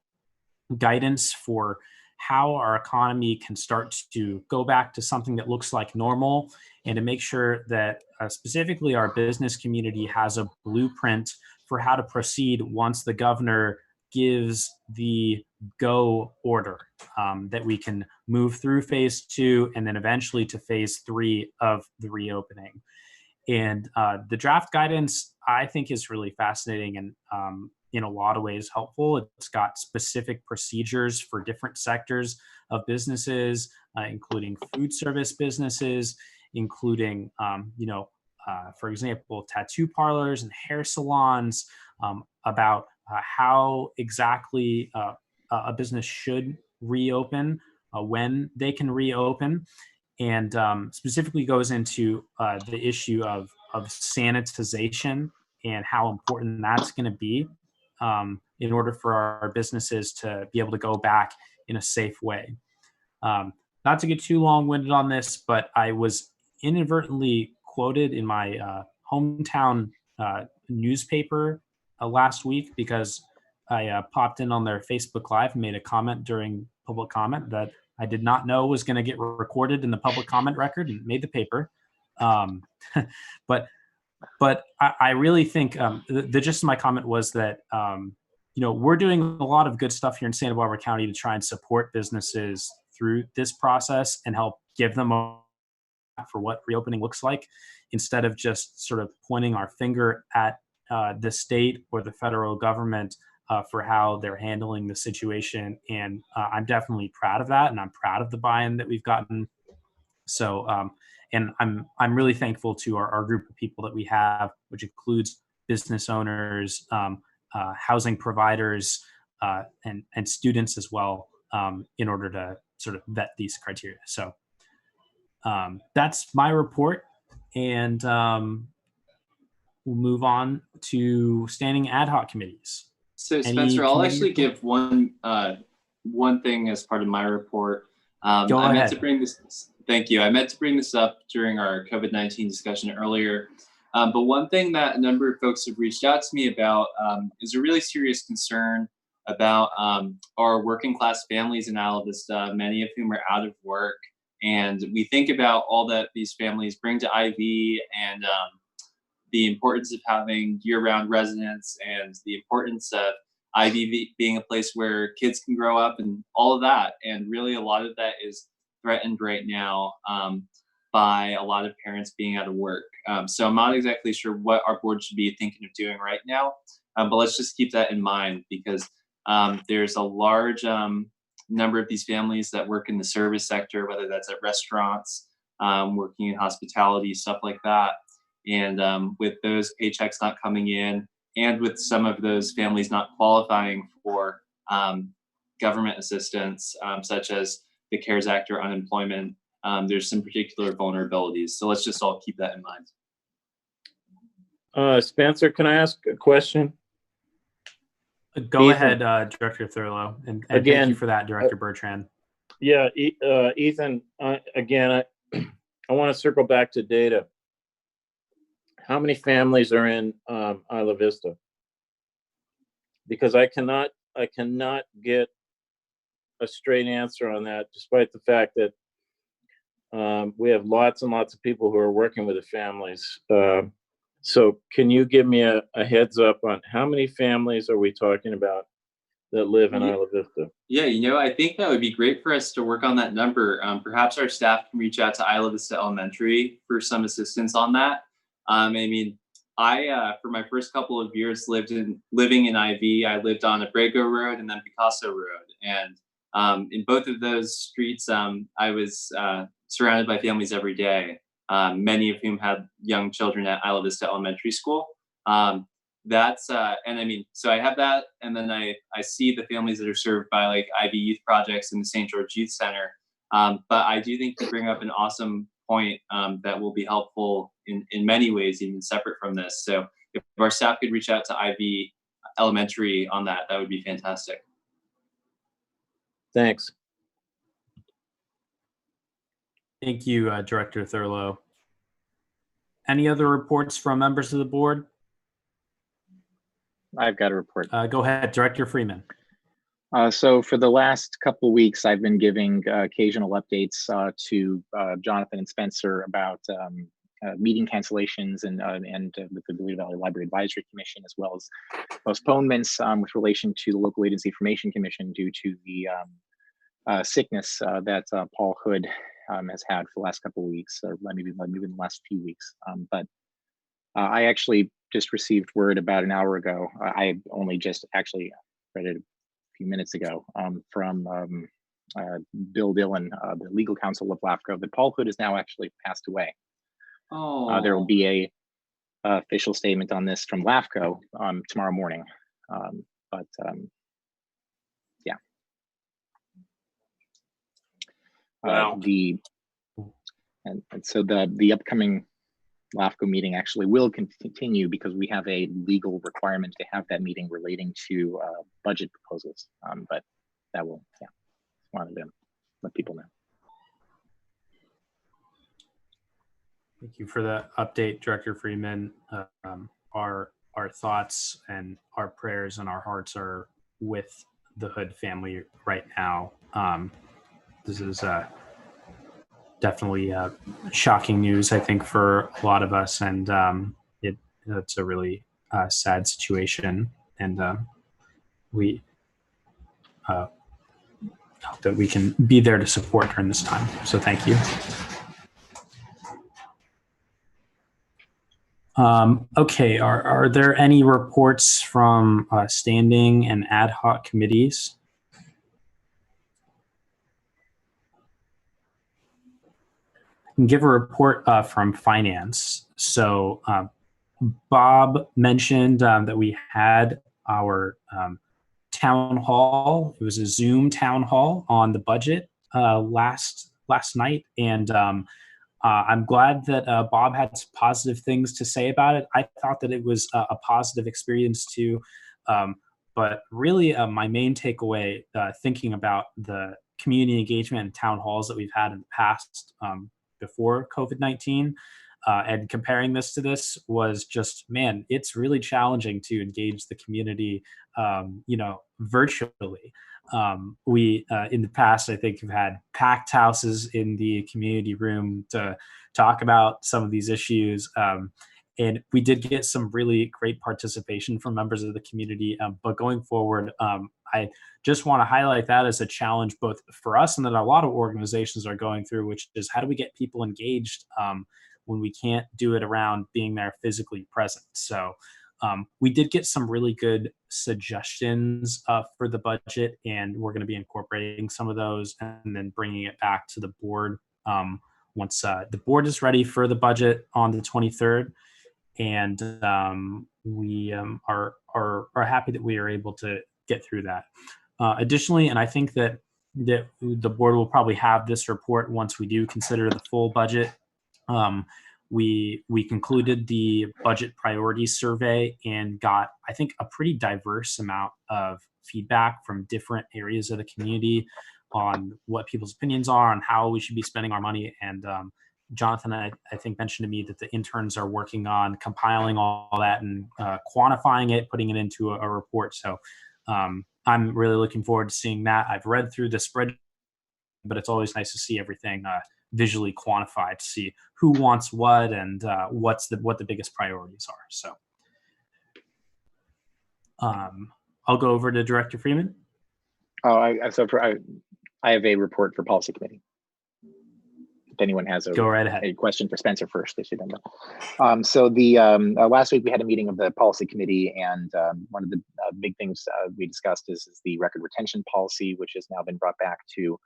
guidance for how our economy can start to go back to something that looks like normal, and to make sure that specifically our business community has a blueprint for how to proceed once the governor gives the go order, that we can move through phase 2 and then eventually to phase 3 of the reopening. And the draft guidance, I think, is really fascinating and in a lot of ways helpful. It's got specific procedures for different sectors of businesses, including food service businesses, including, for example, tattoo parlors and hair salons, about how exactly a business should reopen, when they can reopen, and specifically goes into the issue of sanitization and how important that's going to be in order for our businesses to be able to go back in a safe way. Not to get too long-winded on this, but I was inadvertently quoted in my hometown newspaper last week because I popped in on their Facebook Live and made a comment during public comment that I did not know was going to get recorded in the public comment record and made the paper. But I really think the gist of my comment was that we're doing a lot of good stuff here in Santa Barbara County to try and support businesses through this process and help give them for what reopening looks like, instead of just sort of pointing our finger at the state or the federal government for how they're handling the situation. And I'm definitely proud of that, and I'm proud of the buy-in that we've gotten. So, and I'm really thankful to our group of people that we have, which includes business owners, housing providers, and students as well, in order to sort of vet these criteria. So that's my report, and we'll move on to standing ad hoc committees. So Spencer, I'll actually give one thing as part of my report. Go ahead. Meant to bring this. Thank you. I meant to bring this up during our COVID-19 discussion earlier. But one thing that a number of folks have reached out to me about is a really serious concern about our working class families in Isla Vista, many of whom are out of work. And we think about all that these families bring to IV, and the importance of having year-round residents, and the importance of IV being a place where kids can grow up and all of that. And really a lot of that is threatened right now by a lot of parents being out of work. So I'm not exactly sure what our board should be thinking of doing right now, but let's just keep that in mind, because there's a large number of these families that work in the service sector, whether that's at restaurants, working in hospitality, stuff like that. And with those paychecks not coming in, and with some of those families not qualifying for government assistance, such as the CARES Act or unemployment, there's some particular vulnerabilities. So let's just all keep that in mind. Spencer, can I ask a question? Go ahead, Director Thurlow, and again, thank you for that, Director Bertrand. Yeah, Ethan, again, I want to circle back to data. How many families are in Isla Vista? Because I cannot get a straight answer on that, despite the fact that we have lots and lots of people who are working with the families. So can you give me a heads up on how many families are we talking about that live in Isla Vista? Yeah, I think that would be great for us to work on that number. Perhaps our staff can reach out to Isla Vista Elementary for some assistance on that. I for my first couple of years living in IV, I lived on Abrego Road and then Picasso Road. And in both of those streets, I was surrounded by families every day, many of whom had young children at Isla Vista Elementary School. that's and I mean, so I have that, and then I see the families that are served by like IV Youth Projects and the St. George Youth Center. But I do think you bring up an awesome point that will be helpful in many ways, even separate from this. So if our staff could reach out to IV Elementary on that, that would be fantastic. Thanks. Thank you, Director Thurlow. Any other reports from members of the board? I've got a report. Go ahead, Director Freeman. So for the last couple of weeks, I've been giving occasional updates to Jonathan and Spencer about meeting cancellations and with the Toledo Valley Library Advisory Commission, as well as postponements with relation to the Local Agency Information Commission due to the sickness that Paul Hood has had for the last couple of weeks, or maybe the last few weeks. But I actually just received word about an hour ago. I only just actually read it a few minutes ago from Bill Dillon, the legal counsel of LAFCO, that Paul Hood has now actually passed away. Oh. There will be a official statement on this from LAFCO tomorrow morning. Yeah. Wow. And so the upcoming LAFCO meeting actually will continue because we have a legal requirement to have that meeting relating to budget proposals. But that will, yeah, wanted to let people know. Thank you for that update, Director Freeman. Our thoughts and our prayers and our hearts are with the Hood family right now. This is definitely shocking news, I think, for a lot of us, and it's a really sad situation. And we hope that we can be there to support during this time. So thank you. Okay, are there any reports from standing and ad hoc committees? I can give a report from finance. So Bob mentioned that we had our town hall. It was a Zoom town hall on the budget last night, and I'm glad that Bob had some positive things to say about it. I thought that it was a positive experience too. But really, my main takeaway, thinking about the community engagement and town halls that we've had in the past before COVID-19, and comparing this to this, was just, man, it's really challenging to engage the community, virtually. We in the past, I think, have had packed houses in the community room to talk about some of these issues. And we did get some really great participation from members of the community. But going forward, I just want to highlight that as a challenge both for us and that a lot of organizations are going through, which is how do we get people engaged when we can't do it around being there physically present. So we did get some really good suggestions for the budget, and we're going to be incorporating some of those and then bringing it back to the board once the board is ready for the budget on the 23rd. And we are happy that we are able to get through that. Additionally, and I think that the board will probably have this report once we do consider the full budget. We concluded the budget priorities survey and got, I think, a pretty diverse amount of feedback from different areas of the community on what people's opinions are on how we should be spending our money. And Jonathan, I think, mentioned to me that the interns are working on compiling all that and quantifying it, putting it into a report. So I'm really looking forward to seeing that. I've read through the spreadsheet, but it's always nice to see everything visually quantified, to see who wants what and what the biggest priorities are. So I'll go over to Director Freeman. I have a report for policy committee. If anyone has go right ahead. A question for Spencer first, they should know. So the last week we had a meeting of the policy committee, and one of the big things we discussed is the record retention policy, which has now been brought back to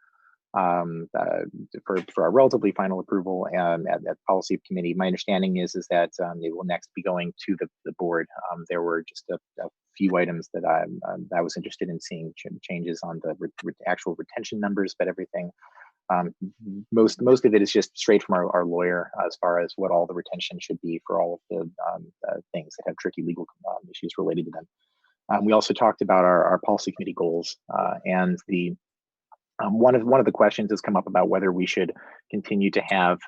for a relatively final approval at policy committee. My understanding is that it will next be going to the board. There were just a few items that I was interested in seeing changes on the actual retention numbers, but everything. Most of it is just straight from our lawyer as far as what all the retention should be for all of the things that have tricky legal issues related to them. We also talked about our policy committee goals and the one of the questions has come up about whether we should continue to have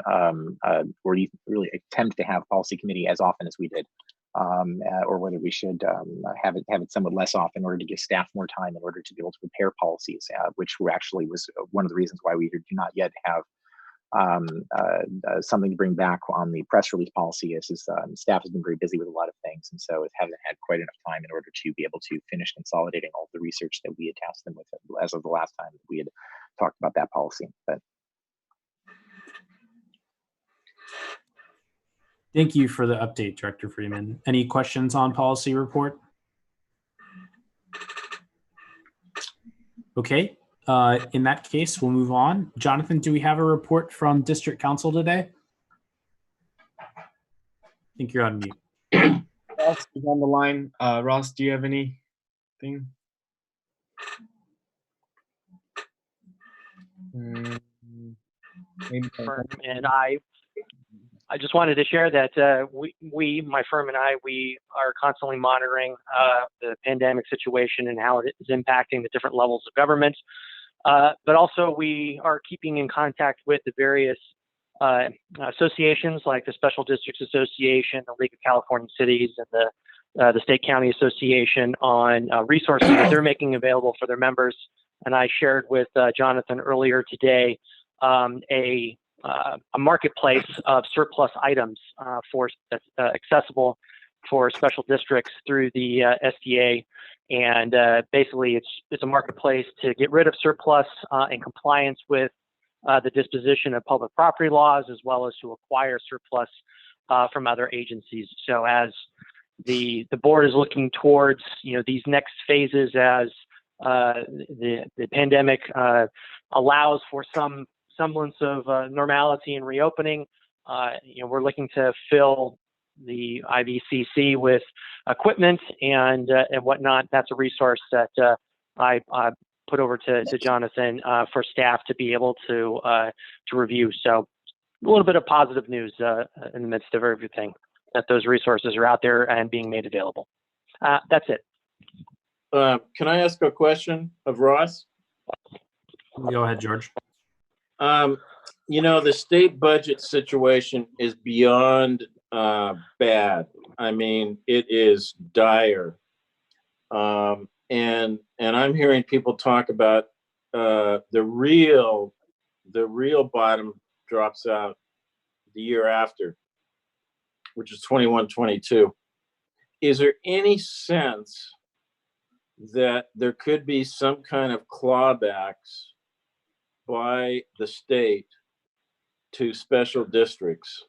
or really attempt to have policy committee as often as we did, or whether we should have it somewhat less often in order to give staff more time in order to be able to prepare policies, which actually was one of the reasons why we do not yet have something to bring back on the press release policy. Is staff has been very busy with a lot of things, and so it hasn't had quite enough time in order to be able to finish consolidating all of the research that we had tasked them with as of the last time we had talked about that policy. But thank you for the update, Director Freeman. Any questions on policy report? Okay. In that case, we'll move on. Jonathan, do we have a report from District Council today? I think you're on mute. Ross is on the line. Ross, do you have anything? Firm and I just wanted to share that my firm and I, we are constantly monitoring the pandemic situation and how it is impacting the different levels of government. But also we are keeping in contact with the various associations like the Special Districts Association, the League of California Cities, and the State County Association on resources that they're making available for their members. And I shared with Jonathan earlier today a marketplace of surplus items that's accessible for special districts through the SDA. And basically, it's a marketplace to get rid of surplus in compliance with the disposition of public property laws, as well as to acquire surplus from other agencies. So as the board is looking towards these next phases, as the pandemic allows for some semblance of normality and reopening, we're looking to fill the IVCC with equipment and whatnot. That's a resource that I put over to Jonathan for staff to be able to review. So a little bit of positive news in the midst of everything, that those resources are out there and being made available. That's it. Can I ask a question of Ross? Go ahead, George. The state budget situation is beyond bad. I mean, it is dire. And I'm hearing people talk about the real bottom drops out the year after, which is 21-22. Is there any sense that there could be some kind of clawbacks by the state to special districts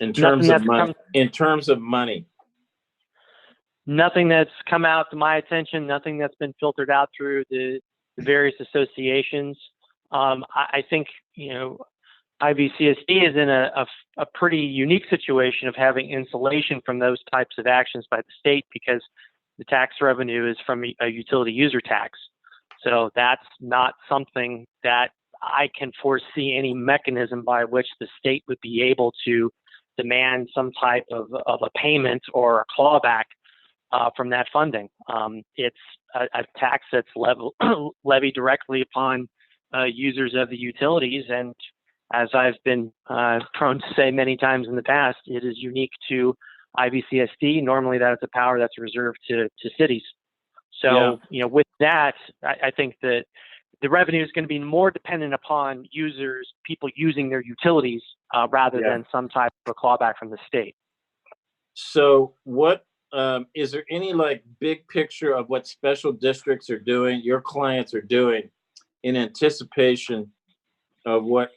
in terms of money? Nothing that's come out to my attention, nothing that's been filtered out through the various associations. I think, IVCSD is in a pretty unique situation of having insulation from those types of actions by the state, because the tax revenue is from a utility user tax. So that's not something that I can foresee any mechanism by which the state would be able to demand some type of a payment or a clawback from that funding. It's a tax that's levied directly upon users of the utilities. And as I've been prone to say many times in the past, it is unique to IVCSD. Normally that is a power that's reserved to cities. So, with that, I think that the revenue is going to be more dependent upon people using their utilities rather than some type of a clawback from the state. So what, is there any big picture of what special districts are doing, your clients are doing, in anticipation of what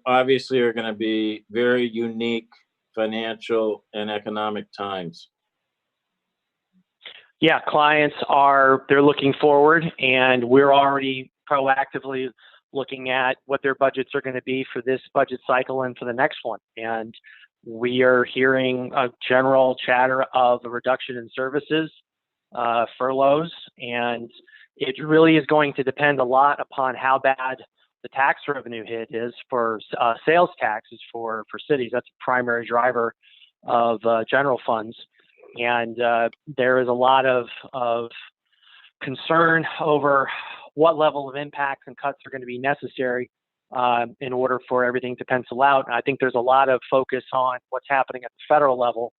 obviously are going to be very unique financial and economic times? Yeah, clients they're looking forward, and we're already proactively looking at what their budgets are going to be for this budget cycle and for the next one. And we are hearing a general chatter of a reduction in services, furloughs, and it really is going to depend a lot upon how bad the tax revenue hit is for sales taxes for cities. That's a primary driver of general funds. And there is a lot of concern over what level of impacts and cuts are going to be necessary in order for everything to pencil out. And I think there's a lot of focus on what's happening at the federal level,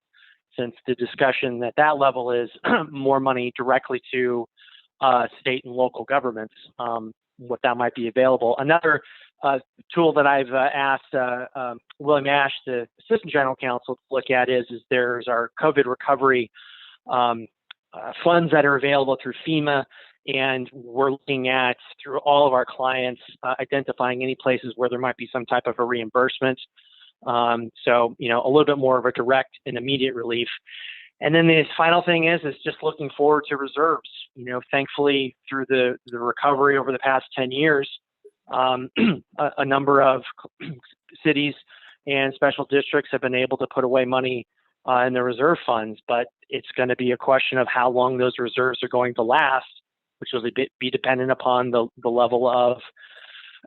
since the discussion at that level is more money directly to state and local governments, what that might be available. Another tool that I've asked William Ash, the Assistant General Counsel, to look at is there's our COVID recovery funds that are available through FEMA, and we're looking at, through all of our clients, identifying any places where there might be some type of a reimbursement. So, you know, a little bit more of a direct and immediate relief. And then the final thing is just looking forward to reserves. You know, thankfully, through the recovery over the past 10 years, a number of cities and special districts have been able to put away money in the reserve funds, but it's going to be a question of how long those reserves are going to last, which will be dependent upon the level of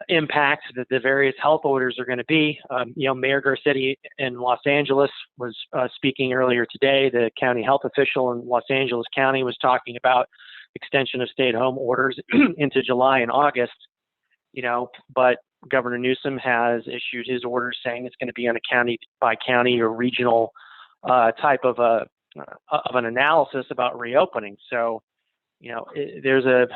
impact that the various health orders are going to be. You know, Mayor Garcetti in Los Angeles was speaking earlier today. The county health official in Los Angeles County was talking about extension of stay-at-home orders into July and August. You know, but Governor Newsom has issued his orders saying it's going to be on a county by county or regional type of an analysis about reopening. So, you know, there's a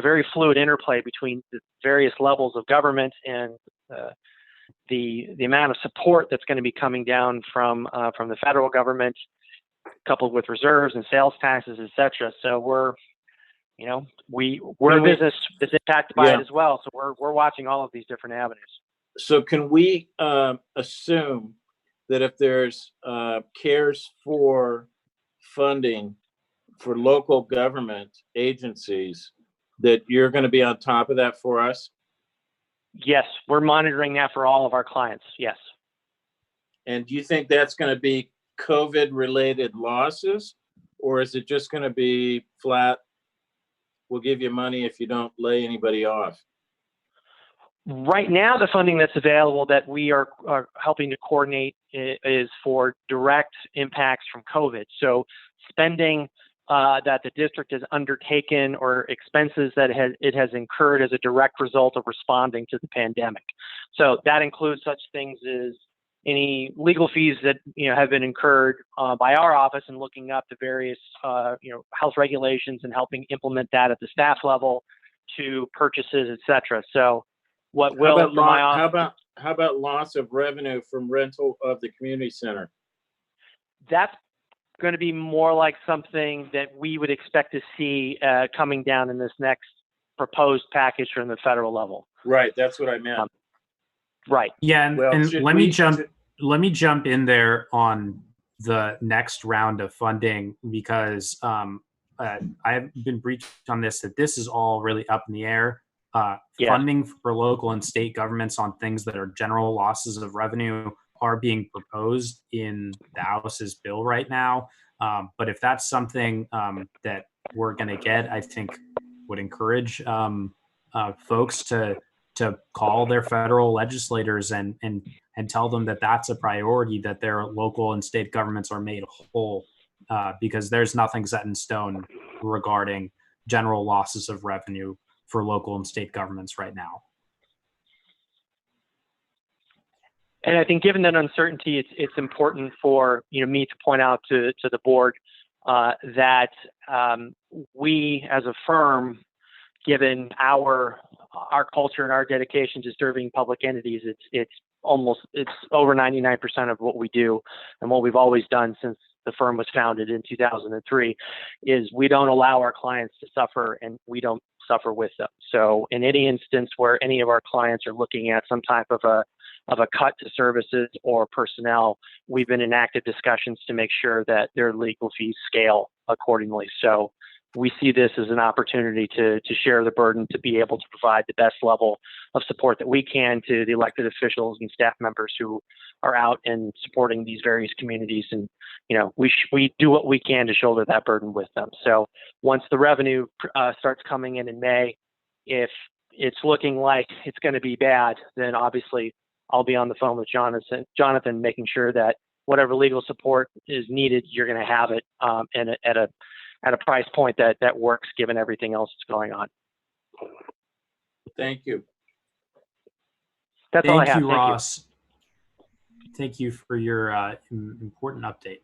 very fluid interplay between the various levels of government and the amount of support that's going to be coming down from the federal government, coupled with reserves and sales taxes, et cetera. So we're a business that's impacted by it as well. So we're watching all of these different avenues. So can we assume that if there's CARES for funding for local government agencies, that you're going to be on top of that for us? Yes, we're monitoring that for all of our clients. Yes. And do you think that's going to be COVID related losses, or is it just going to be flat, we'll give you money if you don't lay anybody off? Right now, the funding that's available that we are helping to coordinate is for direct impacts from COVID. So spending that the district has undertaken or expenses that it has incurred as a direct result of responding to the pandemic. So that includes such things as any legal fees that have been incurred by our office in looking up the various health regulations and helping implement that at the staff level, to purchases, et cetera. So what will how about loss of revenue from rental of the community center? That's going to be more like something that we would expect to see coming down in this next proposed package from the federal level. Right, that's what I meant. Right. Yeah, and let me jump in there on the next round of funding, because I've been briefed on this, that this is all really up in the air. Funding for local and state governments on things that are general losses of revenue are being proposed in the House's bill right now. But if that's something that we're going to get, I think would encourage folks to call their federal legislators and tell them that that's a priority, that their local and state governments are made whole, because there's nothing set in stone regarding general losses of revenue for local and state governments right now. And I think, given that uncertainty, it's important for me to point out to the board that we, as a firm, given our culture and our dedication to serving public entities, it's over 99% of what we do, and what we've always done since the firm was founded in 2003 is we don't allow our clients to suffer, and we don't suffer with them. So in any instance where any of our clients are looking at some type of a cut to services or personnel, we've been in active discussions to make sure that their legal fees scale accordingly. So we see this as an opportunity to share the burden, to be able to provide the best level of support that we can to the elected officials and staff members who are out and supporting these various communities. And, we do what we can to shoulder that burden with them. So once the revenue starts coming in May, if it's looking like it's going to be bad, then obviously I'll be on the phone with Jonathan, making sure that whatever legal support is needed, you're going to have it and at a price point that works given everything else that's going on. Thank you. That's all I have. Thank you, Thank you. Ross. Thank you for your important update.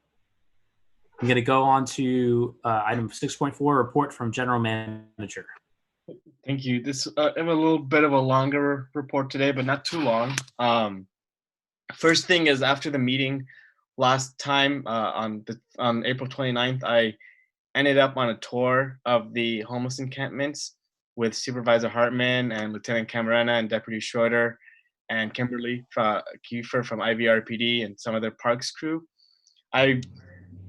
I'm going to go on to item 6.4, report from general manager. Thank you. I have a little bit of a longer report today, but not too long. First thing is, after the meeting last time on April 29th, I ended up on a tour of the homeless encampments with Supervisor Hartman and Lieutenant Camarena and Deputy Schroeder and Kimberly Kiefer from IVRPD and some of their parks crew. I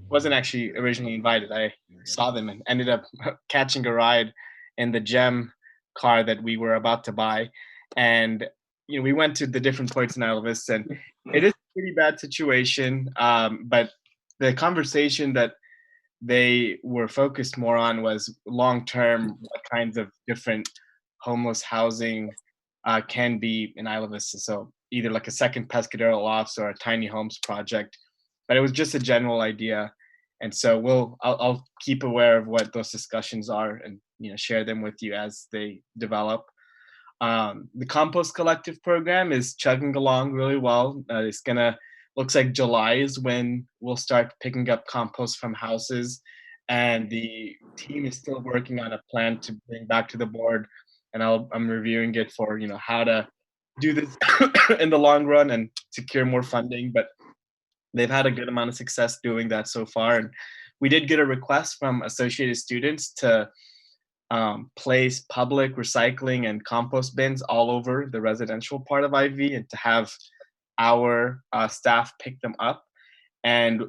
wasn't actually originally invited. I saw them and ended up catching a ride in the GEM car that we were about to buy. And we went to the different points in Isla Vista, and it is a pretty bad situation. But the conversation that they were focused more on was long-term, what kinds of different homeless housing can be in Isla Vista. So either like a second Pescadero Lofts or a tiny homes project, but it was just a general idea. And so I'll keep aware of what those discussions are and share them with you as they develop. The compost collective program is chugging along really well. Looks like July is when we'll start picking up compost from houses, and the team is still working on a plan to bring back to the board, and I'm reviewing it for how to do this in the long run and secure more funding. But they've had a good amount of success doing that so far, and we did get a request from Associated Students to place public recycling and compost bins all over the residential part of IV, and to have our staff pick them up. And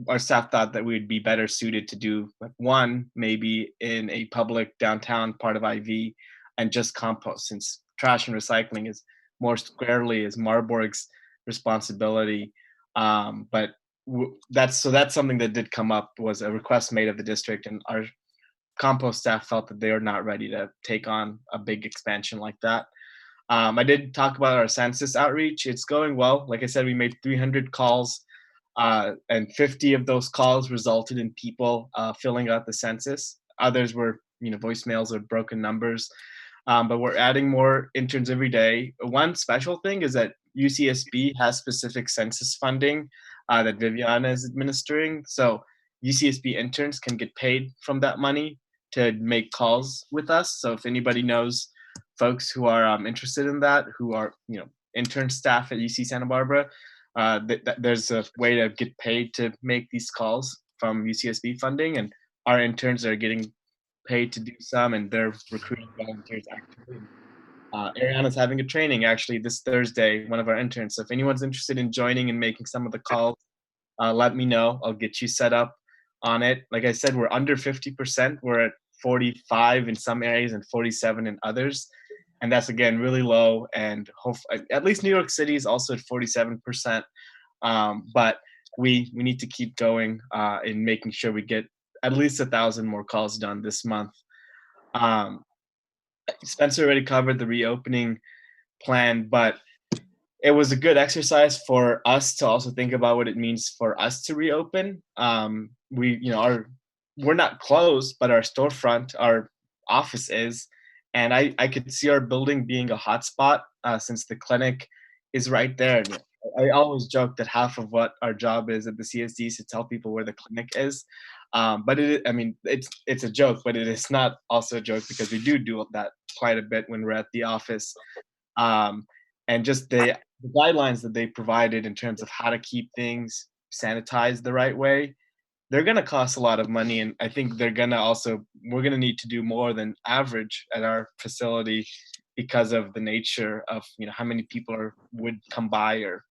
our staff thought that we would be better suited to do one maybe in a public downtown part of IV and just compost, since trash and recycling is more squarely is Marburg's responsibility. But that's something that did come up, was a request made of the district, and our compost staff felt that they are not ready to take on a big expansion like that. I did talk about our census outreach. It's going well. Like I said, we made 300 calls, and 50 of those calls resulted in people filling out the census. Others were, voicemails or broken numbers. But we're adding more interns every day. One special thing is that UCSB has specific census funding that Viviana is administering. So UCSB interns can get paid from that money to make calls with us. So if anybody knows folks who are interested in that, who are intern staff at UC Santa Barbara, there's a way to get paid to make these calls from UCSB funding, and our interns are getting paid to do some, and they're recruiting volunteers actively. Ariana's having a training actually this Thursday, one of our interns. So if anyone's interested in joining and making some of the calls, let me know. I'll get you set up on it. Like I said, we're under 50%. We're at 45 in some areas and 47 in others. And that's, again, really low. And at least New York City is also at 47%. But we need to keep going in making sure we get at least 1,000 more calls done this month. Spencer already covered the reopening plan, but it was a good exercise for us to also think about what it means for us to reopen. We're not closed, but our storefront, our office is, and I could see our building being a hotspot since the clinic is right there. I always joke that half of what our job is at the CSD is to tell people where the clinic is. But it's a joke, but it is not also a joke because we do that quite a bit when we're at the office. And just the guidelines that they provided in terms of how to keep things sanitized the right way, they're going to cost a lot of money. And I think we're going to need to do more than average at our facility because of the nature of, how many people would come by or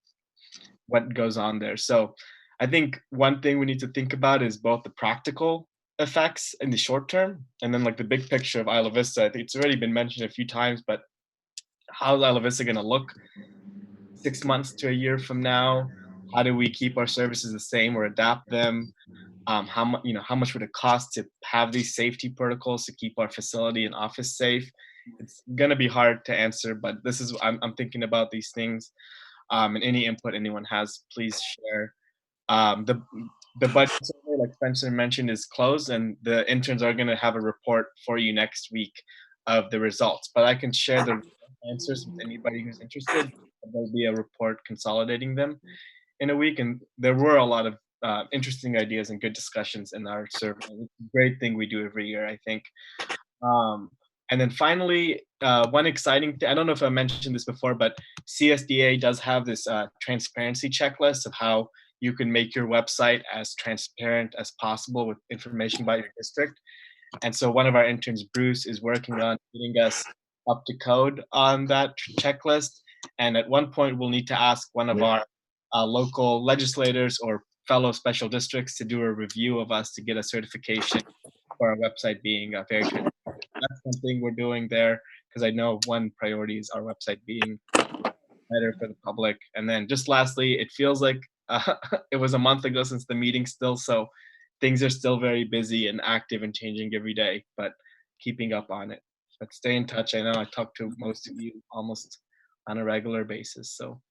what goes on there. So I think one thing we need to think about is both the practical effects in the short term, and then like the big picture of Isla Vista. I think it's already been mentioned a few times, but how's Isla Vista going to look 6 months to a year from now? How do we keep our services the same or adapt them? How much would it cost to have these safety protocols to keep our facility and office safe? It's going to be hard to answer, but this is I'm thinking about these things. And any input anyone has, please share. The budget survey, like Spencer mentioned, is closed, and the interns are going to have a report for you next week of the results. But I can share the answers with anybody who's interested. There'll be a report consolidating them in a week, and there were a lot of interesting ideas and good discussions in our survey. It's a great thing we do every year, I think. And then finally, one exciting thing, I don't know if I mentioned this before, but CSDA does have this transparency checklist of how you can make your website as transparent as possible with information about your district. And so one of our interns, Bruce, is working on getting us up to code on that checklist. And at one point, we'll need to ask one of our local legislators or fellow special districts to do a review of us to get a certification for our website being very transparent. That's something we're doing there, because I know one priority is our website being better for the public. And then just lastly, it feels like it was a month ago since the meeting still, so things are still very busy and active and changing every day, but keeping up on it. But stay in touch. I know I talk to most of you almost on a regular basis, so.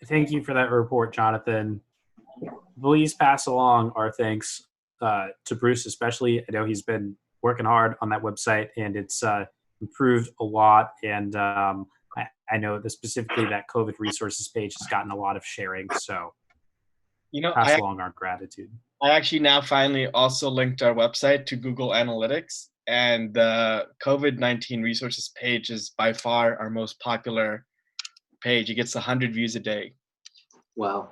Thank you for that report, Jonathan. Please pass along our thanks to Bruce, especially. I know he's been working hard on that website, and it's improved a lot. And I know that specifically that COVID resources page has gotten a lot of sharing. So pass along our gratitude. I actually now finally also linked our website to Google Analytics, and the COVID-19 resources page is by far our most popular page. It gets 100 views a day. Wow.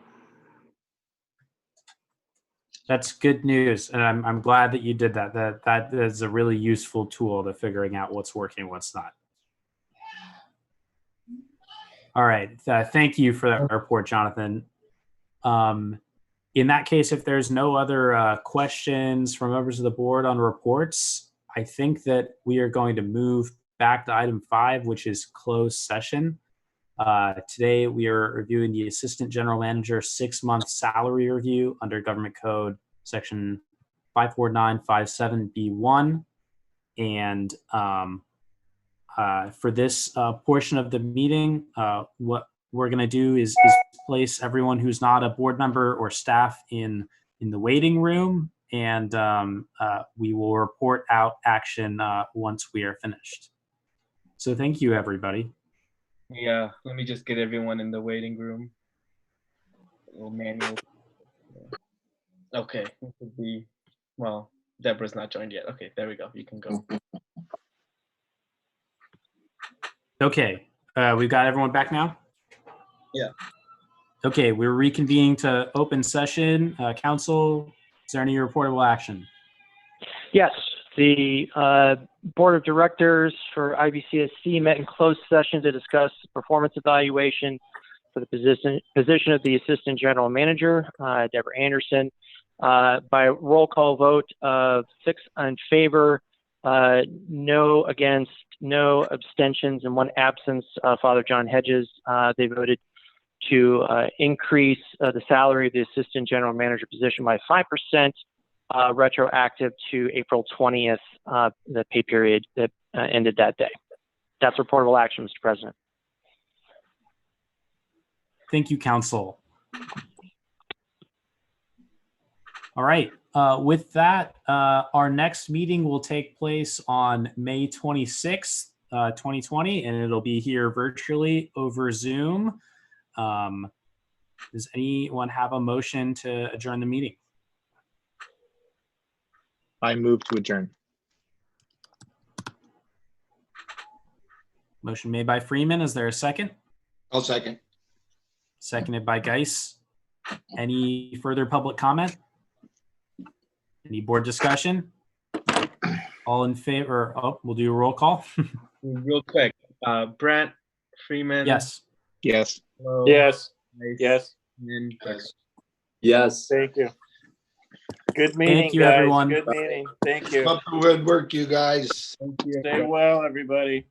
That's good news, and I'm glad that you did that. That is a really useful tool to figuring out what's working, what's not. All right, thank you for that report, Jonathan. In that case, if there's no other questions from members of the board on reports, I think that we are going to move back to item 5, which is closed session. Today, we are reviewing the Assistant General Manager 6-month salary review under Government Code Section 54957B1. And for this portion of the meeting, what we're going to do is place everyone who's not a board member or staff in the waiting room, and we will report out action once we are finished. So thank you, everybody. Yeah, let me just get everyone in the waiting room. A little manual. Okay, this would be, well, Deborah's not joined yet. Okay, there we go. You can go. Okay, we've got everyone back now? Yeah. Okay, we're reconvening to open session. Council, is there any reportable action? Yes, the Board of Directors for IVCSD met in closed session to discuss performance evaluation for the position of the Assistant General Manager, Deborah Anderson. By roll call vote of 6 in favor, no against, no abstentions, and 1 absence, Father John Hedges, they voted to increase the salary of the Assistant General Manager position by 5%, retroactive to April 20th, the pay period that ended that day. That's reportable action, Mr. President. Thank you, Council. All right. With that, our next meeting will take place on May 26th, 2020, and it'll be here virtually over Zoom. Does anyone have a motion to adjourn the meeting? I move to adjourn. Motion made by Freeman. Is there a second? I'll second. Seconded by Geis. Any further public comment? Any board discussion? All in favor? Oh, we'll do a roll call. Real quick, Brent, Freeman. Yes. Yes. Hello, Yes. Nice. Yes. And Yes. Yes. Thank you. Good meeting, you, guys. everyone. Good meeting. Thank you. Good work, you guys. Stay well, everybody.